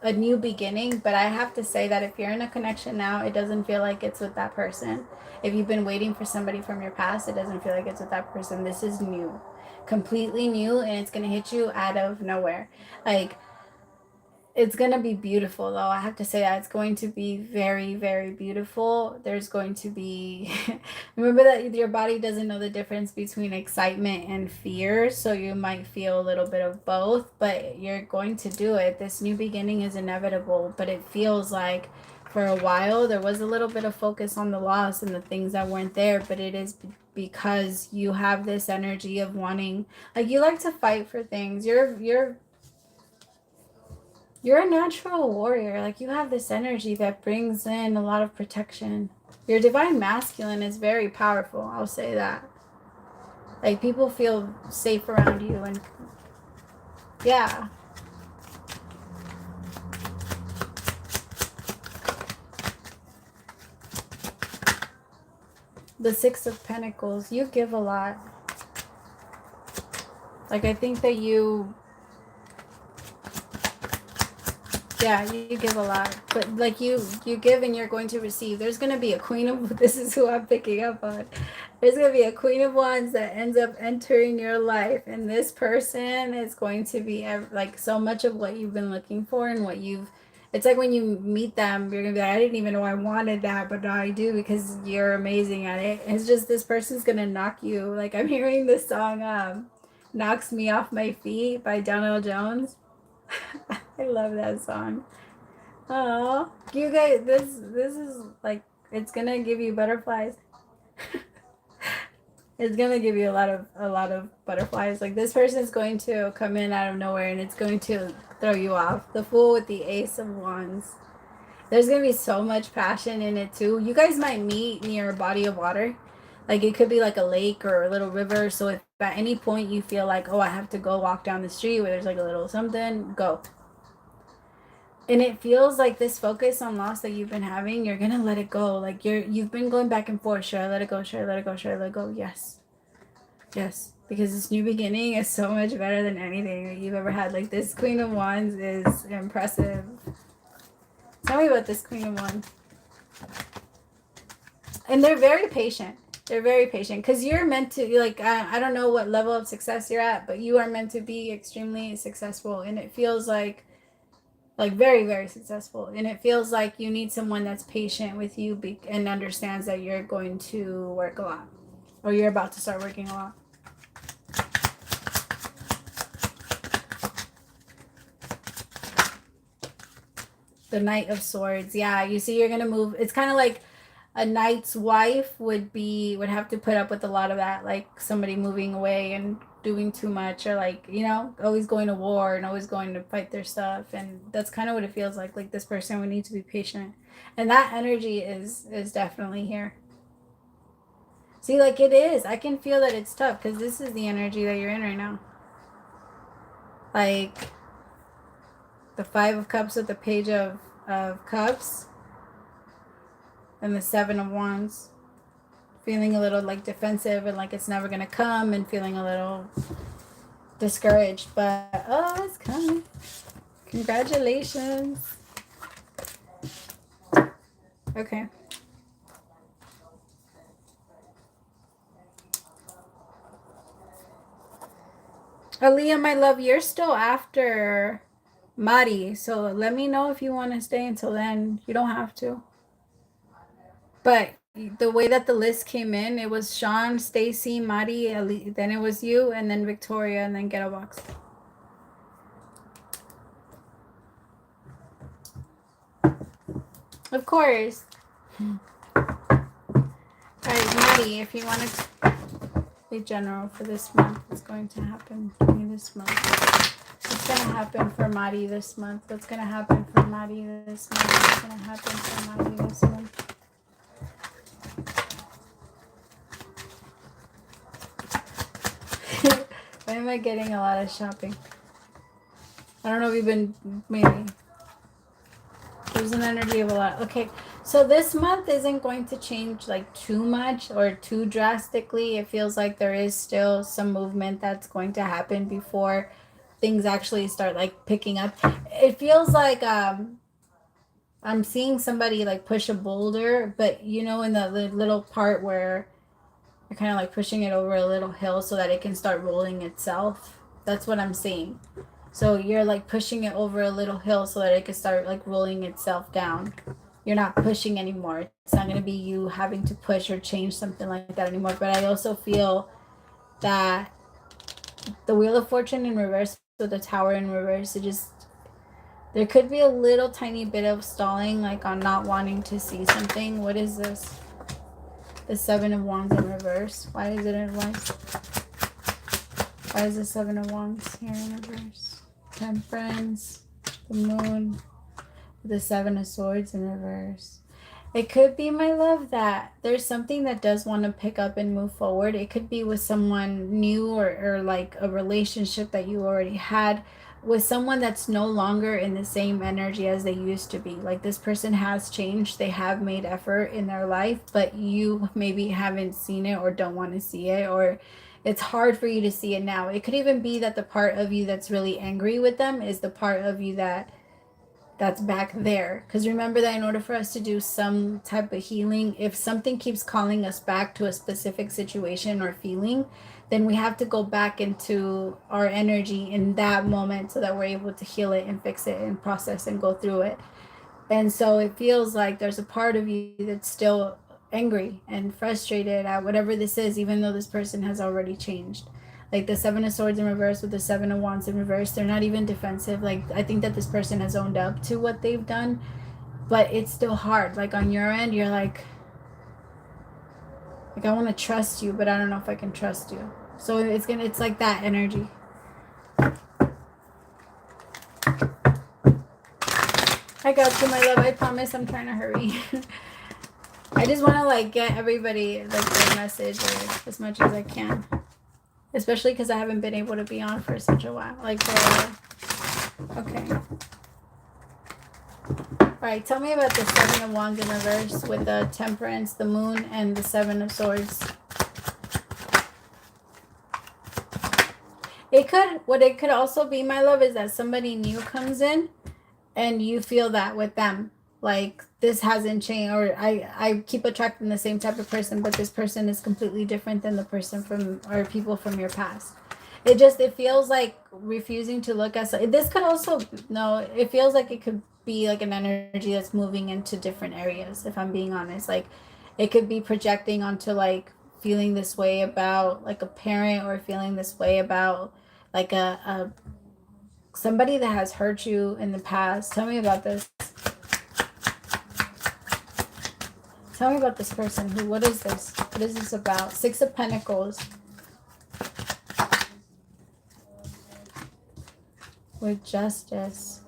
a new beginning, but I have to say that if you're in a connection now, it doesn't feel like it's with that person. If you've been waiting for somebody from your past, it doesn't feel like it's with that person. This is new, completely new, and it's gonna hit you out of nowhere. Like, it's going to be beautiful, though. I have to say that it's going to be very, very beautiful. There's going to be, remember that your body doesn't know the difference between excitement and fear. So you might feel a little bit of both, but you're going to do it. This new beginning is inevitable, but it feels like for a while there was a little bit of focus on the loss and the things that weren't there, but it is because you have this energy of wanting, like, you like to fight for things. You're a natural warrior. Like, you have this energy that brings in a lot of protection. Your divine masculine is very powerful. I'll say that. Like, people feel safe around you, and yeah. The Six of Pentacles. You give a lot. Like, I think that you... Yeah, you give a lot, but like you give and you're going to receive. There's going to be a Queen of, this is who I'm picking up on. There's going to be a Queen of Wands that ends up entering your life, and this person is going to be like so much of what you've been looking for and what you've, it's like when you meet them, you're going to be like, I didn't even know I wanted that, but now I do because you're amazing at it. It's just this person's going to knock you. Like, I'm hearing this song, Knocks Me Off My Feet by Donald Jones. I love that song. Oh, you guys, this is like, it's gonna give you butterflies. It's gonna give you a lot of butterflies. Like, this person is going to come in out of nowhere and it's going to throw you off. The Fool with the Ace of Wands. There's gonna be so much passion in it too. You guys might meet near a body of water. Like, it could be like a lake or a little river. So if at any point you feel like, oh, I have to go walk down the street where there's like a little something, go. And it feels like this focus on loss that you've been having, you're gonna let it go. Like, you've been going back and forth. Should I let it go? Should I let it go? Should I let it go? Yes. Yes. Because this new beginning is so much better than anything that you've ever had. Like, this Queen of Wands is impressive. Tell me about this Queen of Wands. And they're very patient. They're very patient. Because you're meant to, like, I don't know what level of success you're at, but you are meant to be extremely successful. And it feels like very, very successful. And it feels like you need someone that's patient with you and understands that you're going to work a lot. Or you're about to start working a lot. The Knight of Swords. Yeah, you see, you're going to move. It's kind of like a knight's wife would have to put up with a lot of that. Like, somebody moving away and doing too much, or like, you know, always going to war and always going to fight their stuff. And that's kind of what it feels like. Like, this person would need to be patient, and that energy is definitely here. See, like, it is, I can feel that it's tough because this is the energy that you're in right now. Like, the Five of Cups with the Page of Cups and the Seven of Wands. Feeling a little like defensive and like it's never gonna come, and feeling a little discouraged, but oh, it's coming. Congratulations. Okay. Aaliyah, my love, you're still after Mari, so let me know if you want to stay until then. You don't have to. But the way that the list came in, it was Sean, Stacy, Mari, Ali, then it was you, and then Victoria, and then Ghetto Box. Of course. Alright, Mari, if you want to be general for this month, what's going to happen to me this month? What's going to happen for Mari this month? What's going to happen for Mari this month? What's going to happen for Mari this month? Why am I getting a lot of shopping? I don't know if you've been, maybe. There's an energy of a lot. Okay, So this month isn't going to change like too much or too drastically. It feels like there is still some movement that's going to happen before things actually start like picking up. It feels like I'm seeing somebody like push a boulder, but you know, in the little part where you're kind of like pushing it over a little hill so that it can start rolling itself. That's what I'm seeing. So you're like pushing it over a little hill so that it can start like rolling itself down. You're not pushing anymore. It's not going to be you having to push or change something like that anymore. But I also feel that the Wheel of Fortune in reverse with the Tower in reverse, it just, there could be a little tiny bit of stalling, like on not wanting to see something. What is this? The Seven of Wands in reverse. Why is it in reverse? Why is the Seven of Wands here in reverse? Temperance, the Moon, the Seven of Swords in reverse. It could be, my love, that there's something that does want to pick up and move forward. It could be with someone new, or like a relationship that you already had with someone that's no longer in the same energy as they used to be. Like this person has changed. They have made effort in their life, but you maybe haven't seen it or don't want to see it, or it's hard for you to see it now. It could even be that the part of you that's really angry with them is the part of you that's back there. Because remember that in order for us to do some type of healing, if something keeps calling us back to a specific situation or feeling, then we have to go back into our energy in that moment so that we're able to heal it and fix it and process and go through it. And so it feels like there's a part of you that's still angry and frustrated at whatever this is, even though this person has already changed. Like the Seven of Swords in reverse with the Seven of Wands in reverse, they're not even defensive. Like I think that this person has owned up to what they've done, but it's still hard. Like on your end, you're like I want to trust you, but I don't know if I can trust you. So it's like that energy. I got you, my love. I promise I'm trying to hurry. I just want to like get everybody like their message as much as I can. Especially because I haven't been able to be on for such a while. Like for a while. Okay. Alright, tell me about the Seven of Wands in reverse with the Temperance, the Moon, and the Seven of Swords. What it could also be, my love, is that somebody new comes in and you feel that with them. Like this hasn't changed, or I keep attracting the same type of person, but this person is completely different than the person from, or people from your past. It feels like refusing to look at, this could also, no, it feels like it could be like an energy that's moving into different areas, if I'm being honest. Like it could be projecting onto like feeling this way about like a parent, or feeling this way about like a somebody that has hurt you in the past. Tell me about this. Tell me about this person. What is this? What is this about? Six of Pentacles. With Justice.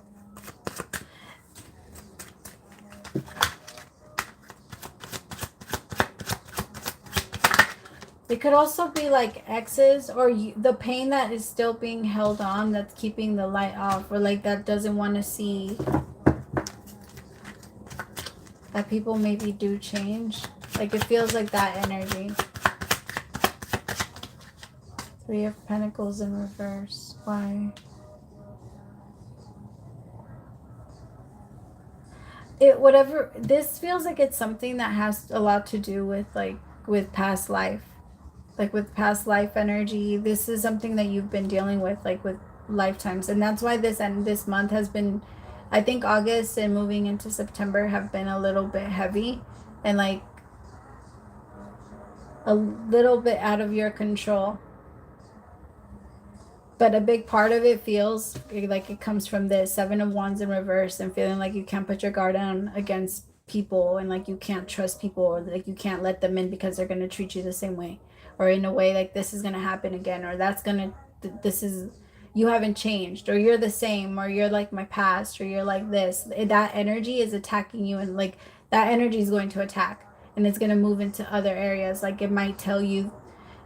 It could also be like exes, or the pain that is still being held on, that's keeping the light off, or like that doesn't want to see that people maybe do change. Like it feels like that energy. Three of Pentacles in reverse. Why? Whatever, this feels like it's something that has a lot to do with like with past life. Like with past life energy. This is something that you've been dealing with, like with lifetimes. And that's why this month has been, I think August and moving into September have been a little bit heavy and like a little bit out of your control. But a big part of it feels like it comes from the Seven of Wands in reverse, and feeling like you can't put your guard down against people, and like you can't trust people, or like you can't let them in because they're going to treat you the same way, or in a way like this is going to happen again, or that's going to, this is, you haven't changed, or you're the same, or you're like my past, or you're like this. That energy is attacking you, and like that energy is going to attack, and it's going to move into other areas. Like it might tell you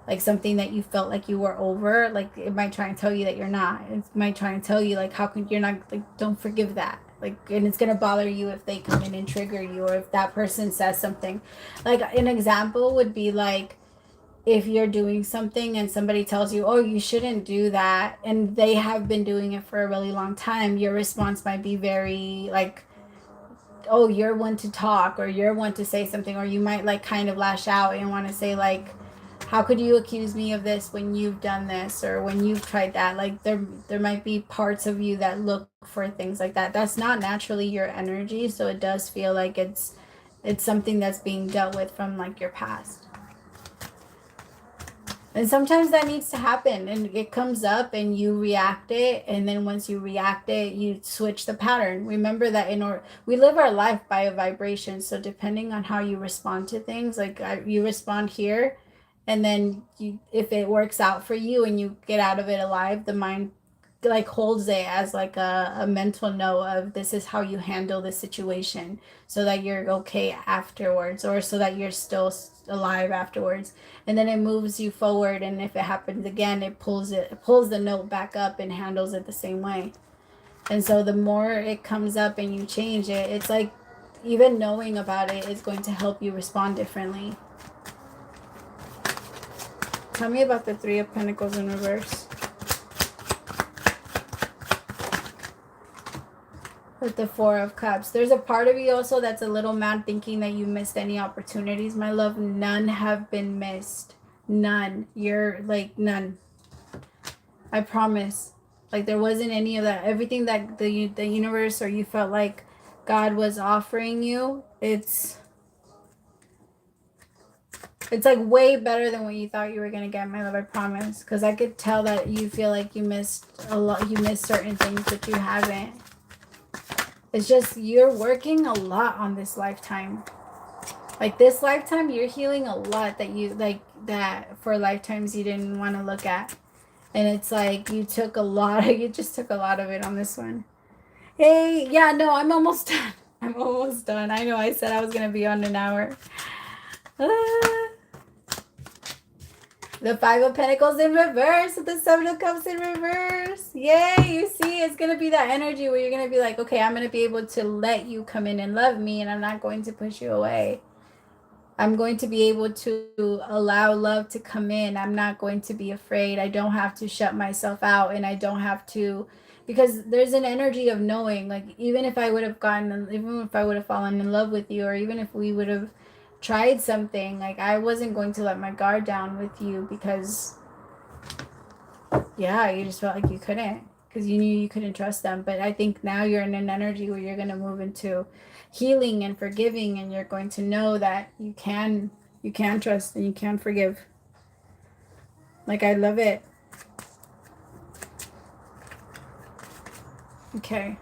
like something that you felt like you were over. Like it might try and tell you that you're not. It might try and tell you like, how can you're not, like, don't forgive that. Like, and it's gonna bother you if they come in and trigger you, or if that person says something. Like, an example would be like, if you're doing something and somebody tells you, oh, you shouldn't do that, and they have been doing it for a really long time, your response might be very like, oh, you're one to talk, or you're one to say something, or you might like kind of lash out and want to say like, how could you accuse me of this when you've done this, or when you've tried that? Like, there might be parts of you that look for things like that. That's not naturally your energy, so it does feel like it's something that's being dealt with from like your past. And sometimes that needs to happen, and it comes up and you react it, and then once you react it, you switch the pattern. Remember that we live our life by a vibration, so depending on how you respond to things, like you respond here, and then if it works out for you and you get out of it alive, the mind like holds it as like a mental note of this is how you handle the situation, so that you're okay afterwards, or so that you're still alive afterwards. And then it moves you forward, and if it happens again, it pulls the note back up and handles it the same way. And so the more it comes up and you change it, it's like even knowing about it is going to help you respond differently. Tell me about the Three of Pentacles in reverse. With the Four of Cups. There's a part of you also that's a little mad, thinking that you missed any opportunities, my love. None have been missed. None. You're like, none. I promise. Like, there wasn't any of that. Everything that the universe, or you felt like God was offering you, it's like way better than what you thought you were going to get, my love. I promise. Because I could tell that you feel like you missed a lot. You missed certain things, but you haven't. It's just you're working a lot on this lifetime. Like, this lifetime, you're healing a lot that you like, that for lifetimes you didn't want to look at. And it's like you just took a lot of it on this one. Hey, yeah, no, I'm almost done. I'm almost done. I know I said I was going to be on an hour. The Five of Pentacles in reverse with the Seven of Cups in reverse. Yay, you see, it's going to be that energy where you're going to be like, okay, I'm going to be able to let you come in and love me, and I'm not going to push you away. I'm going to be able to allow love to come in. I'm not going to be afraid. I don't have to shut myself out, and I don't have to, because there's an energy of knowing, like, even if I would have fallen in love with you, or even if we would have tried something, like, I wasn't going to let my guard down with you, because yeah, you just felt like you couldn't, because you knew you couldn't trust them. But I think now you're in an energy where you're going to move into healing and forgiving, and you're going to know that you can trust and you can forgive. Like, I love it. Okay.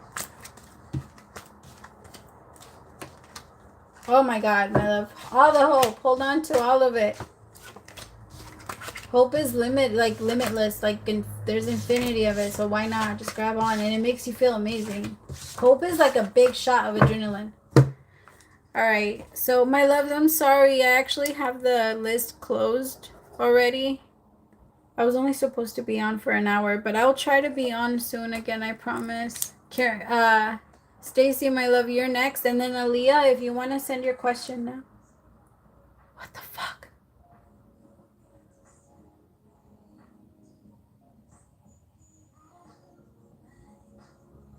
Oh my God, my love. All the hope. Hold on to all of it. Hope is limitless. Like, there's infinity of it. So why not? Just grab on. And it makes you feel amazing. Hope is like a big shot of adrenaline. All right. So, my loves, I'm sorry. I actually have the list closed already. I was only supposed to be on for an hour, but I'll try to be on soon again. I promise. Stacy, my love, you're next. And then Aaliyah, if you want to send your question now. What the fuck?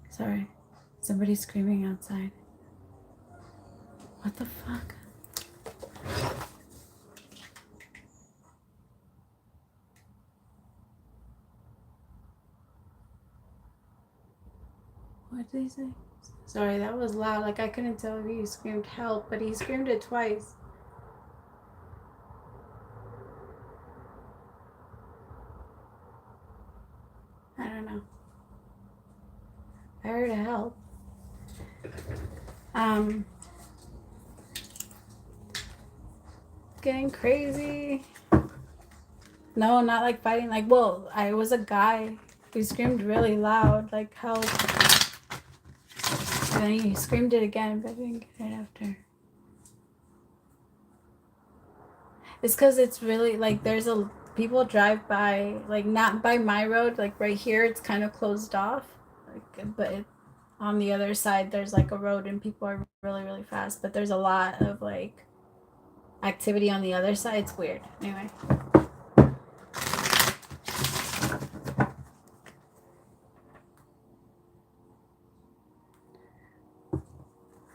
Sorry. Somebody's screaming outside. What the fuck? What did he say? Sorry, that was loud. Like, I couldn't tell if he screamed help, but he screamed it twice. I don't know. I heard a help. Getting crazy. No, not like fighting. Like, well, I was a guy who screamed really loud, like, help. And then he screamed it again, but I didn't get it after. It's because it's really, like, people drive by, like, not by my road, like, right here, it's kind of closed off. Like, but on the other side there's like a road and people are really, really fast, but there's a lot of like activity on the other side. It's weird. Anyway.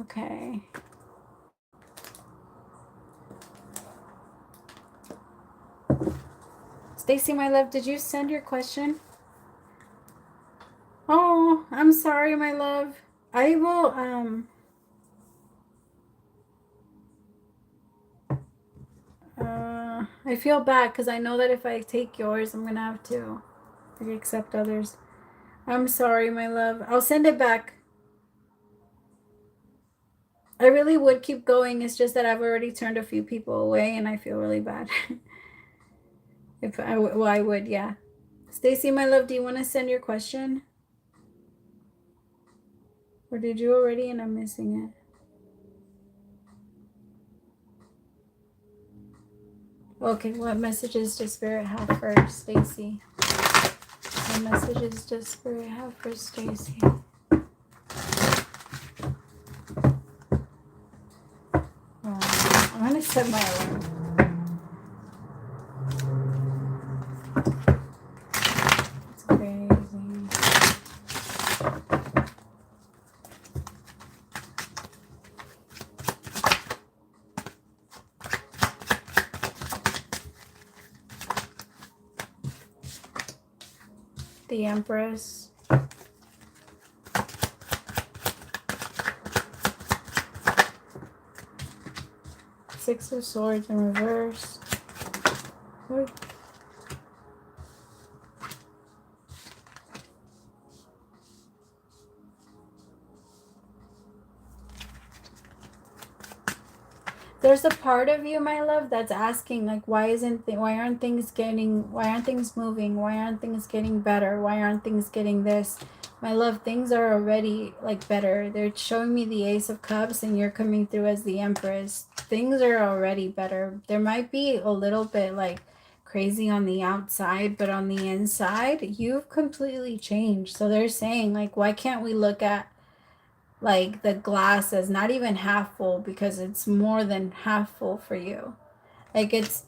Okay. Stacy, my love, did you send your question? Oh, I'm sorry, my love. I will, I feel bad because I know that if I take yours, I'm gonna have to accept others. I'm sorry, my love. I'll send it back. I really would keep going. It's just that I've already turned a few people away and I feel really bad. If I, well, I would, yeah. Stacy, my love, do you want to send your question? Or did you already and I'm missing it? Okay, what messages does Spirit have for Stacy? What messages does Spirit have for Stacy? I'm gonna set my alarm. It's crazy. The Empress. Six of Swords in reverse. What? There's a part of you, my love, that's asking like, why aren't things moving? Why aren't things getting better? Why aren't things getting this? My love, things are already like better. They're showing me the Ace of Cups and you're coming through as the Empress. Things are already better. There might be a little bit like crazy on the outside, but on the inside, you've completely changed. So they're saying like, why can't we look at like the glass as not even half full, because it's more than half full for you. Like it's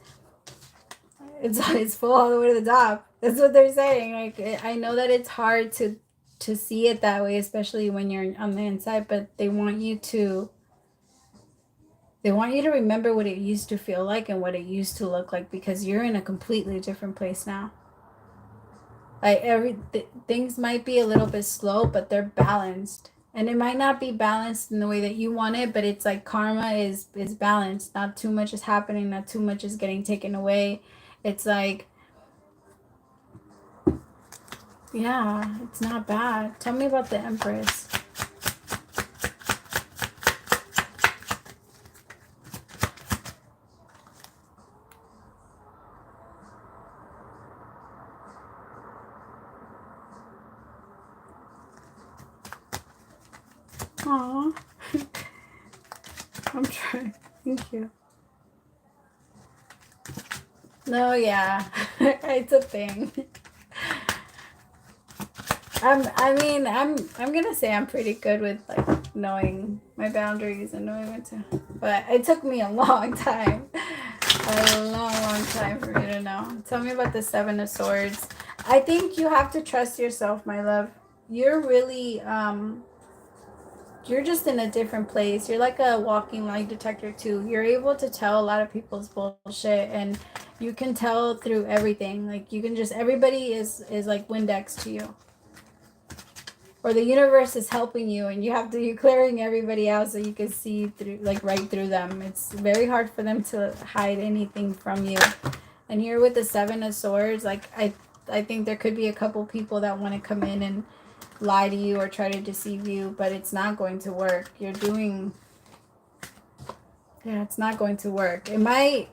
full all the way to the top. That's what they're saying. Like I know that it's hard to see it that way, especially when you're on the inside, but they want you to remember what it used to feel like and what it used to look like, because you're in a completely different place now. Like things might be a little bit slow, but they're balanced. And it might not be balanced in the way that you want it, but it's like karma is balanced. Not too much is happening, not too much is getting taken away. It's like, yeah, it's not bad. Tell me about the Empress. Aww. I'm trying. Thank you. No, yeah. It's a thing. I'm gonna say I'm pretty good with like knowing my boundaries and knowing what to, but it took me a long time. A long time for me to know. Tell me about the Seven of Swords. I think you have to trust yourself, my love. You're really you're just in a different place. You're like a walking lie detector too. You're able to tell a lot of people's bullshit, and you can tell through everything. Like you can just, everybody is like Windex to you. Or the universe is helping you and you're clearing everybody out so you can see through, like right through them. It's very hard for them to hide anything from you. And here with the Seven of Swords, like I think there could be a couple people that want to come in and lie to you or try to deceive you, but it's not going to work. It's not going to work. It might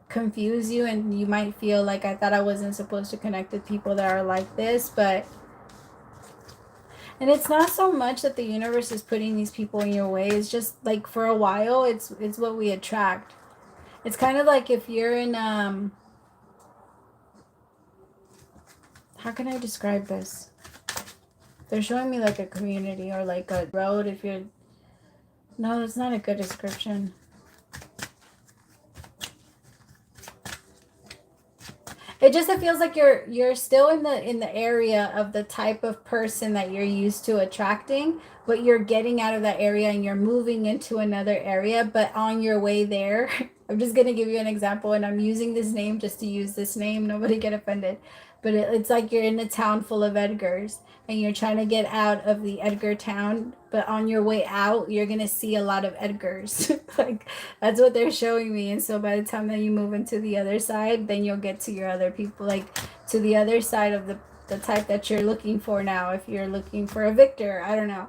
confuse you and you might feel like, I thought I wasn't supposed to connect with people that are like this, but and it's not so much that the universe is putting these people in your way. It's just like for a while, it's what we attract. It's kind of like if you're in how can I describe this? They're showing me like a community or like a road. If you're, no, that's not a good description. It just, it feels like you're still in the area of the type of person that you're used to attracting, but you're getting out of that area and you're moving into another area. But on your way there, I'm just gonna give you an example, and I'm using this name just to use this name. Nobody get offended, but it's like you're in a town full of Edgars, and you're trying to get out of the Edgar town, but on your way out, you're gonna see a lot of Edgars. Like that's what they're showing me. And so by the time that you move into the other side, then you'll get to your other people, like to the other side of the type that you're looking for now. If you're looking for a victor, I don't know,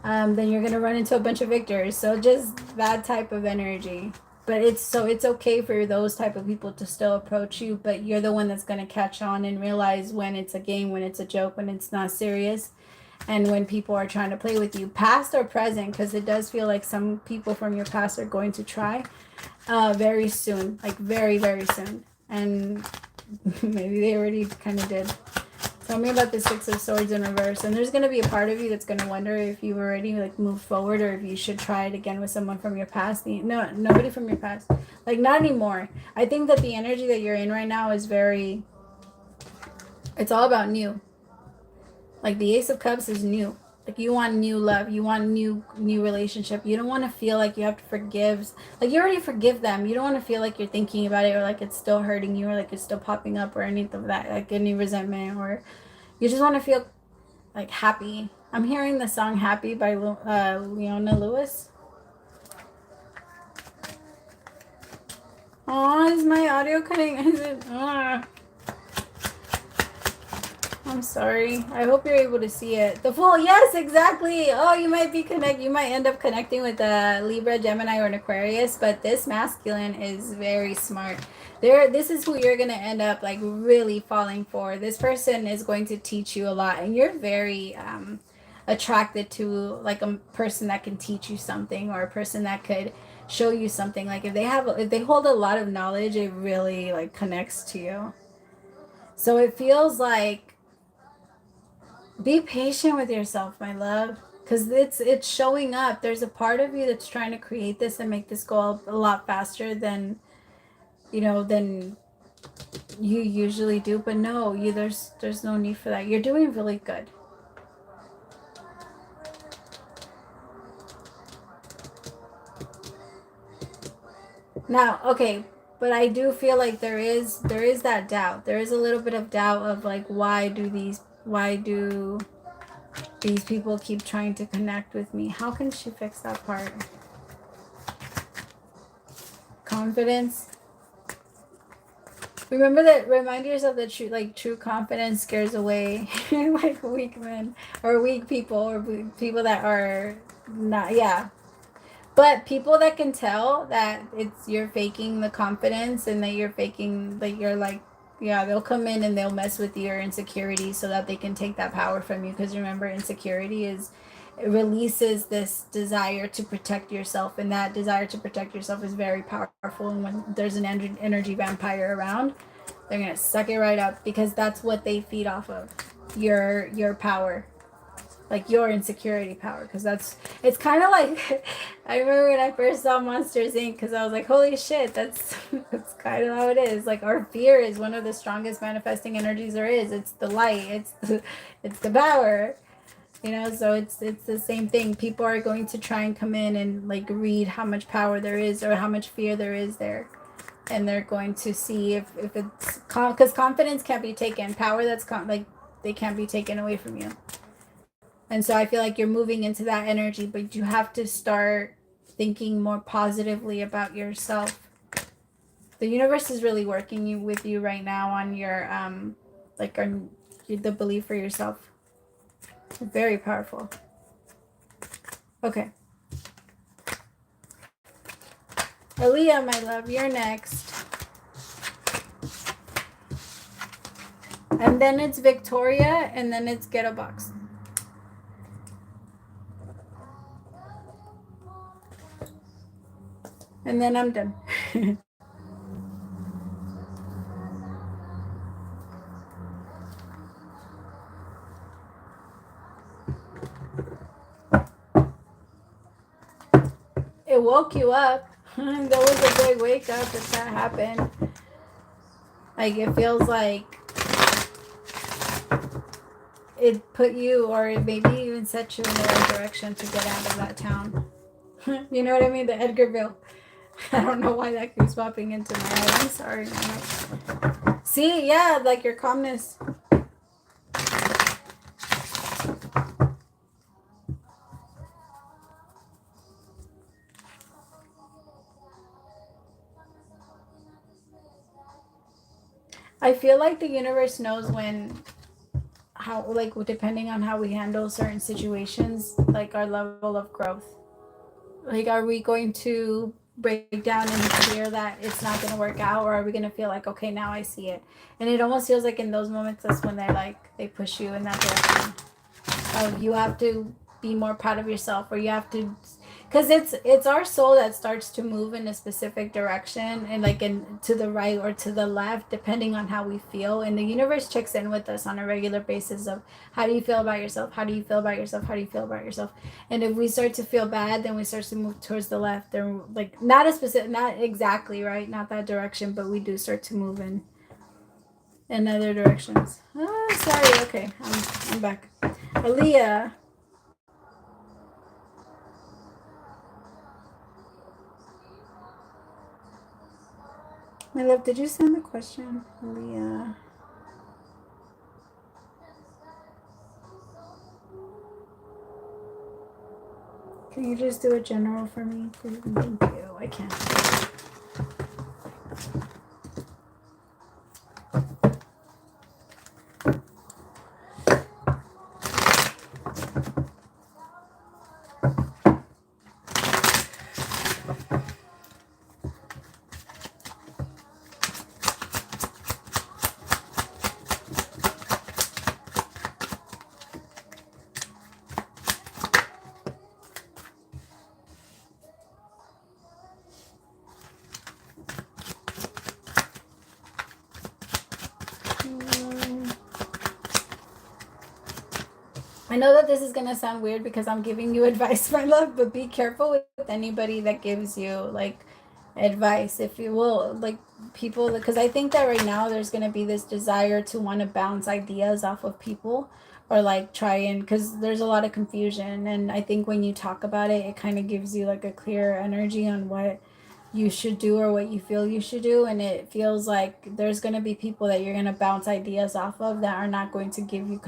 then you're gonna run into a bunch of victors. So just that type of energy. But it's okay for those type of people to still approach you, but you're the one that's gonna catch on and realize when it's a game, when it's a joke, when it's not serious, and when people are trying to play with you, past or present, because it does feel like some people from your past are going to try very soon, like very, very soon. And maybe they already kind of did. Tell me about the Six of Swords in reverse. And there's going to be a part of you that's going to wonder if you've already like moved forward, or if you should try it again with someone from your past. No, nobody from your past. Like, not anymore. I think that the energy that you're in right now is very, it's all about new. Like the Ace of Cups is new. Like you want new love, you want new relationship. You don't want to feel like you have to forgive. Like you already forgive them. You don't want to feel like you're thinking about it, or like it's still hurting you, or like it's still popping up, or anything of that, like any resentment, or you just want to feel like happy. I'm hearing the song "Happy" by Leona Lewis. Oh, is my audio cutting? Is it? I'm sorry. I hope you're able to see it. The Fool. Yes, exactly. Oh, you might be You might end up connecting with a Libra, Gemini, or an Aquarius. But this masculine is very smart. This is who you're gonna end up like really falling for. This person is going to teach you a lot, and you're very attracted to like a person that can teach you something, or a person that could show you something. Like if they hold a lot of knowledge, it really like connects to you. So it feels like, be patient with yourself, my love, because it's showing up. There's a part of you that's trying to create this and make this go a lot faster than than you usually do. But no, there's no need for that. You're doing really good. Now, okay, but I do feel like there is that doubt. There is a little bit of doubt of like, why do these people keep trying to connect with me? How can she fix that part? Confidence. Remind yourself that true confidence scares away like weak men, or weak people, or people that are not, yeah. But people that can tell that you're faking the confidence, and that you're faking, that you're like, yeah, they'll come in and they'll mess with your insecurity so that they can take that power from you. Because remember, insecurity it releases this desire to protect yourself, and that desire to protect yourself is very powerful. And when there's an energy vampire around, they're gonna suck it right up, because that's what they feed off of, your power, like your insecurity power. Because it's kind of like I remember when I first saw Monsters Inc., because I was like, holy shit, that's kind of how it is. Like, our fear is one of the strongest manifesting energies there is. It's the light, it's the power. So it's the same thing. People are going to try and come in and like read how much power there is, or how much fear there is there. And they're going to see if it's because confidence can't be taken. Power like they can't be taken away from you. And so I feel like you're moving into that energy, but you have to start thinking more positively about yourself. The universe is really working with you right now on your on the belief for yourself. Very powerful. Okay. Aaliyah, my love, you're next. And then it's Victoria, and then it's Get a Box. And then I'm done. It woke you up. That was a big wake up if that happened. Like, it feels like it put you, or it maybe even set you in the right direction to get out of that town. You know what I mean? The Edgarville. I don't know why that keeps popping into my head. I'm sorry. See, yeah, like your calmness. I feel like the universe knows how, like, depending on how we handle certain situations, like our level of growth. Like, are we going to break down and clear that it's not going to work out, or are we going to feel like, okay, now I see it? And it almost feels like in those moments, that's when they push you in that direction. Oh, you have to be more proud of yourself, or you have to, because it's our soul that starts to move in a specific direction, and like in to the right or to the left, depending on how we feel. And the universe checks in with us on a regular basis of, how do you feel about yourself, how do you feel about yourself, how do you feel about yourself. And if we start to feel bad, then we start to move towards the left, or like not a specific, not exactly right, not that direction, but we do start to move in other directions. Oh, sorry. Okay, I'm back. Aaliyah. My love, did you send the question? Aaliyah. Can you just do a general for me, please? Thank you. I can't. I know that this is gonna sound weird because I'm giving you advice, my love, but be careful with anybody that gives you like advice, if you will, like people, because I think that right now there's gonna be this desire to want to bounce ideas off of people, or like try and, because there's a lot of confusion, and I think when you talk about it, it kind of gives you like a clear energy on what you should do or what you feel you should do. And it feels like there's going to be people that you're going to bounce ideas off of that are not going to give you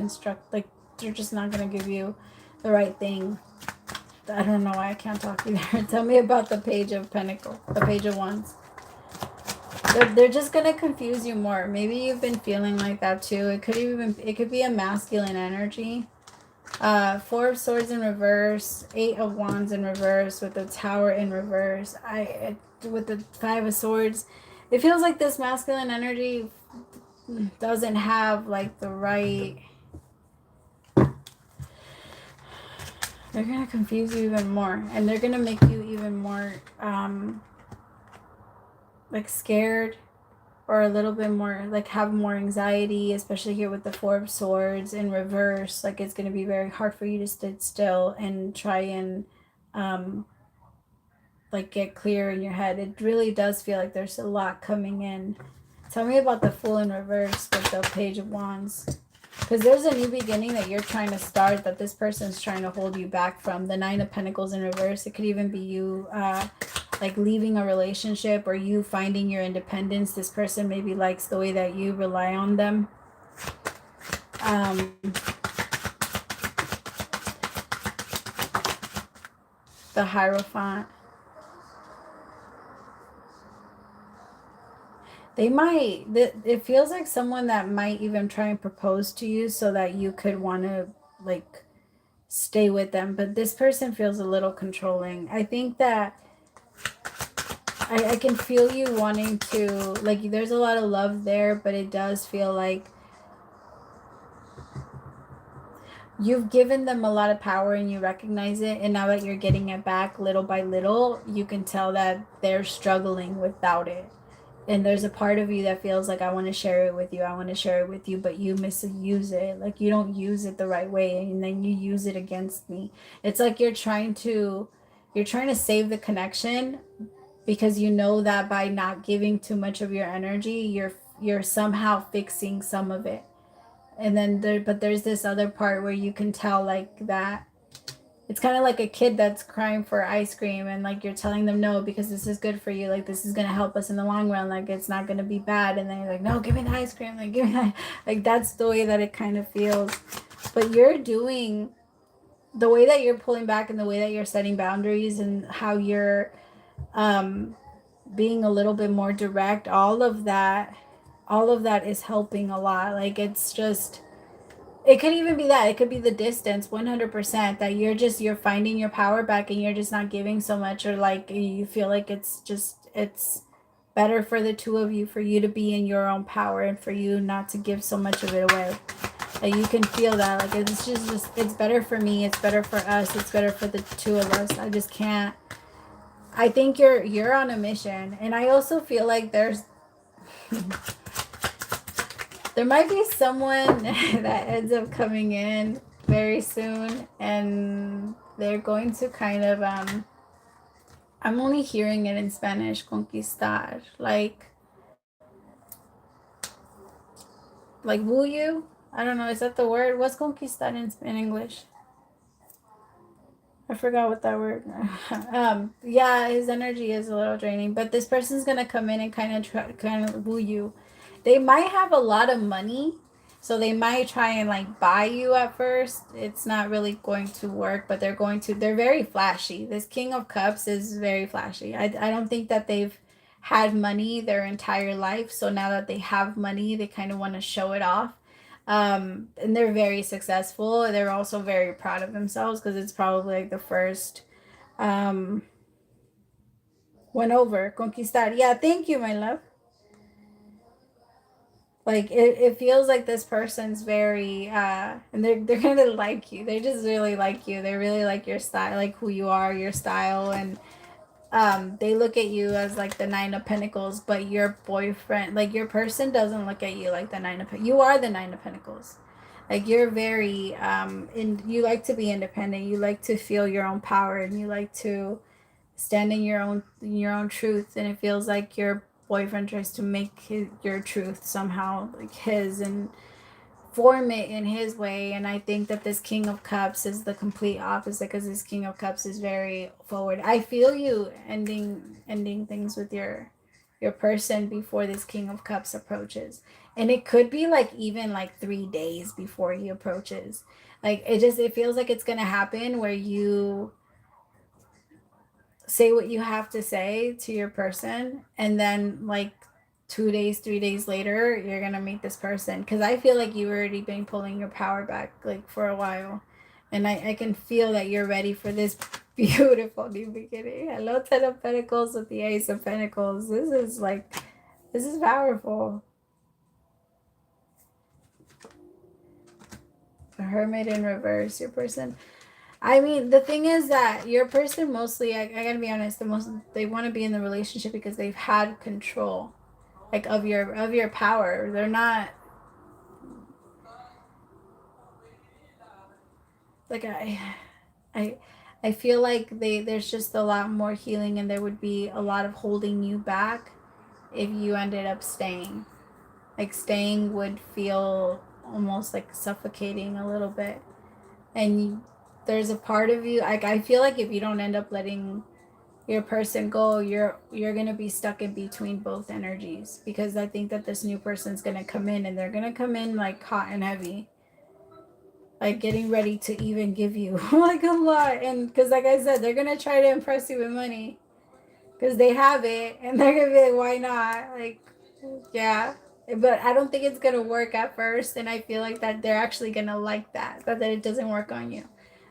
like, they're just not going to give you the right thing. I don't know why I can't talk either. Tell me about the Page of Pentacles, the Page of Wands. They're just going to confuse you more. Maybe you've been feeling like that too. It could be a masculine energy. Four of Swords in reverse, Eight of Wands in reverse, with the Tower in reverse. With the Five of Swords, it feels like this masculine energy doesn't have like the right. They're gonna confuse you even more, and they're gonna make you even more like scared, or a little bit more like have more anxiety, especially here with the Four of Swords in reverse. Like, it's going to be very hard for you to sit still and try and like get clear in your head. It really does feel like there's a lot coming in. Tell me about the Fool in reverse with the Page of Wands, because there's a new beginning that you're trying to start that this person's trying to hold you back from. The Nine of Pentacles in reverse, it could even be you like leaving a relationship, or you finding your independence. This person maybe likes the way that you rely on them. The Hierophant. It feels like someone that might even try and propose to you so that you could want to like stay with them. But this person feels a little controlling. I think that I can feel you wanting to, like, there's a lot of love there, but it does feel like you've given them a lot of power and you recognize it. And now that you're getting it back little by little, you can tell that they're struggling without it. And there's a part of you that feels like, I want to share it with you, I want to share it with you, but you misuse it. Like you don't use it the right way, and then you use it against me. It's like you're trying to save the connection, because you know that by not giving too much of your energy, you're somehow fixing some of it. And then there's this other part where you can tell like that it's kind of like a kid that's crying for ice cream, and like you're telling them no because this is good for you, like this is going to help us in the long run, like it's not going to be bad, and then you're like, no, give me the ice cream, like give me that. Like that's the way that it kind of feels. But you're doing the way that you're pulling back, and the way that you're setting boundaries, and how you're um being a little bit more direct, all of that is helping a lot. Like it's just, it could even be that, it could be the distance, 100%, that you're finding your power back, and you're just not giving so much, or like you feel like it's better for the two of you, for you to be in your own power, and for you not to give so much of it away. Like you can feel that, like it's just it's better for me, it's better for us, it's better for the two of us. I just can't. I think you're on a mission, and I also feel like there might be someone that ends up coming in very soon, and they're going to kind of I'm only hearing it in Spanish, conquistar, like woo you. I don't know, is that the word? What's conquistar in English? I forgot what that word. Yeah, his energy is a little draining, but this person's gonna come in and kind of woo you. They might have a lot of money, so they might try and like buy you at first. It's not really going to work, but they're very flashy. This King of Cups is very flashy. I don't think that they've had money their entire life, so now that they have money, they kind of want to show it off. And they're very successful. They're also very proud of themselves, because it's probably like the first um went over conquistar. Yeah, thank you, my love. Like it feels like this person's very and they're gonna like you. They just really like you. They really like your style, like who you are, your style. And they look at you as like the Nine of Pentacles, but your boyfriend, like your person, doesn't look at you like the Nine of Pentacles. You are the Nine of Pentacles. Like you're very you like to be independent, you like to feel your own power, and you like to stand in your own truth. And it feels like your boyfriend tries to make your truth somehow like his, and form it in his way. And I think that this King of Cups is the complete opposite, because this King of Cups is very forward. I feel you ending things with your person before this King of Cups approaches. And it could be like even like 3 days before he approaches. Like it feels like it's gonna happen where you say what you have to say to your person, and then like 2 days 3 days later you're gonna meet this person, because I feel like you've already been pulling your power back like for a while, and I can feel that you're ready for this beautiful new beginning. Hello, Ten of Pentacles with the Ace of Pentacles. This is powerful. The Hermit in reverse. Your person, I mean, the thing is that your person mostly, I gotta be honest, they want to be in the relationship because they've had control, like of your power. They're not like I I feel like there's just a lot more healing, and there would be a lot of holding you back if you ended up staying. Like staying would feel almost like suffocating a little bit. And there's a part of you, like I feel like if you don't end up letting your person go, you're gonna be stuck in between both energies, because I think that this new person's gonna come in, and they're gonna come in like hot and heavy, like getting ready to even give you like a lot. And because like I said, they're gonna try to impress you with money, because they have it, and they're gonna be like, why not? Like, yeah. But I don't think it's gonna work at first, and I feel like that they're actually gonna like that it doesn't work on you.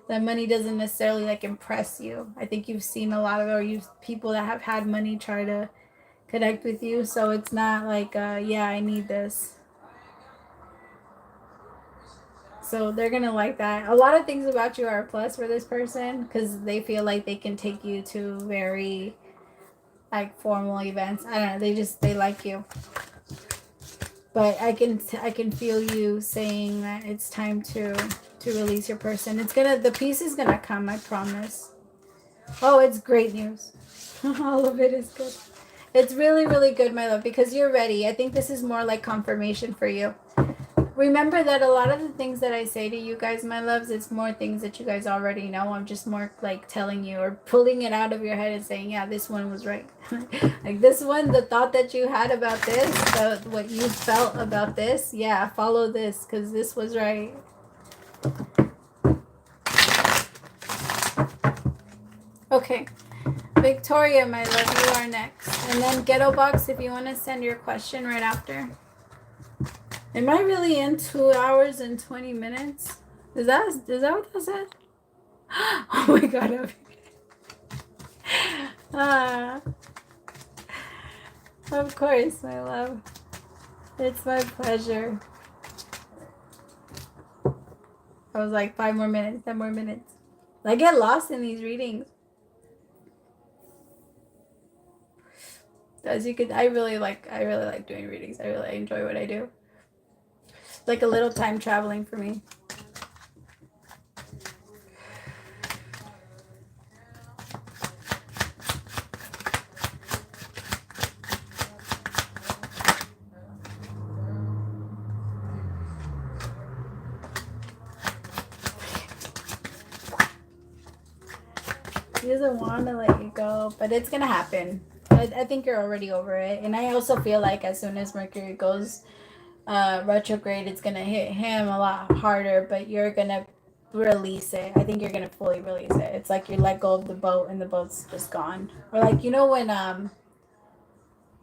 That money doesn't necessarily like impress you. I think you've seen a lot of, or you people that have had money try to connect with you, so it's not like yeah, I need this. So they're gonna like that. A lot of things about you are a plus for this person, because they feel like they can take you to very like formal events. I don't know. They like you. But I can feel you saying that it's time to release your person. The peace is gonna come, I promise. Oh, it's great news. All of it is good. It's really, really good, my love, because you're ready. I think this is more like confirmation for you. Remember that a lot of the things that I say to you guys, my loves, it's more things that you guys already know. I'm just more like telling you or pulling it out of your head and saying, yeah, this one was right. Like this one, the thought that you had about this, what you felt about this, yeah, follow this because this was right. Okay. Victoria, my love, you are next. And then Ghetto Box, if you want to send your question right after. Am I really in 2 hours and 20 minutes? Is that what that said? Oh my god. Of course, my love. It's my pleasure. I was like 5 more minutes, 10 more minutes. I get lost in these readings. As you could, I really like doing readings. I really enjoy what I do. It's like a little time traveling for me. He doesn't want to let you go, but it's gonna happen. I think you're already over it, and I also feel like as soon as Mercury goes retrograde, it's gonna hit him a lot harder, but you're gonna release it. I think you're gonna fully release it. It's like you let go of the boat and the boat's just gone. Or like, you know, when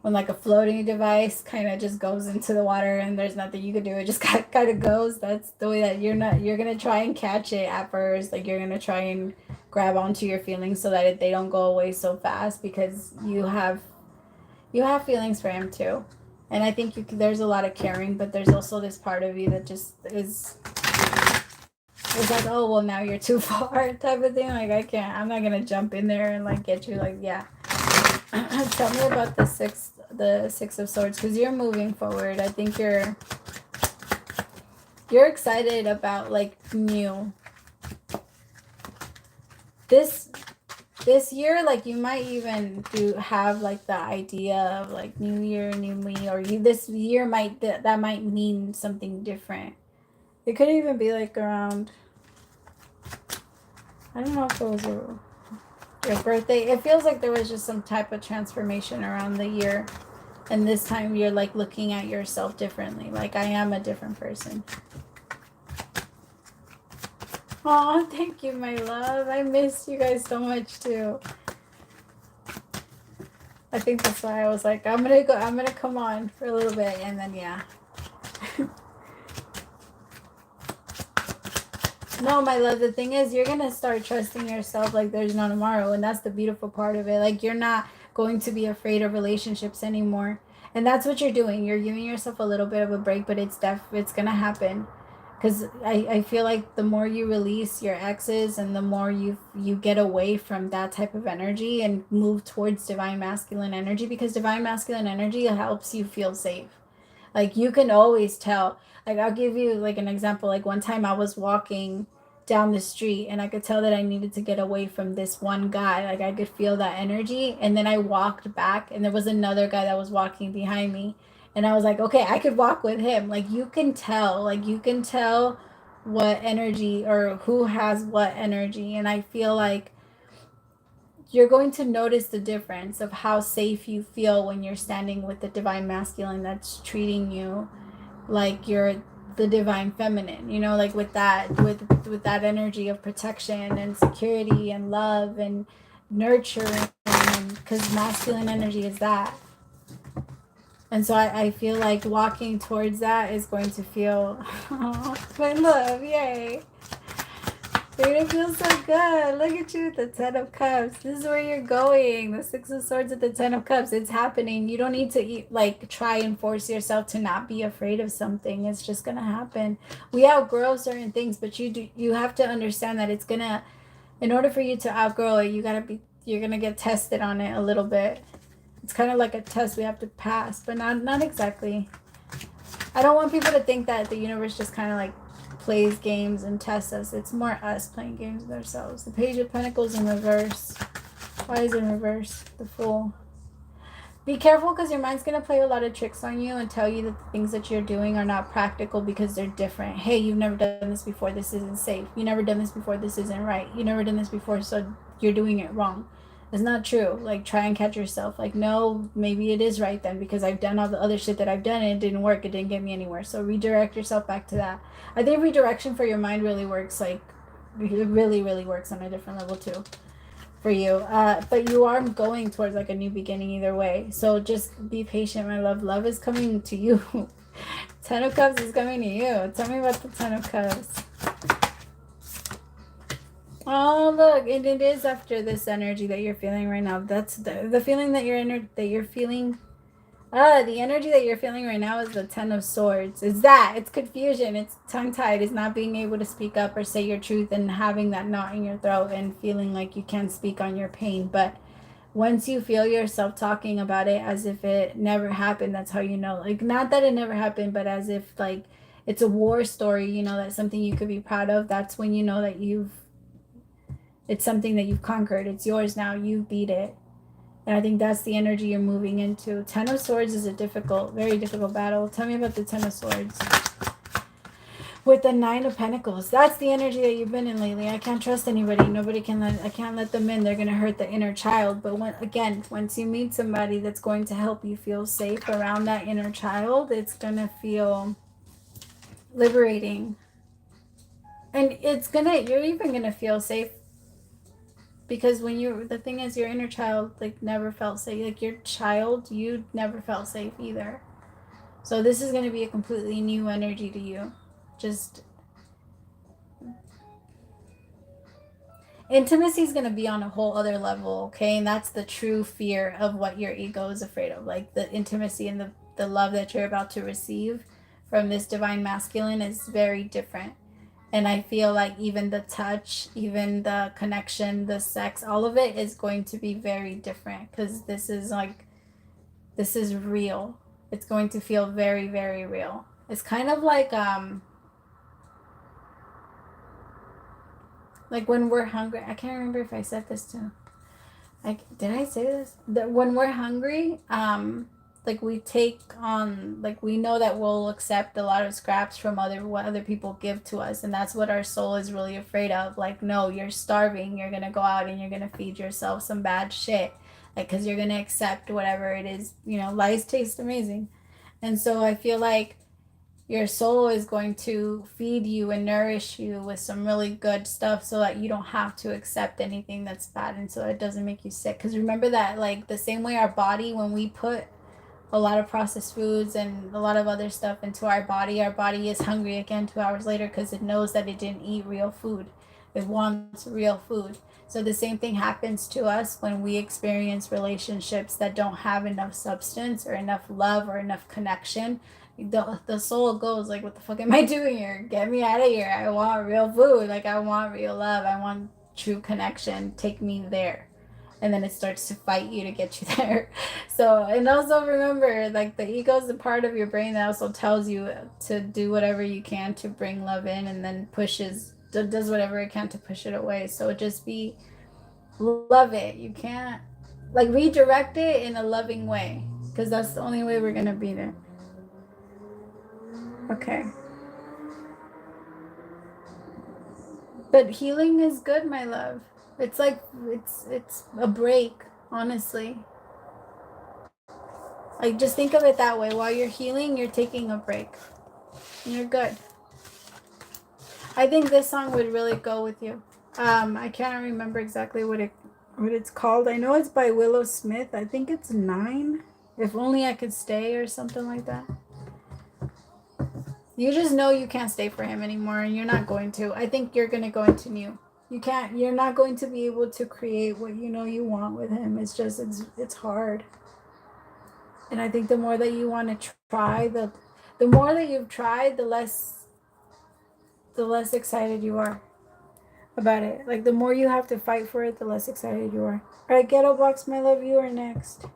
like a floating device kind of just goes into the water and there's nothing you can do, it just kind of goes. That's the way that you're gonna try and catch it at first. Like you're gonna try and grab onto your feelings so that they don't go away so fast, because you have feelings for him too. And I think there's a lot of caring, but there's also this part of you that just is like, oh, well, now you're too far type of thing. Like, I'm not going to jump in there and like get you. Like, yeah. Tell me about the Six of Swords, because you're moving forward. I think you're excited about like new. This year, like you might even have like the idea of like new year, new me, or this year that might mean something different. It could even be like around, I don't know if it was your birthday. It feels like there was just some type of transformation around the year, and this time you're like looking at yourself differently. Like, I am a different person. Oh, thank you, my love. I missed you guys so much too. I think that's why I was like, I'm gonna come on for a little bit, and then yeah. No, my love, the thing is, you're gonna start trusting yourself like there's no tomorrow, and that's the beautiful part of it. Like, you're not going to be afraid of relationships anymore, and that's what you're doing. You're giving yourself a little bit of a break, but it's gonna happen. Because I feel like the more you release your exes and the more you get away from that type of energy and move towards divine masculine energy, because divine masculine energy helps you feel safe. Like, you can always tell. Like, I'll give you like an example. Like, one time I was walking down the street and I could tell that I needed to get away from this one guy. Like, I could feel that energy. And then I walked back and there was another guy that was walking behind me. And I was like, okay, I could walk with him. Like, you can tell. Like, you can tell what energy or who has what energy. And I feel like you're going to notice the difference of how safe you feel when you're standing with the divine masculine that's treating you like you're the divine feminine, you know, like with that energy of protection and security and love and nurturing, because masculine energy is that. And so I feel like walking towards that is going to feel, oh, my love, yay. You're going to feel so good. Look at you with the 10 of Cups. This is where you're going. The 6 of Swords at the 10 of Cups. It's happening. You don't need to try and force yourself to not be afraid of something. It's just going to happen. We outgrow certain things, but you have to understand that it's going to, in order for you to outgrow it, you're going to get tested on it a little bit. It's kind of like a test we have to pass, but not exactly. I don't want people to think that the universe just kind of like plays games and tests us. It's more us playing games with ourselves. The Page of Pentacles in reverse. Why is it in reverse? The Fool. Be careful because your mind's going to play a lot of tricks on you and tell you that the things that you're doing are not practical because they're different. Hey, you've never done this before. This isn't safe. You've never done this before. This isn't right. You've never done this before, so you're doing it wrong. It's not true. Like, try and catch yourself. Like, no, maybe it is right then because I've done all the other shit that I've done and it didn't work. It didn't get me anywhere. So redirect yourself back to that. I think redirection for your mind really works. Like, it really, really works on a different level too for you. But you are going towards like a new beginning either way. So just be patient, my love. Love is coming to you. Ten of Cups is coming to you. Tell me about the Ten of Cups. Oh, look, and it is after this energy that you're feeling right now. That's the feeling that you're feeling. The energy that you're feeling right now is the Ten of Swords. It's that. It's confusion. It's tongue-tied. It's not being able to speak up or say your truth and having that knot in your throat and feeling like you can't speak on your pain. But once you feel yourself talking about it as if it never happened, that's how you know. Like, not that it never happened, but as if, like, it's a war story, you know, that's something you could be proud of. That's when you know that it's something that you've conquered. It's yours now. You beat it. And I think that's the energy you're moving into. Ten of Swords is a difficult, very difficult battle. Tell me about the Ten of Swords. With the Nine of Pentacles. That's the energy that you've been in lately. I can't trust anybody. I can't let them in. They're going to hurt the inner child. But once you meet somebody that's going to help you feel safe around that inner child, it's going to feel liberating. And you're even going to feel safe. Because the thing is, your inner child, like, never felt safe. Like, your child, you never felt safe either. So this is going to be a completely new energy to you. Just, intimacy is going to be on a whole other level, okay? And that's the true fear of what your ego is afraid of. Like, the intimacy and the love that you're about to receive from this divine masculine is very different. And I feel like even the touch, even the connection, the sex, all of it is going to be very different because this is real. It's going to feel very, very real. It's kind of like when we're hungry. I can't remember if I said this too. Did I say this? That when we're hungry, like, we take on, like, we know that we'll accept a lot of scraps from what other people give to us, and that's what our soul is really afraid of. Like, no, you're starving, you're gonna go out and you're gonna feed yourself some bad shit, like, because you're gonna accept whatever it is. You know, lies taste amazing. And so I feel like your soul is going to feed you and nourish you with some really good stuff so that you don't have to accept anything that's bad, and so it doesn't make you sick. Because remember that, like, the same way our body, when we put a lot of processed foods and a lot of other stuff into our body is hungry again 2 hours later because it knows that it didn't eat real food. It wants real food. So the same thing happens to us when we experience relationships that don't have enough substance or enough love or enough connection. The soul goes like, what the fuck am I doing here? Get me out of here. I want real food. Like, I want real love. I want true connection. Take me there. And then it starts to fight you to get you there. So, and also remember, like, the ego is a part of your brain that also tells you to do whatever you can to bring love in, and then does whatever it can to push it away. So just love it. You can't, like, redirect it in a loving way, because that's the only way we're going to beat it. Okay. But healing is good, my love. It's like, it's a break, honestly. Like, just think of it that way. While you're healing, you're taking a break. You're good. I think this song would really go with you. I can't remember exactly what it's called. I know it's by Willow Smith. I think it's 9. If Only I Could Stay or something like that. You just know you can't stay for him anymore, and you're not going to. I think you're going to go into new. You're not going to be able to create what you know you want with him. It's just, it's hard. And I think the more that you want to try, the more that you've tried, the less excited you are about it. Like, the more you have to fight for it, the less excited you are. All right, Ghetto Box, my love, you are next.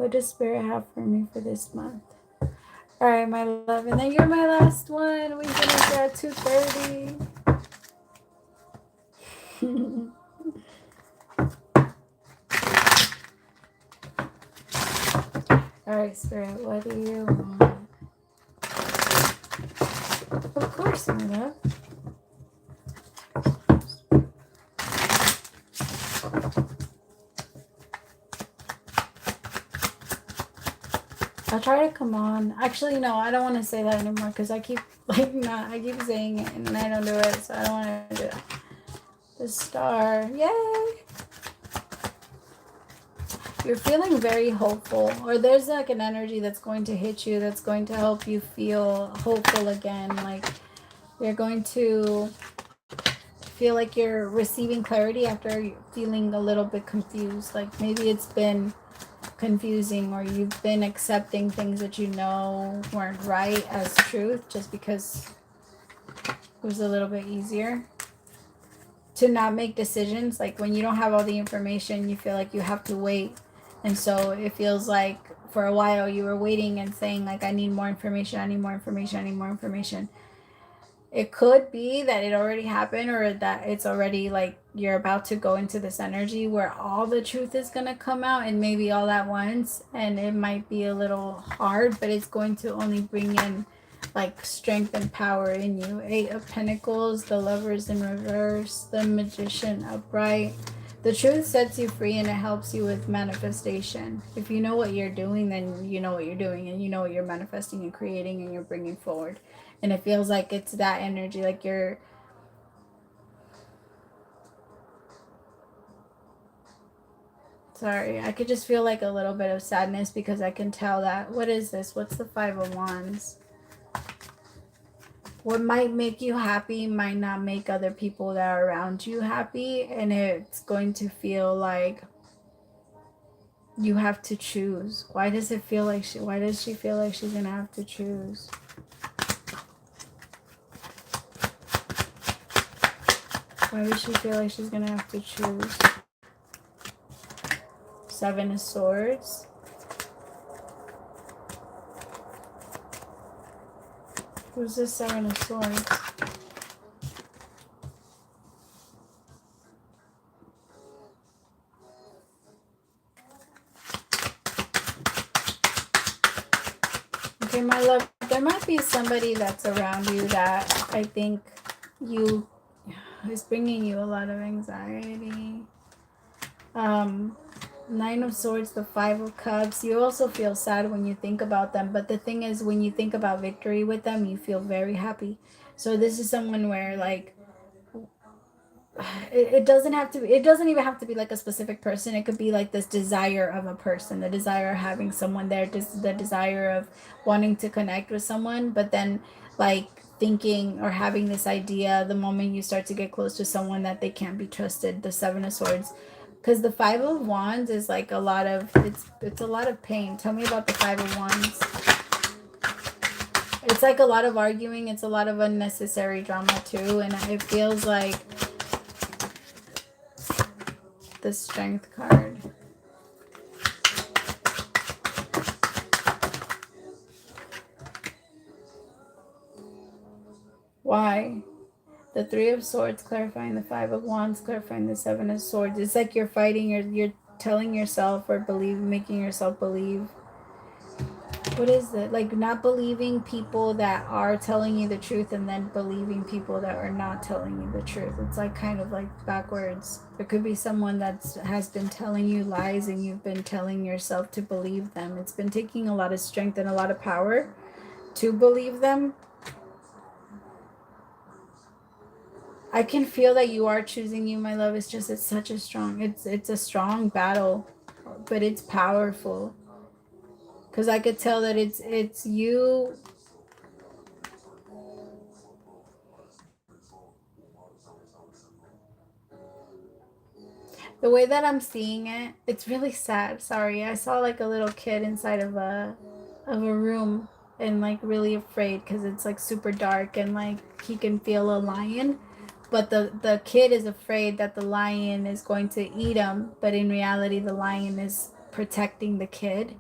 What does Spirit have for me for this month? All right, my love. And then you're my last one. We finished at 2:30. All right, Spirit, what do you want? Of course, my love. I'll try to come on. Actually, no, I don't want to say that anymore because I keep I keep saying it and I don't do it, so I don't want to do it. The star, yay! You're feeling very hopeful, or there's like an energy that's going to hit you that's going to help you feel hopeful again. Like you're going to feel like you're receiving clarity after feeling a little bit confused. Like maybe it's been confusing, or you've been accepting things that you know weren't right as truth just because it was a little bit easier to not make decisions. Like when you don't have all the information, you feel like you have to wait, and so it feels like for a while you were waiting and saying like, I need more information, I need more information, I need more information. It could be that it already happened, or that it's already like you're about to go into this energy where all the truth is going to come out, and maybe all at once, and it might be a little hard, but it's going to only bring in like strength and power in you. 8 of Pentacles, the Lovers in reverse, the Magician upright. The truth sets you free and it helps you with manifestation. If you know what you're doing, then you know what you're doing, and you know what you're manifesting and creating and you're bringing forward. And it feels like it's that energy, like you're... Sorry, I could just feel like a little bit of sadness because I can tell that... What is this? What's the 5 of Wands? What might make you happy might not make other people that are around you happy. And it's going to feel like you have to choose. Why does it feel like why does she feel like she's going to have to choose? Why does she feel like she's going to have to choose? 7 of Swords. Who's this 7 of Swords? Okay, my love, there might be somebody that's around you that I think is bringing you a lot of anxiety. 9 of Swords, the 5 of Cups. You also feel sad when you think about them, but the thing is, when you think about victory with them, you feel very happy. So this is someone where like it doesn't even have to be like a specific person. It could be like this desire of a person, the desire of having someone there, just the desire of wanting to connect with someone, but then like thinking or having this idea the moment you start to get close to someone that they can't be trusted. The 7 of Swords, because the 5 of Wands is like a lot of it's a lot of pain. Tell me about the 5 of Wands. It's like a lot of arguing. It's a lot of unnecessary drama too, and it feels like the Strength card. Why? The 3 of Swords clarifying the 5 of Wands, clarifying the 7 of Swords. It's like you're fighting, you're telling yourself or making yourself believe. What is it? Like not believing people that are telling you the truth, and then believing people that are not telling you the truth. It's like kind of like backwards. There could be someone that has been telling you lies, and you've been telling yourself to believe them. It's been taking a lot of strength and a lot of power to believe them. I can feel that you are choosing you, my love. It's just, it's such a strong, it's a strong battle, but it's powerful. Because I could tell that it's you. The way that I'm seeing it, it's really sad. Sorry, I saw like a little kid inside of a room, and like really afraid because it's like super dark, and like he can feel a lion. But the kid is afraid that the lion is going to eat him, but in reality the lion is protecting the kid.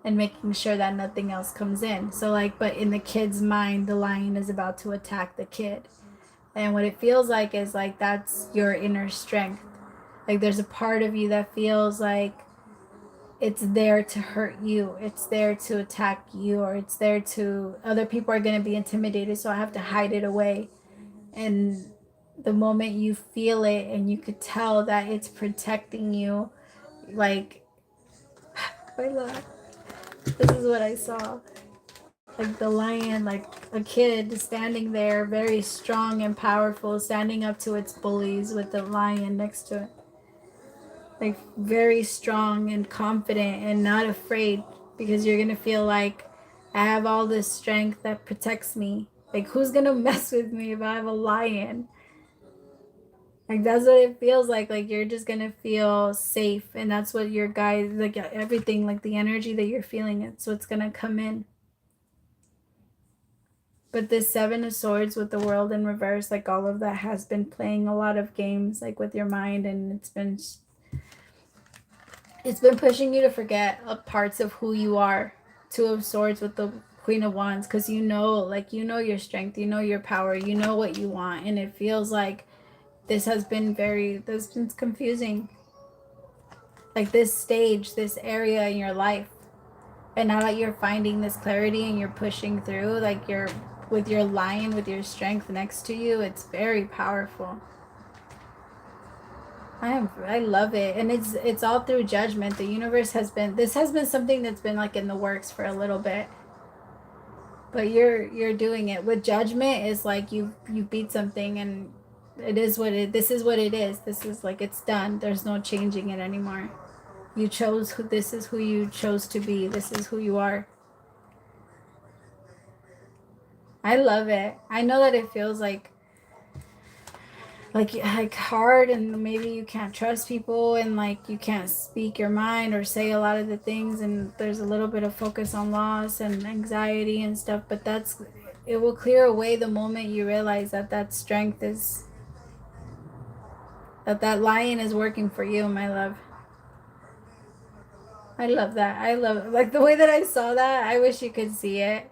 and making sure that nothing else comes in. So like, but in the kid's mind, the lion is about to attack the kid. And what it feels like is like that's your inner strength. Like there's a part of you that feels like it's there to hurt you, it's there to attack you, or it's there to, other people are going to be intimidated, so I have to hide it away. And the moment you feel it and you could tell that it's protecting you, like, I love, this is what I saw. Like the lion, like a kid standing there, very strong and powerful, standing up to its bullies with the lion next to it. Like very strong and confident and not afraid, because you're gonna feel like I have all this strength that protects me. Like who's gonna mess with me if I have a lion? Like that's what it feels like you're just gonna feel safe, and that's what your guys, like everything, like the energy that you're feeling, it's what's gonna come in. But this Seven of Swords with the World in reverse, like all of that has been playing a lot of games like with your mind, and it's been pushing you to forget parts of who you are. Two of Swords with the Queen of Wands, because you know, like you know your strength, you know your power, you know what you want, and it feels like this has been confusing. Like this stage, this area in your life. And now that you're finding this clarity and you're pushing through, like you're with your lion, with your strength next to you, it's very powerful. I love it. And it's all through judgment. The universe has been, this has been something that's been like in the works for a little bit. But you're doing it. With judgment is like you beat something, and it is what it, this is what it is. This is like, it's done. There's no changing it anymore. You chose who, this is who you chose to be. This is who you are. I love it. I know that it feels like hard, and maybe you can't trust people, and like you can't speak your mind or say a lot of the things, and there's a little bit of focus on loss and anxiety and stuff, but that's, it will clear away the moment you realize that that strength is, that lion is working for you, my love. I love that. I love, like the way that I saw that. I wish you could see it,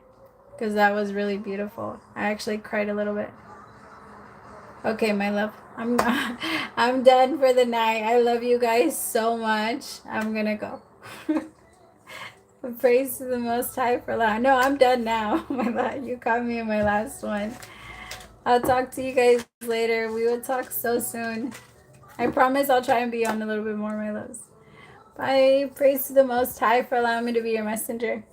because that was really beautiful. I actually cried a little bit. Okay, my love. I'm done for the night. I love you guys so much. I'm gonna go. Praise to the Most High for that. No, I'm done now. You caught me in my last one. I'll talk to you guys later. We will talk so soon. I promise I'll try and be on a little bit more, my loves. Bye. Praise to the Most High for allowing me to be your messenger.